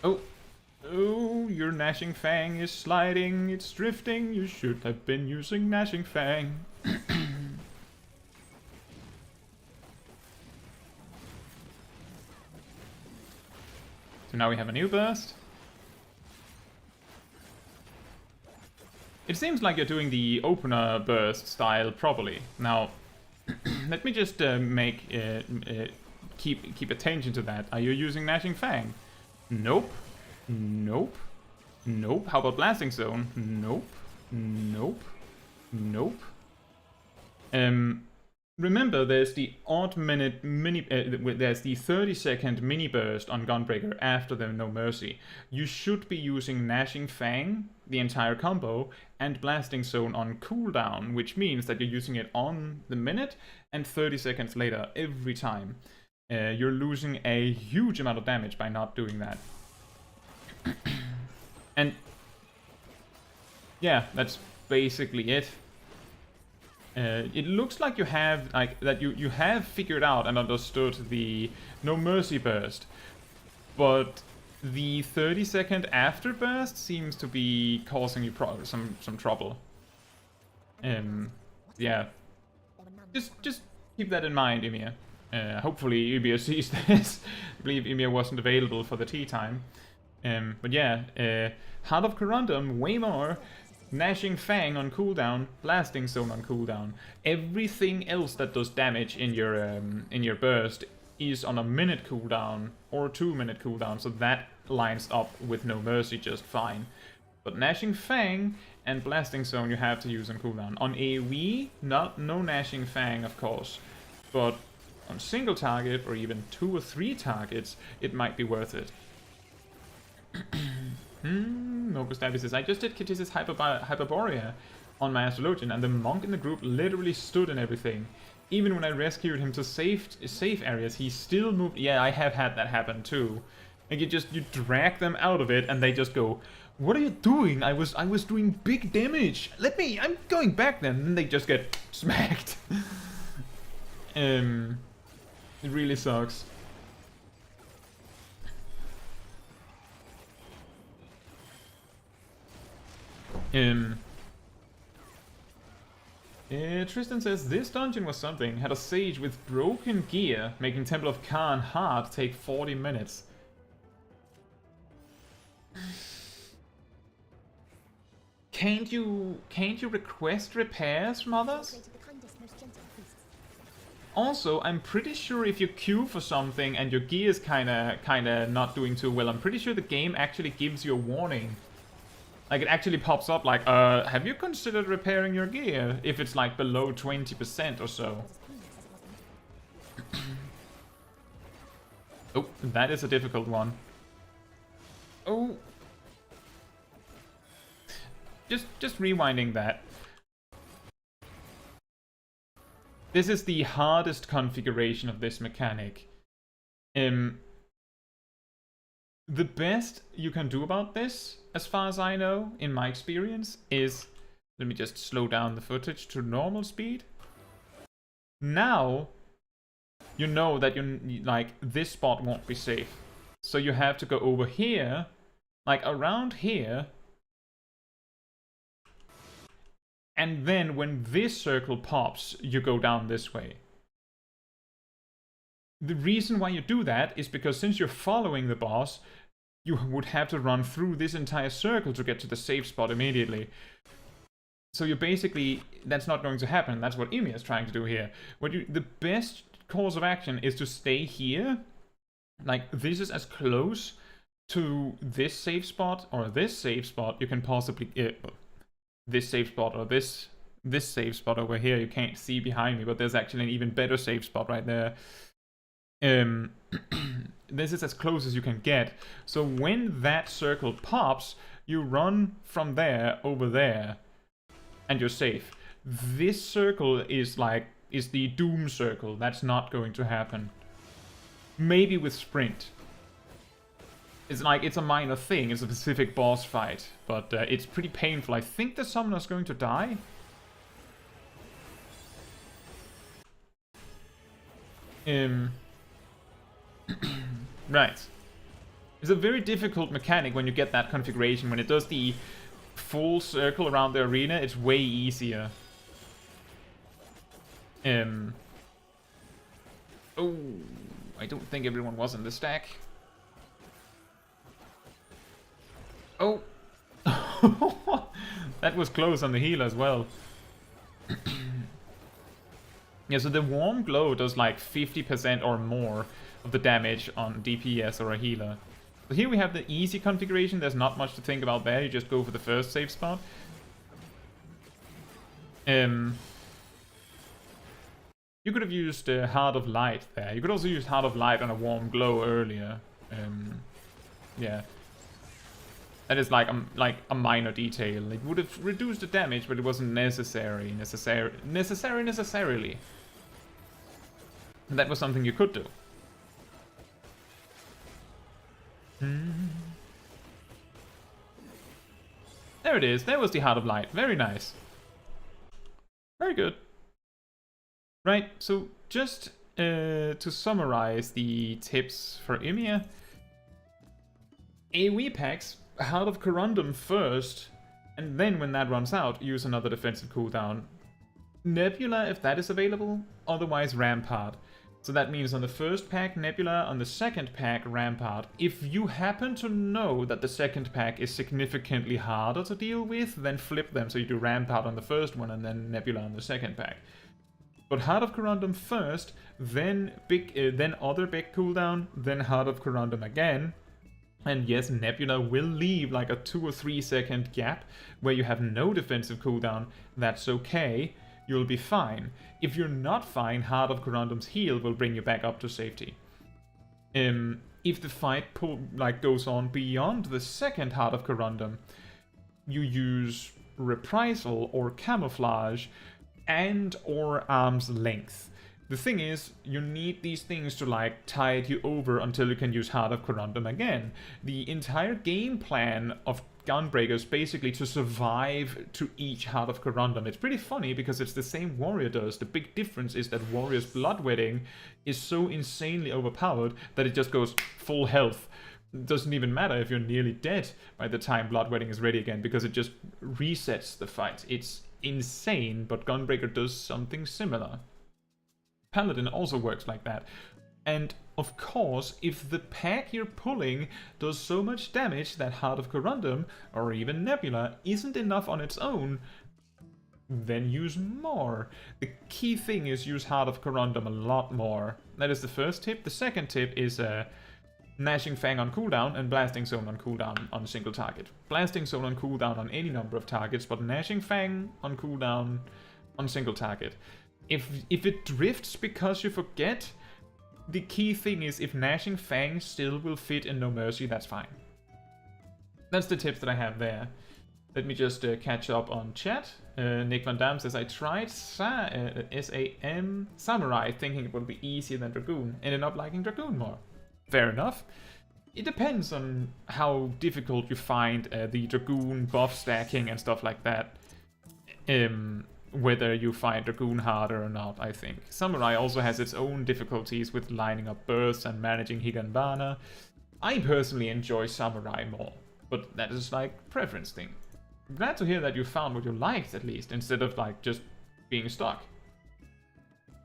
Oh. Oh, your Gnashing Fang is sliding. It's drifting. You should have been using Gnashing Fang. So now we have a new burst. It seems like you're doing the opener burst style properly. Now, let me just keep attention to that. Are you using Gnashing Fang? Nope. Nope. Nope. How about Blasting Zone? Nope. Nope. Nope. Remember, there's the odd-minute there's the 30-second mini burst on Gunbreaker after the No Mercy. You should be using Gnashing Fang, the entire combo, and Blasting Zone on cooldown, which means that you're using it on the minute and 30 seconds later every time. You're losing a huge amount of damage by not doing that. And yeah, that's basically it. It looks like you have you have figured out and understood the No Mercy burst, but the 30-second after burst seems to be causing you some trouble. Yeah, just keep that in mind, Ymir. Hopefully Ymir sees this. I believe Ymir wasn't available for the tea time. But yeah, Heart of Corundum, way more. Gnashing Fang on cooldown, Blasting Zone on cooldown. Everything else that does damage in your burst is on a minute cooldown or 2-minute cooldown, so that lines up with No Mercy just fine. But Gnashing Fang and Blasting Zone you have to use on cooldown. On AoE, no Gnashing Fang, of course, but on single target or even 2 or 3 targets, it might be worth it. Nobustabby says, I just did Caetsu's Hyperborea on my Astrologian, and the monk in the group literally stood and everything. Even when I rescued him to safe areas, he still moved. Yeah, I have had that happen too. Like you drag them out of it, and they just go, "What are you doing? I was doing big damage. I'm going back then." And they just get smacked. It really sucks. Tristan says, this dungeon was something. Had a sage with broken gear, making Temple of Khan hard take 40 minutes. Can't you request repairs from others? Also, I'm pretty sure if you queue for something and your gear is kinda not doing too well, I'm pretty sure the game actually gives you a warning. Like, it actually pops up like, have you considered repairing your gear? If it's like below 20% or so. Oh, that is a difficult one. Oh. Just rewinding that. This is the hardest configuration of this mechanic. The best you can do about this, as far as I know, in my experience, is... Let me just slow down the footage to normal speed. Now, you know that this spot won't be safe. So you have to go over here, like around here. And then when this circle pops, you go down this way. The reason why you do that is because since you're following the boss, you would have to run through this entire circle to get to the safe spot immediately. So you basically, that's not going to happen. That's what Ymir is trying to do here. The best course of action is to stay here. Like, this is as close to this safe spot or this safe spot you can possibly... this safe spot or this safe spot over here. You can't see behind me, but there's actually an even better safe spot right there. This is as close as you can get. So when that circle pops, you run from there over there. and you're safe. This circle is the doom circle. That's not going to happen. Maybe with sprint. It's like, it's a minor thing, it's a specific boss fight, but it's pretty painful. I think the summoner's going to die. Right. It's a very difficult mechanic when you get that configuration. When it does the full circle around the arena, it's way easier. Oh, I don't think everyone was in the stack. Oh! That was close on the healer as well. Yeah, so the warm glow does like 50% or more of the damage on DPS or a healer. So here we have the easy configuration. There's not much to think about there. You just go for the first safe spot. You could have used Heart of Light there. You could also use Heart of Light on a warm glow earlier. Yeah. That is like a minor detail. It would have reduced the damage, but it wasn't necessarily. And that was something you could do. There it is. There was the Heart of Light. Very nice. Very good. Right, so just to summarize the tips for Ymir. AoE packs, Heart of Corundum first, and then when that runs out, use another defensive cooldown. Nebula if that is available, otherwise Rampart. So that means on the first pack, Nebula, on the second pack, Rampart. If you happen to know that the second pack is significantly harder to deal with, then flip them. So you do Rampart on the first one and then Nebula on the second pack. But Heart of Corundum first, then other big cooldown, then Heart of Corundum again. And yes, Nebula will leave like a 2 or 3 second gap where you have no defensive cooldown. That's okay. You'll be fine. If you're not fine, Heart of Corundum's heal will bring you back up to safety. If the fight goes on beyond the second Heart of Corundum, you use Reprisal or Camouflage and or Arm's Length. The thing is, you need these things to like tide you over until you can use Heart of Corundum again. The entire game plan of Gunbreaker is basically to survive to each Heart of Corundum. It's pretty funny because it's the same Warrior does. The big difference is that Warrior's Bloodwetting is so insanely overpowered that it just goes full health. It doesn't even matter if you're nearly dead by the time Bloodwetting is ready again because it just resets the fight. It's insane, but Gunbreaker does something similar. Paladin also works like that. And of course, if the pack you're pulling does so much damage that Heart of Corundum, or even Nebula, isn't enough on its own, then use more. The key thing is use Heart of Corundum a lot more. That is the first tip. The second tip is Gnashing Fang on cooldown and Blasting Zone on cooldown on a single target. Blasting Zone on cooldown on any number of targets, but Gnashing Fang on cooldown on a single target. If it drifts because you forget, the key thing is if Gnashing Fang still will fit in No Mercy, that's fine. That's the tips that I have there. Let me just catch up on chat. Nick Van Dam says, I tried SAM Samurai thinking it would be easier than Dragoon. Ended up liking Dragoon more. Fair enough. It depends on how difficult you find the Dragoon buff stacking and stuff like that. Whether you find Dragoon harder or not, I think. Samurai also has its own difficulties with lining up bursts and managing Higanbana. I personally enjoy Samurai more, but that is like preference thing. Glad to hear that you found what you liked at least, instead of like just being stuck.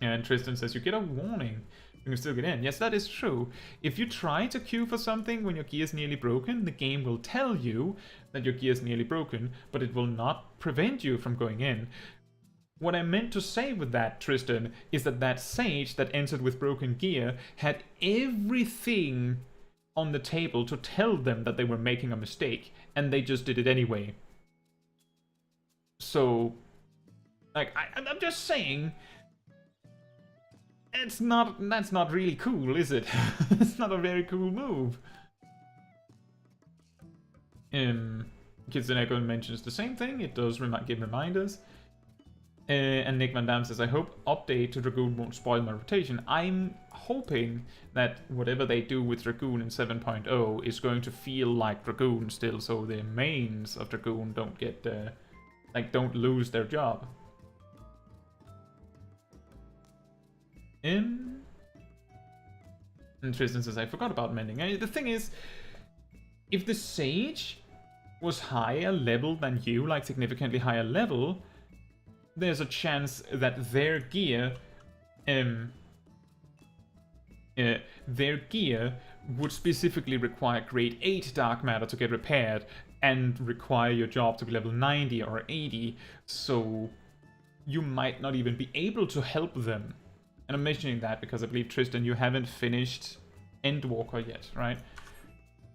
And Tristan says you get a warning. You can still get in. Yes, that is true. If you try to queue for something when your gear is nearly broken, the game will tell you that your gear is nearly broken, but it will not prevent you from going in. What I meant to say with that, Tristan, is that that sage that entered with broken gear had everything on the table to tell them that they were making a mistake, and they just did it anyway. So, like, I'm just saying, that's not really cool, is it? It's not a very cool move. Kitsuneko mentions the same thing, it does give reminders. And Nick Van Dam says, I hope update to Dragoon won't spoil my rotation. I'm hoping that whatever they do with Dragoon in 7.0 is going to feel like Dragoon still, so the mains of Dragoon don't get, don't lose their job. And Tristan says, I forgot about mending. The thing is, if the Sage was higher level than you, like significantly higher level, there's a chance that their gear would specifically require grade 8 dark matter to get repaired and require your job to be level 90 or 80, so you might not even be able to help them. And I'm mentioning that because I believe, Tristan, you haven't finished Endwalker yet, right?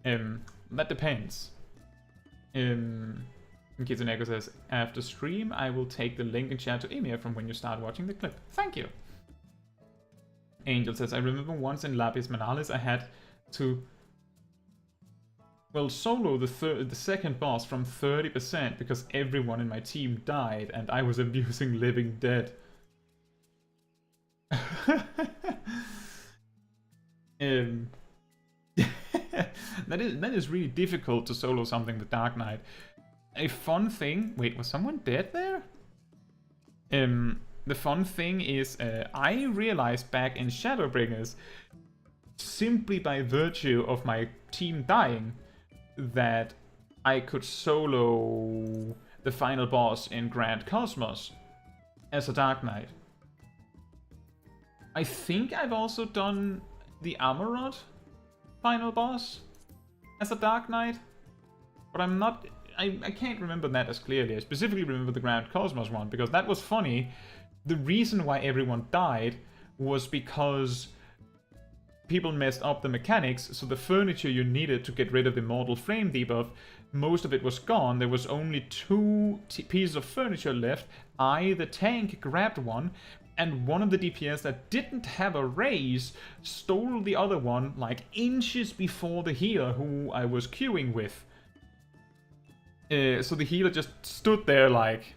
That depends. Kitsuneko says, after stream, I will take the link in chat to Emir from when you start watching the clip. Thank you. Angel says, I remember once in Lapis Manalis I had to, well, solo the second boss from 30% because everyone in my team died and I was abusing Living Dead. That is really difficult to solo something with Dark Knight. A fun thing... Wait, was someone dead there? The fun thing is, I realized back in Shadowbringers, simply by virtue of my team dying, that I could solo the final boss in Grand Cosmos as a Dark Knight. I think I've also done the Amarod final boss as a Dark Knight, but I'm not... I can't remember that as clearly. I specifically remember the Grand Cosmos one, because that was funny. The reason why everyone died was because people messed up the mechanics, so the furniture you needed to get rid of the Mortal Flame debuff, most of it was gone. There was only 2 pieces of furniture left. The tank, grabbed one, and one of the DPS that didn't have a raise stole the other one, like inches before the healer who I was queuing with. So the healer just stood there like,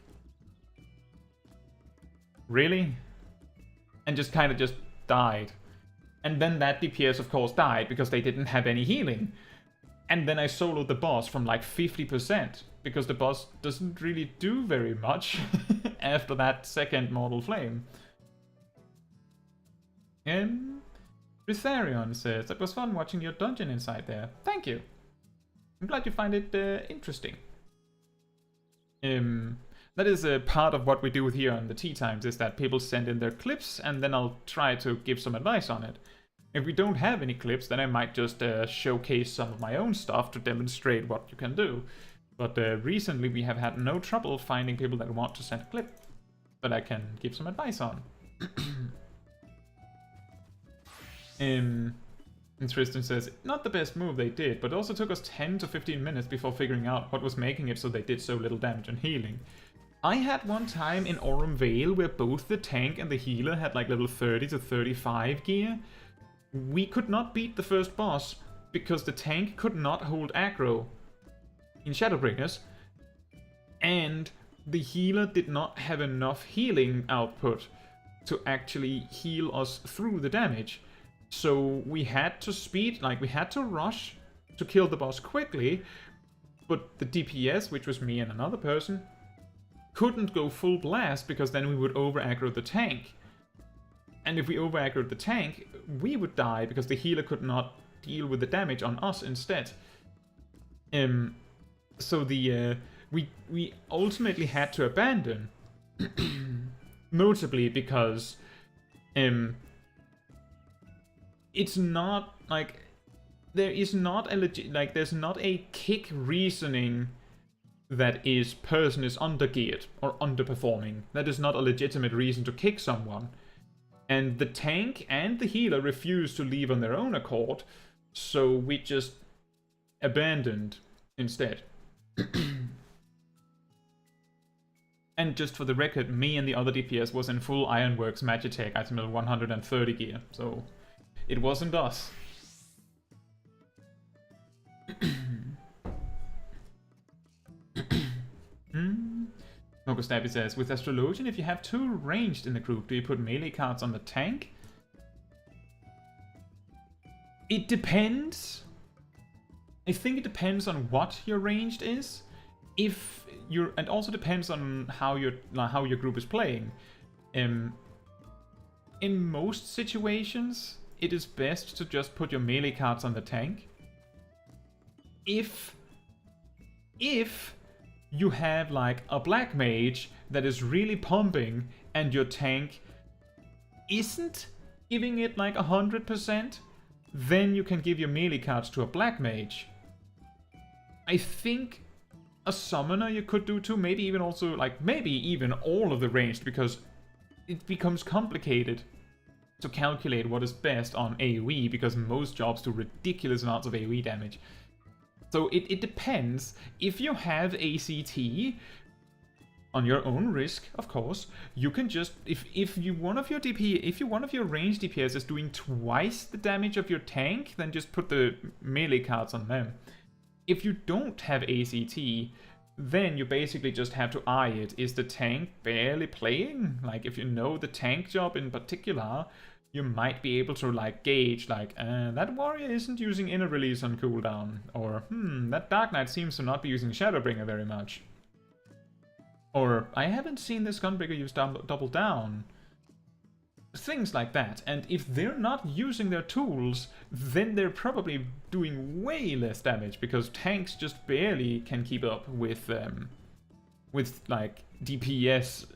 really? And just kind of just died. And then that DPS of course died because they didn't have any healing. And then I soloed the boss from like 50% because the boss doesn't really do very much after that second Mortal Flame. Ritharion says, it was fun watching your dungeon inside there. Thank you. I'm glad you find it interesting. That is a part of what we do here on the Tea Times, is that people send in their clips and then I'll try to give some advice on it. If we don't have any clips, then I might just showcase some of my own stuff to demonstrate what you can do. But recently we have had no trouble finding people that want to send a clip that I can give some advice on. And Tristan says, not the best move they did, but it also took us 10 to 15 minutes before figuring out what was making it so they did so little damage and healing. I had one time in Aurum Vale where both the tank and the healer had like level 30 to 35 gear. We could not beat the first boss because the tank could not hold aggro in Shadowbringers, and the healer did not have enough healing output to actually heal us through the damage. So we had to we had to rush to kill the boss quickly, but the DPS, which was me and another person, couldn't go full blast because then we would over-aggro the tank. And if we over-aggroed the tank, we would die because the healer could not deal with the damage on us instead. So we ultimately had to abandon, notably because it's not like there is not a there's not a kick reasoning that person is undergeared or underperforming. That is not a legitimate reason to kick someone. And the tank and the healer refused to leave on their own accord, so we just abandoned instead. And just for the record, me and the other DPS was in full Ironworks Magitech at level 130 gear, so it wasn't us. Moko Snappy says, with Astrologian, if you have 2 ranged in the group, do you put melee cards on the tank? It depends. I think it depends on what your ranged is. If you're, and also depends on how your group is playing. In most situations, it is best to just put your melee cards on the tank. If you have like a black mage that is really pumping and your tank isn't giving it like 100%, then you can give your melee cards to a black mage. I think a summoner you could do too, maybe even also like maybe even all of the ranged, because it becomes complicated to calculate what is best on AoE, because most jobs do ridiculous amounts of AoE damage. So it depends. If you have ACT, on your own risk, of course, you can just, if one of your ranged DPS is doing twice the damage of your tank, then just put the melee cards on them. If you don't have ACT, then you basically just have to eye it. Is the tank barely playing? Like, if you know the tank job in particular, you might be able to like gauge like, that warrior isn't using inner release on cooldown, or that Dark Knight seems to not be using Shadowbringer very much, or I haven't seen this Gunbreaker use double down. Things like that. And if they're not using their tools, then they're probably doing way less damage, because tanks just barely can keep up with like DPS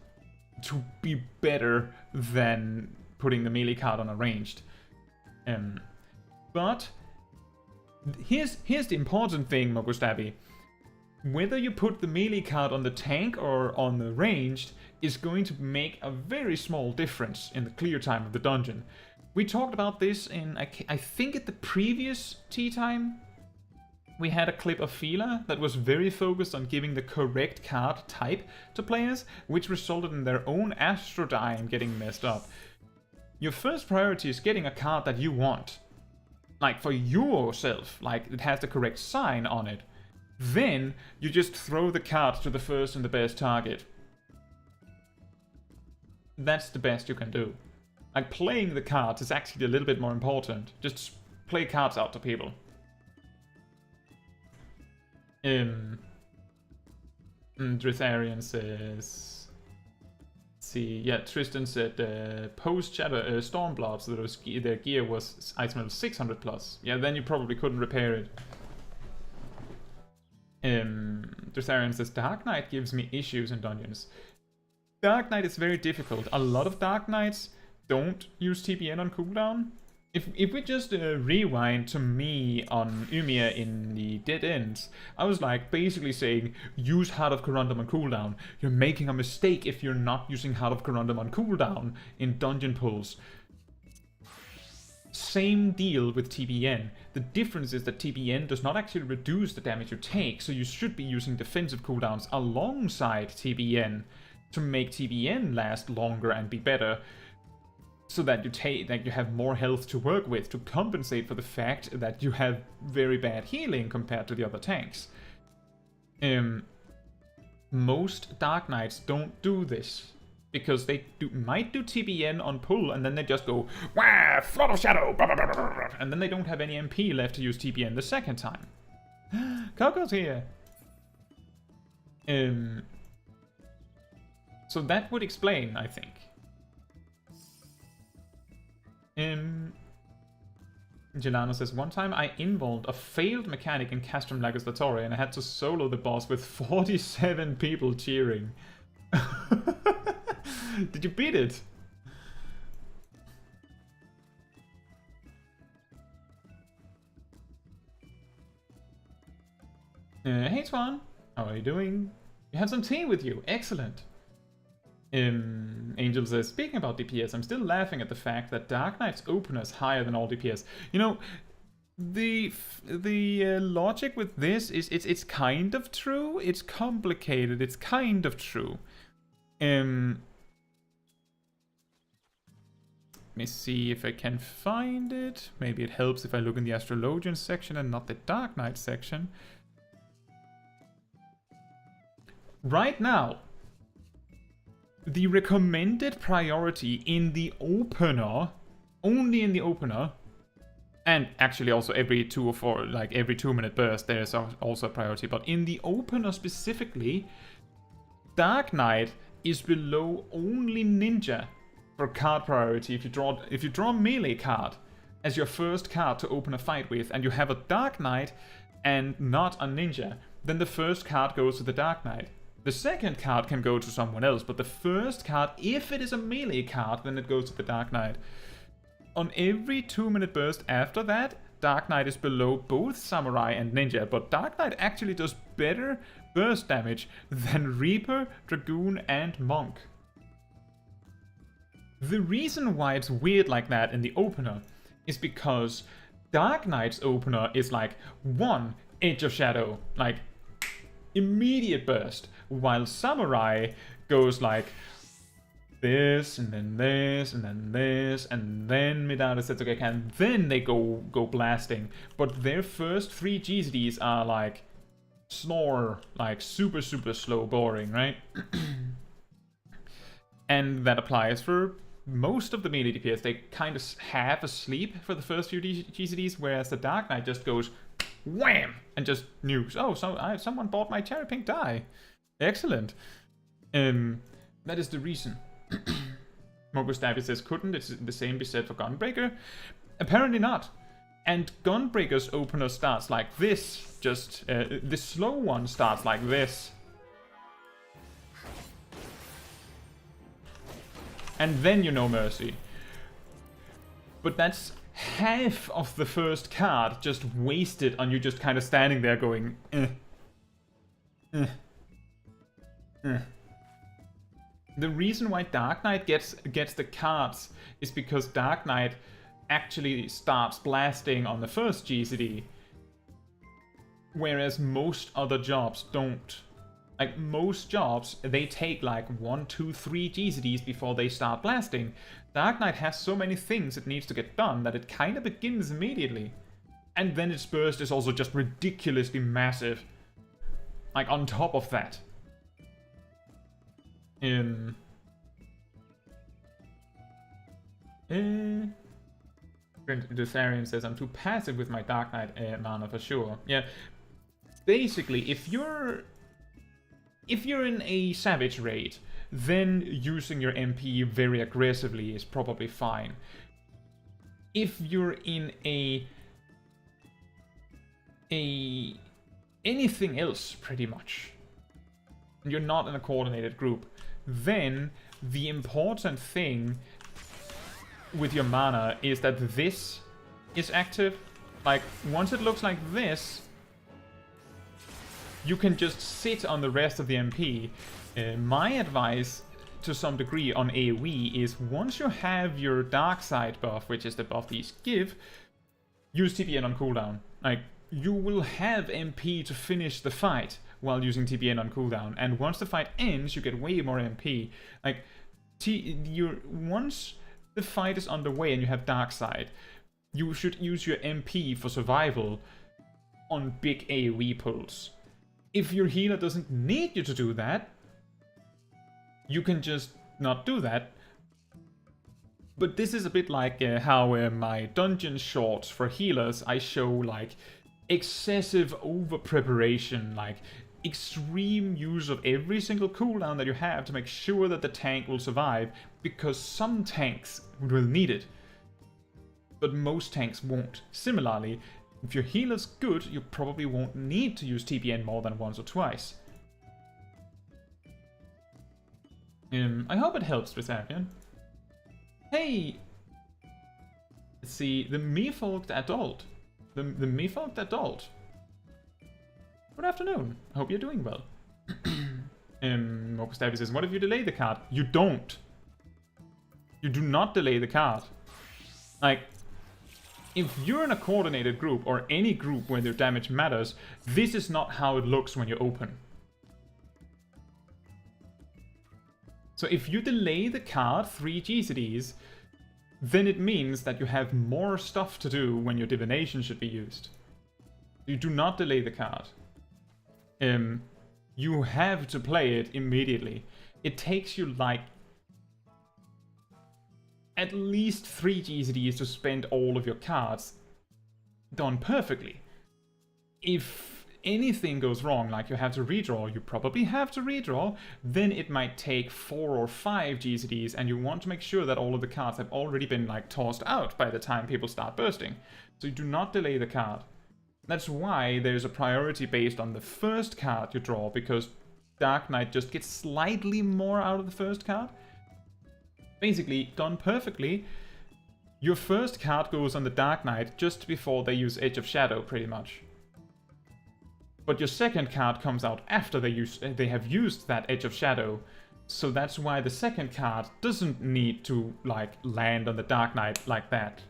to be better than putting the melee card on a ranged. But here's the important thing, Mogostabby. Whether you put the melee card on the tank or on the ranged is going to make a very small difference in the clear time of the dungeon. We talked about this in, I think at the previous tea time, we had a clip of Fila that was very focused on giving the correct card type to players, which resulted in their own Astrodyne getting messed up. Your first priority is getting a card that you want. Like for yourself, like it has the correct sign on it. Then you just throw the card to the first and the best target. That's the best you can do. Like playing the cards is actually a little bit more important. Just play cards out to people. Dritharian says... Let's see, yeah, Tristan said post Shadow Stormblood, so their gear was item level 600 plus. Yeah, then you probably couldn't repair it. Dritharian says Dark Knight gives me issues in dungeons. Dark Knight is very difficult. A lot of Dark Knights don't use TPN on cooldown. If we just rewind to me on Umia in the Dead Ends, I was like basically saying, use Heart of Corundum on cooldown. You're making a mistake if you're not using Heart of Corundum on cooldown in dungeon pulls. Same deal with TPN. The difference is that TPN does not actually reduce the damage you take, so you should be using defensive cooldowns alongside TPN to make TPN last longer and be better, so that you have more health to work with to compensate for the fact that you have very bad healing compared to the other tanks. Most Dark Knights don't do this, because they might do TPN on pull and then they just go, wah, Flood of Shadow, blah, blah, blah, blah, and then they don't have any MP left to use TPN the second time. Coco's here. So that would explain, I think. Gelano says, one time I involved a failed mechanic in Castrum Legislatory and I had to solo the boss with 47 people cheering. Did you beat it? Hey Swan, how are you doing? You had some tea with you, excellent. Angel says, speaking about DPS, I'm still laughing at the fact that Dark Knight's opener is higher than all DPS. You know, the logic with this is it's kind of true. It's complicated. It's kind of true. Let me see if I can find it. Maybe it helps if I look in the Astrologian section and not the Dark Knight section. right now, the recommended priority in the opener, only in the opener, and actually also every 2 or 4, like every 2-minute burst, there's also a priority, but in the opener specifically, Dark Knight is below only Ninja for card priority. If you draw a melee card as your first card to open a fight with, and you have a Dark Knight and not a Ninja, then the first card goes to the Dark Knight. The second card can go to someone else, but the first card, if it is a melee card, then it goes to the Dark Knight. On every 2-minute burst after that, Dark Knight is below both Samurai and Ninja, but Dark Knight actually does better burst damage than Reaper, Dragoon, and Monk. The reason why it's weird like that in the opener is because Dark Knight's opener is like 1 Edge of Shadow, like immediate burst, while Samurai goes like this, and then this, and then this, and then Midada Setsuge can, then they go blasting. But their first 3 GZDs are like snore, like super slow, boring, right? And that applies for most of the melee DPS. They kind of have a sleep for the first few GZDs, whereas the Dark Knight just goes wham and just nukes. Oh, so someone bought my cherry pink die. Excellent. That is the reason. Mogustavi says, couldn't it the same be said for Gunbreaker? Apparently not. And Gunbreaker's opener starts like this. Just, the slow one starts like this. And then you know Mercy. But that's half of the first card just wasted on you just kind of standing there going, The reason why Dark Knight gets the cards is because Dark Knight actually starts blasting on the first GCD, whereas most other jobs don't. Like, most jobs, they take like 1, 2, 3 GCDs before they start blasting. Dark Knight has so many things it needs to get done that it kind of begins immediately. And then its burst is also just ridiculously massive. Like, on top of that. Dusarian says, I'm too passive with my Dark Knight mana for sure. Yeah, basically, if you're in a Savage raid, then using your MP very aggressively is probably fine. If you're in anything else, pretty much, and you're not in a coordinated group, then the important thing with your mana is that this is active. Like, once it looks like this, you can just sit on the rest of the MP. My advice, to some degree, on AoE is once you have your Dark Side buff, which is the buff these give, use TPN on cooldown. Like, you will have MP to finish the fight while using TPN on cooldown, and once the fight ends, you get way more MP. Like, once the fight is underway and you have Dark Side, you should use your MP for survival on big AoE pulls. If your healer doesn't need you to do that, you can just not do that. But this is a bit like how my dungeon shorts for healers, I show like excessive over preparation, like extreme use of every single cooldown that you have to make sure that the tank will survive, because some tanks will need it, but most tanks won't. Similarly, if your healer's good, you probably won't need to use TPN more than once or twice. I hope it helps, Trisavian. Hey! Let's see, the Mefolked Adult. The Mefolked Adult. Good afternoon. I hope you're doing well. Mokustavi says, what if you delay the card? You don't. You do not delay the card. Like, if you're in a coordinated group, or any group where their damage matters, this is not how it looks when you open. So if you delay the card 3 GCDs, then it means that you have more stuff to do when your divination should be used. You do not delay the card. You have to play it immediately. It takes you like at least 3 GCDs to spend all of your cards done perfectly. If anything goes wrong, like you have to redraw, you probably have to redraw, then it might take 4 or 5 GCDs, and you want to make sure that all of the cards have already been like tossed out by the time people start bursting. So you do not delay the card. That's why there's a priority based on the first card you draw, because Dark Knight just gets slightly more out of the first card. Basically, done perfectly, your first card goes on the Dark Knight just before they use Edge of Shadow, pretty much. But your second card comes out after they have used that Edge of Shadow, so that's why the second card doesn't need to like land on the Dark Knight like that.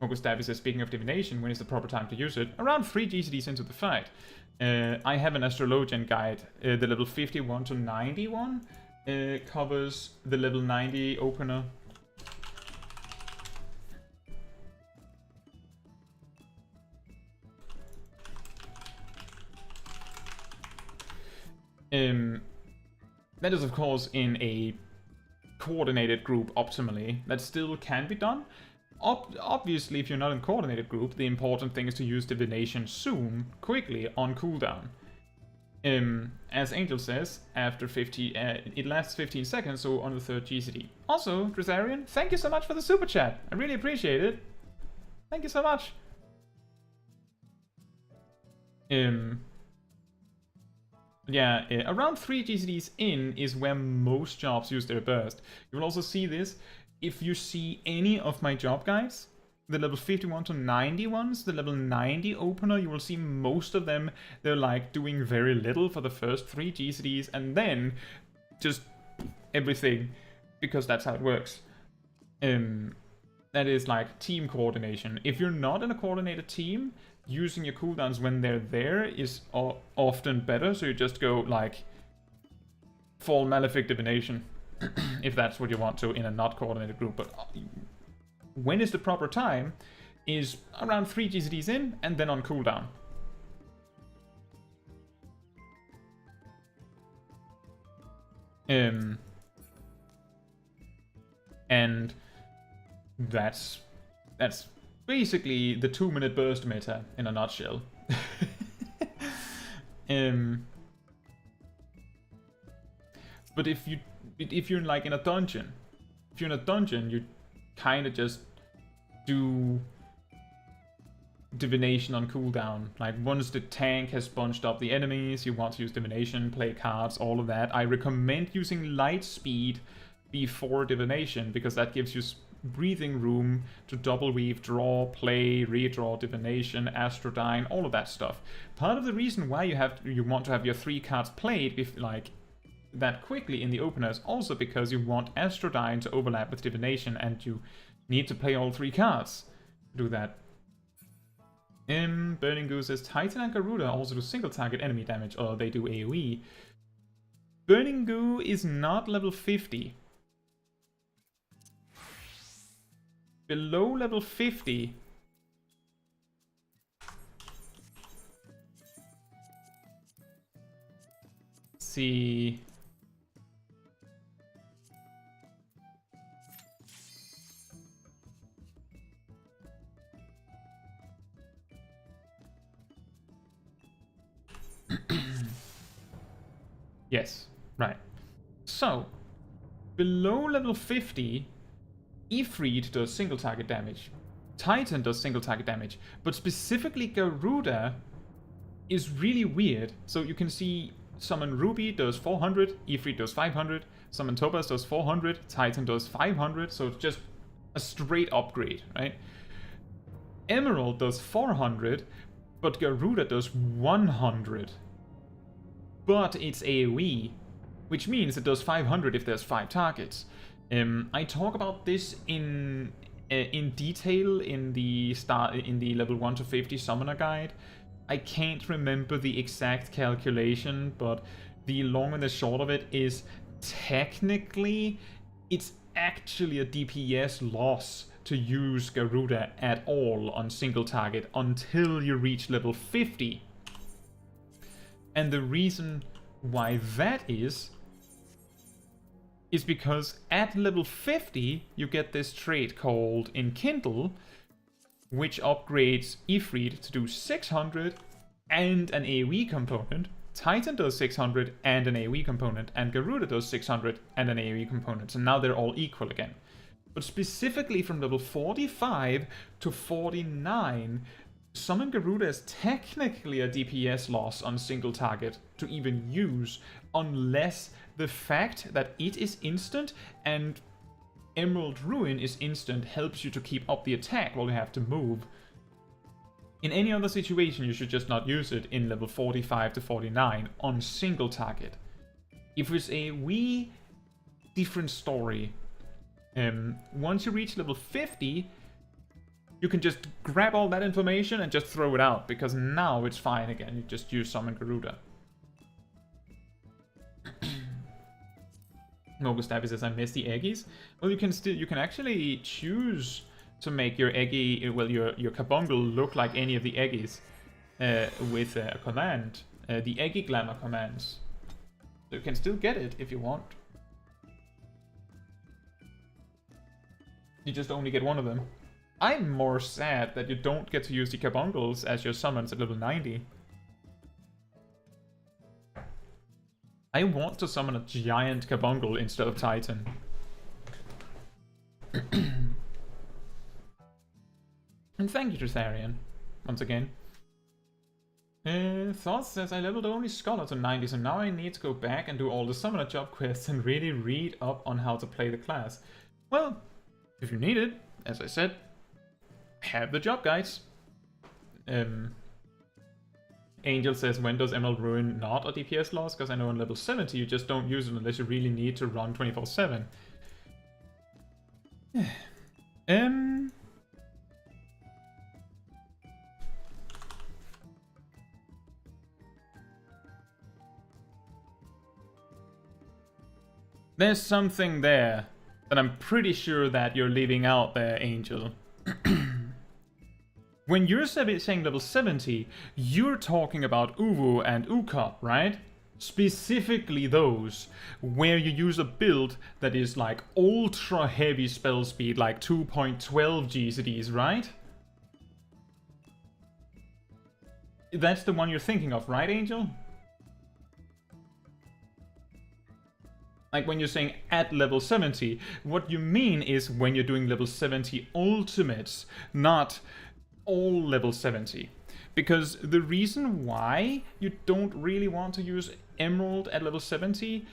Gustavus says, speaking of divination, when is the proper time to use it? Around 3 GCDs into the fight. I have an Astrologian guide, the level 51 to 91, covers the level 90 opener. That is of course in a coordinated group optimally. That still can be done. Obviously, if you're not in coordinated group, the important thing is to use divination soon, quickly, on cooldown. As Angel says, after 50, it lasts 15 seconds, so on the 3rd GCD. Also, Drizarian, thank you so much for the super chat. I really appreciate it. Thank you so much. Yeah, around 3 GCDs in is where most jobs use their burst. You will also see this if you see any of my job guides, the level 51 to 90 ones, the level 90 opener, you will see most of them, they're like doing very little for the first 3 GCDs and then just everything, because that's how it works. That is like team coordination. If you're not in a coordinated team, using your cooldowns when they're there is often better, so you just go like Fall Malefic Divination. If that's what you want to in a not coordinated group. But when is the proper time is around 3 GCDs in and then on cooldown. And that's basically the 2-minute burst meta in a nutshell. But if you're like in a dungeon, you kind of just do divination on cooldown. Like once the tank has bunched up the enemies, you want to use divination, play cards, all of that. I recommend using light speed before divination because that gives you breathing room to double weave, draw, play, redraw, divination, astrodyne, all of that stuff. Part of the reason why you want to have your 3 cards played like that quickly in the opener is also because you want astrodyne to overlap with divination and you need to play all 3 cards to do that. Burning Goose says Titan and Garuda also do single target enemy damage, or they do AoE. Burning Goo is not level 50. Below level 50, see. Yes, right. So, below level 50, Ifrit does single target damage. Titan does single target damage. But specifically Garuda is really weird. So you can see Summon Ruby does 400, Ifrit does 500, Summon Topaz does 400, Titan does 500. So it's just a straight upgrade, right? Emerald does 400, but Garuda does 100. But it's AoE, which means it does 500 if there's 5 targets. I talk about this in detail in the level 1 to 50 summoner guide. I can't remember the exact calculation, but the long and the short of it is technically it's actually a DPS loss to use Garuda at all on single target until you reach level 50. And the reason why that is because at level 50 you get this trait called Enkindle, which upgrades Ifrit to do 600 and an AoE component. Titan does 600 and an AoE component, and Garuda does 600 and an AoE component. So now they're all equal again. But specifically from level 45 to 49, Summon Garuda is technically a DPS loss on single target to even use, unless the fact that it is instant and Emerald Ruin is instant helps you to keep up the attack while you have to move. In any other situation, you should just not use it in level 45 to 49 on single target. If it's a wee different story, once you reach level 50, you can just grab all that information and just throw it out, because now it's fine again. You just use Summon Garuda. Mogustavi says, I miss the Eggies. Well, you can actually choose to make your Eggy, well, your Kabungle look like any of the Eggies with a command, the Eggy Glamour commands. So you can still get it if you want. You just only get one of them. I'm more sad that you don't get to use the Kabungles as your summons at level 90. I want to summon a giant Kabungle instead of Titan. And thank you, Tritharian, once again. Thought says, I leveled only Scholar to 90, so now I need to go back and do all the summoner job quests and really read up on how to play the class. Well, if you need it, as I said, have the job guides. Angel says, when does Emerald Ruin not a DPS loss? Because I know on level 70 you just don't use it unless you really need to run 24/7. There's something there that I'm pretty sure that you're leaving out there, Angel. When you're saying level 70, you're talking about Uwu and Ukop, right? Specifically those, where you use a build that is like ultra heavy spell speed, like 2.12 GCDs, right? That's the one you're thinking of, right, Angel? Like when you're saying at level 70, what you mean is when you're doing level 70 ultimates, not all level 70. Because the reason why you don't really want to use Emerald at level 70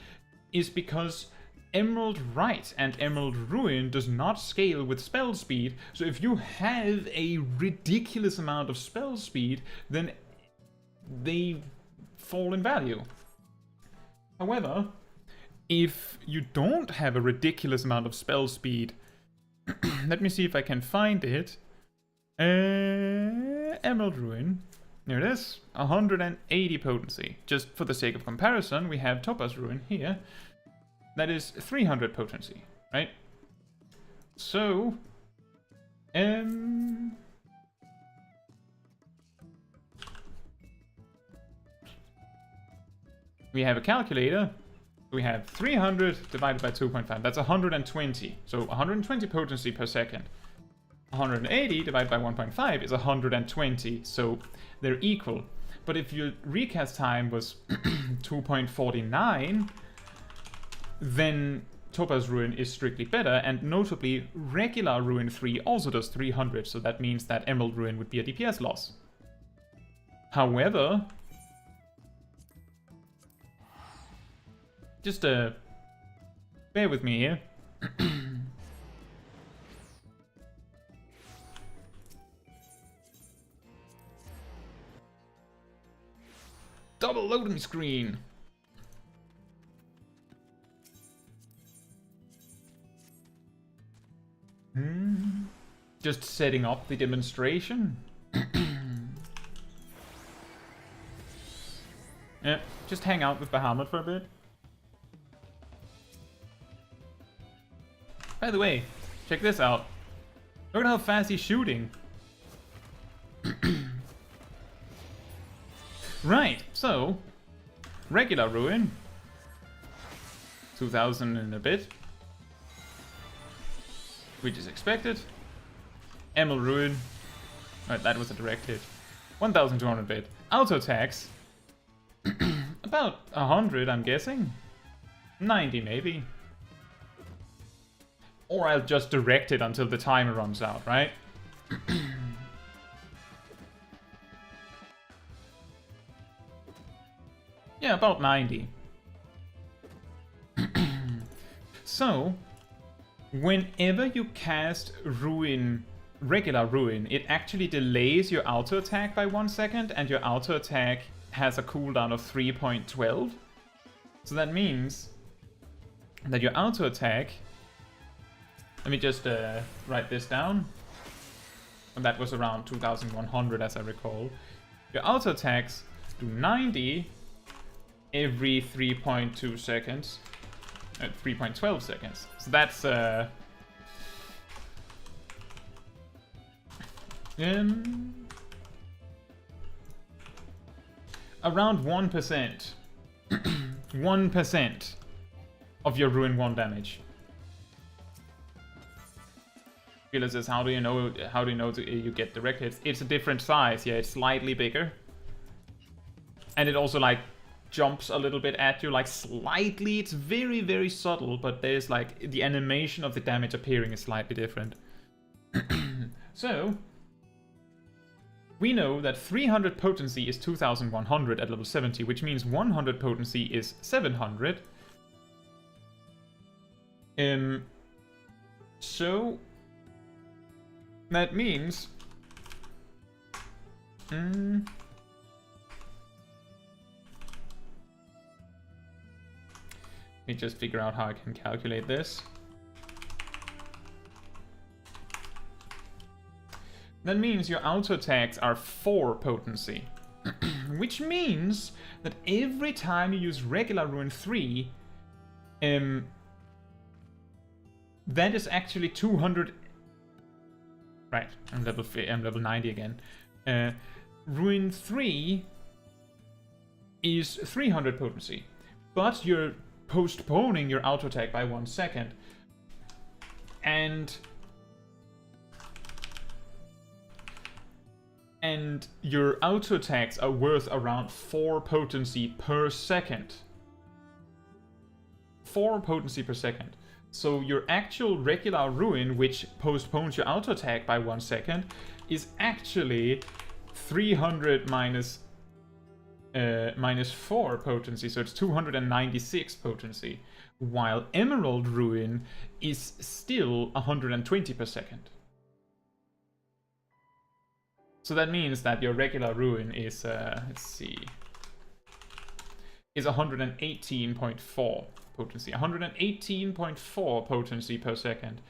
is because Emerald Rite and Emerald Ruin does not scale with spell speed. So if you have a ridiculous amount of spell speed, then they fall in value. However, if you don't have a ridiculous amount of spell speed, let me see if I can find it. Emerald Ruin, here it is, 180 potency. Just for the sake of comparison, we have Topaz Ruin here. That is 300 potency, right? So, we have a calculator. We have 300 divided by 2.5. That's 120. So 120 potency per second. 180 divided by 1.5 is 120. So they're equal. But if your recast time was 2.49, then Topaz Ruin is strictly better. And notably, regular Ruin 3 also does 300. So that means that Emerald Ruin would be a DPS loss. However, just bear with me here. Double loading screen. Just setting up the demonstration. Yeah, just hang out with Bahamut for a bit. By the way, check this out. Look at how fast he's shooting. Right, so Regular Ruin. 2000 and a bit. Which is expected. Emerald Ruin. Right, that was a direct hit. 1200 bit. Auto attacks. About 100, I'm guessing. 90 maybe. Or I'll just direct it until the timer runs out, right? Yeah, about 90. So, whenever you cast Ruin, regular Ruin, it actually delays your auto attack by 1 second, and your auto attack has a cooldown of 3.12. So that means that your auto attack... Let me just write this down. And that was around 2100 as I recall. Your auto attacks do 90 every 3.2 seconds. 3.12 seconds. So that's around 1%. 1% of your Ruin 1 damage. Killer says, how do you know you get direct hits? It's a different size, yeah, it's slightly bigger. And it also like jumps a little bit at you, like slightly. It's very, very subtle, but there's like the animation of the damage appearing is slightly different. So we know that 300 potency is 2100 at level 70, which means 100 potency is 700. So that means let me just figure out how I can calculate this. That means your auto attacks are 4 potency. Which means that every time you use regular Ruin 3, that is actually 200. Right, I'm level 90 again. Ruin 3 is 300 potency, but you're postponing your auto attack by 1 second, and your auto attacks are worth around 4 potency per second. 4 potency per second. So your actual regular Ruin, which postpones your auto attack by 1 second, is actually 300 minus 4 potency, so it's 296 potency, while Emerald Ruin is still 120 per second. So that means that your regular Ruin is, let's see, is 118.4 potency. 118.4 potency per second.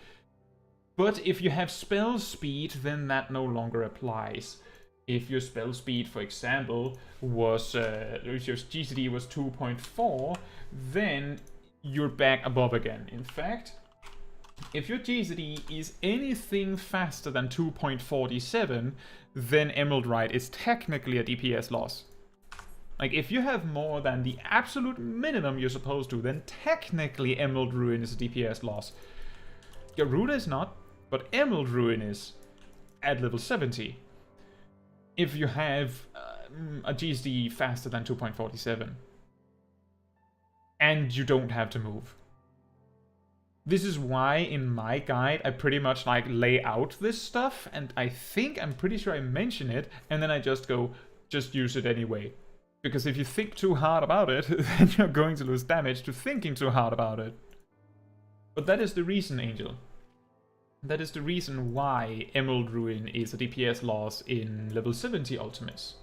But if you have spell speed, then that no longer applies. If your spell speed, for example, was, if your GCD was 2.4, then you're back above again. In fact, if your GCD is anything faster than 2.47, then Emerald Rite is technically a DPS loss. Like, if you have more than the absolute minimum you're supposed to, then technically Emerald Ruin is a DPS loss. Garuda is not, but Emerald Ruin is at level 70. If you have a GSD faster than 2.47. And you don't have to move. This is why in my guide I pretty much like lay out this stuff, and I'm pretty sure I mention it, and then I just go, just use it anyway. Because if you think too hard about it, then you're going to lose damage to thinking too hard about it. But that is the reason, Angel. That is the reason why Emerald Ruin is a DPS loss in level 70 ultimates.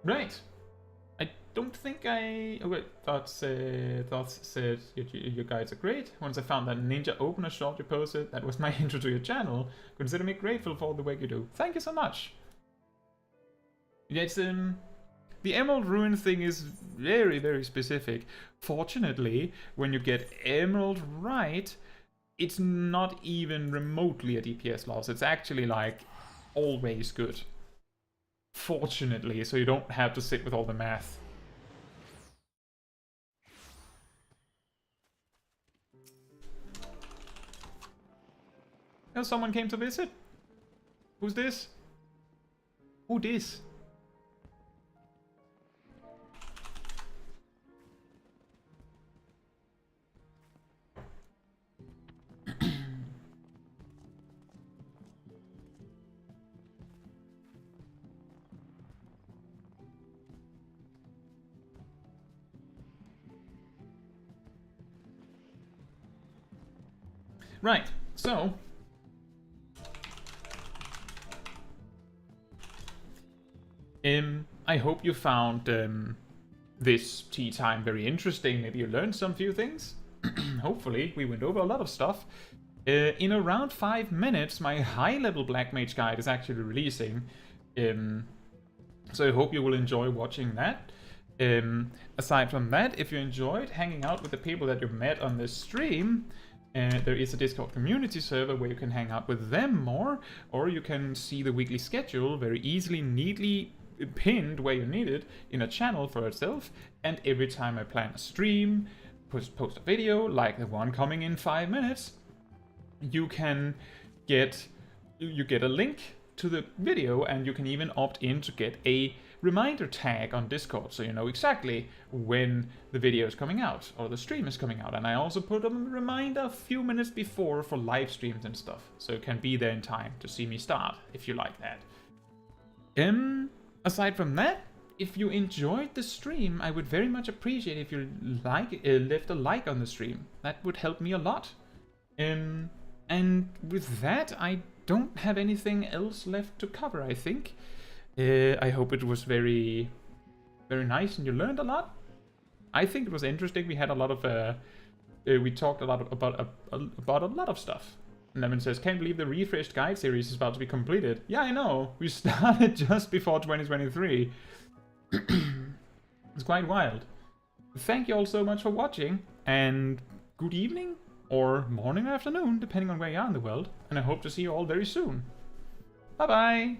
Right. I don't think I... Oh wait, Thoughts said your guides are great. Once I found that ninja opener shot you posted, that was my intro to your channel. Consider me grateful for all the work you do. Thank you so much. Yeah, it's the Emerald Ruin thing is very, very specific. Fortunately, when you get Emerald right, it's not even remotely a DPS loss. It's actually like always good. Fortunately, so you don't have to sit with all the math. Oh, someone came to visit? Who's this? Who this? Right, so I hope you found this tea time very interesting. Maybe you learned some few things. Hopefully, we went over a lot of stuff. In around 5 minutes, my high-level Black Mage guide is actually releasing. So I hope you will enjoy watching that. Aside from that, if you enjoyed hanging out with the people that you've met on this stream, there is a Discord community server where you can hang out with them more, or you can see the weekly schedule very easily, neatly pinned where you need it in a channel for itself. And every time I plan a stream, post a video like the one coming in 5 minutes, you can get a link to the video, and you can even opt in to get a reminder tag on Discord, so you know exactly when the video is coming out or the stream is coming out. And I also put a reminder a few minutes before for live streams and stuff, so you can be there in time to see me start if you like that. Aside from that, if you enjoyed the stream, I would very much appreciate if you left a like on the stream. That would help me a lot. And with that, I don't have anything else left to cover, I think. I hope it was very, very nice and you learned a lot. I think it was interesting. We had a lot of, we talked a lot about a lot of stuff. And Lemon says, can't believe the refreshed guide series is about to be completed. Yeah, I know. We started just before 2023. It's quite wild. Thank you all so much for watching, and good evening, or morning or afternoon, depending on where you are in the world. And I hope to see you all very soon. Bye-bye!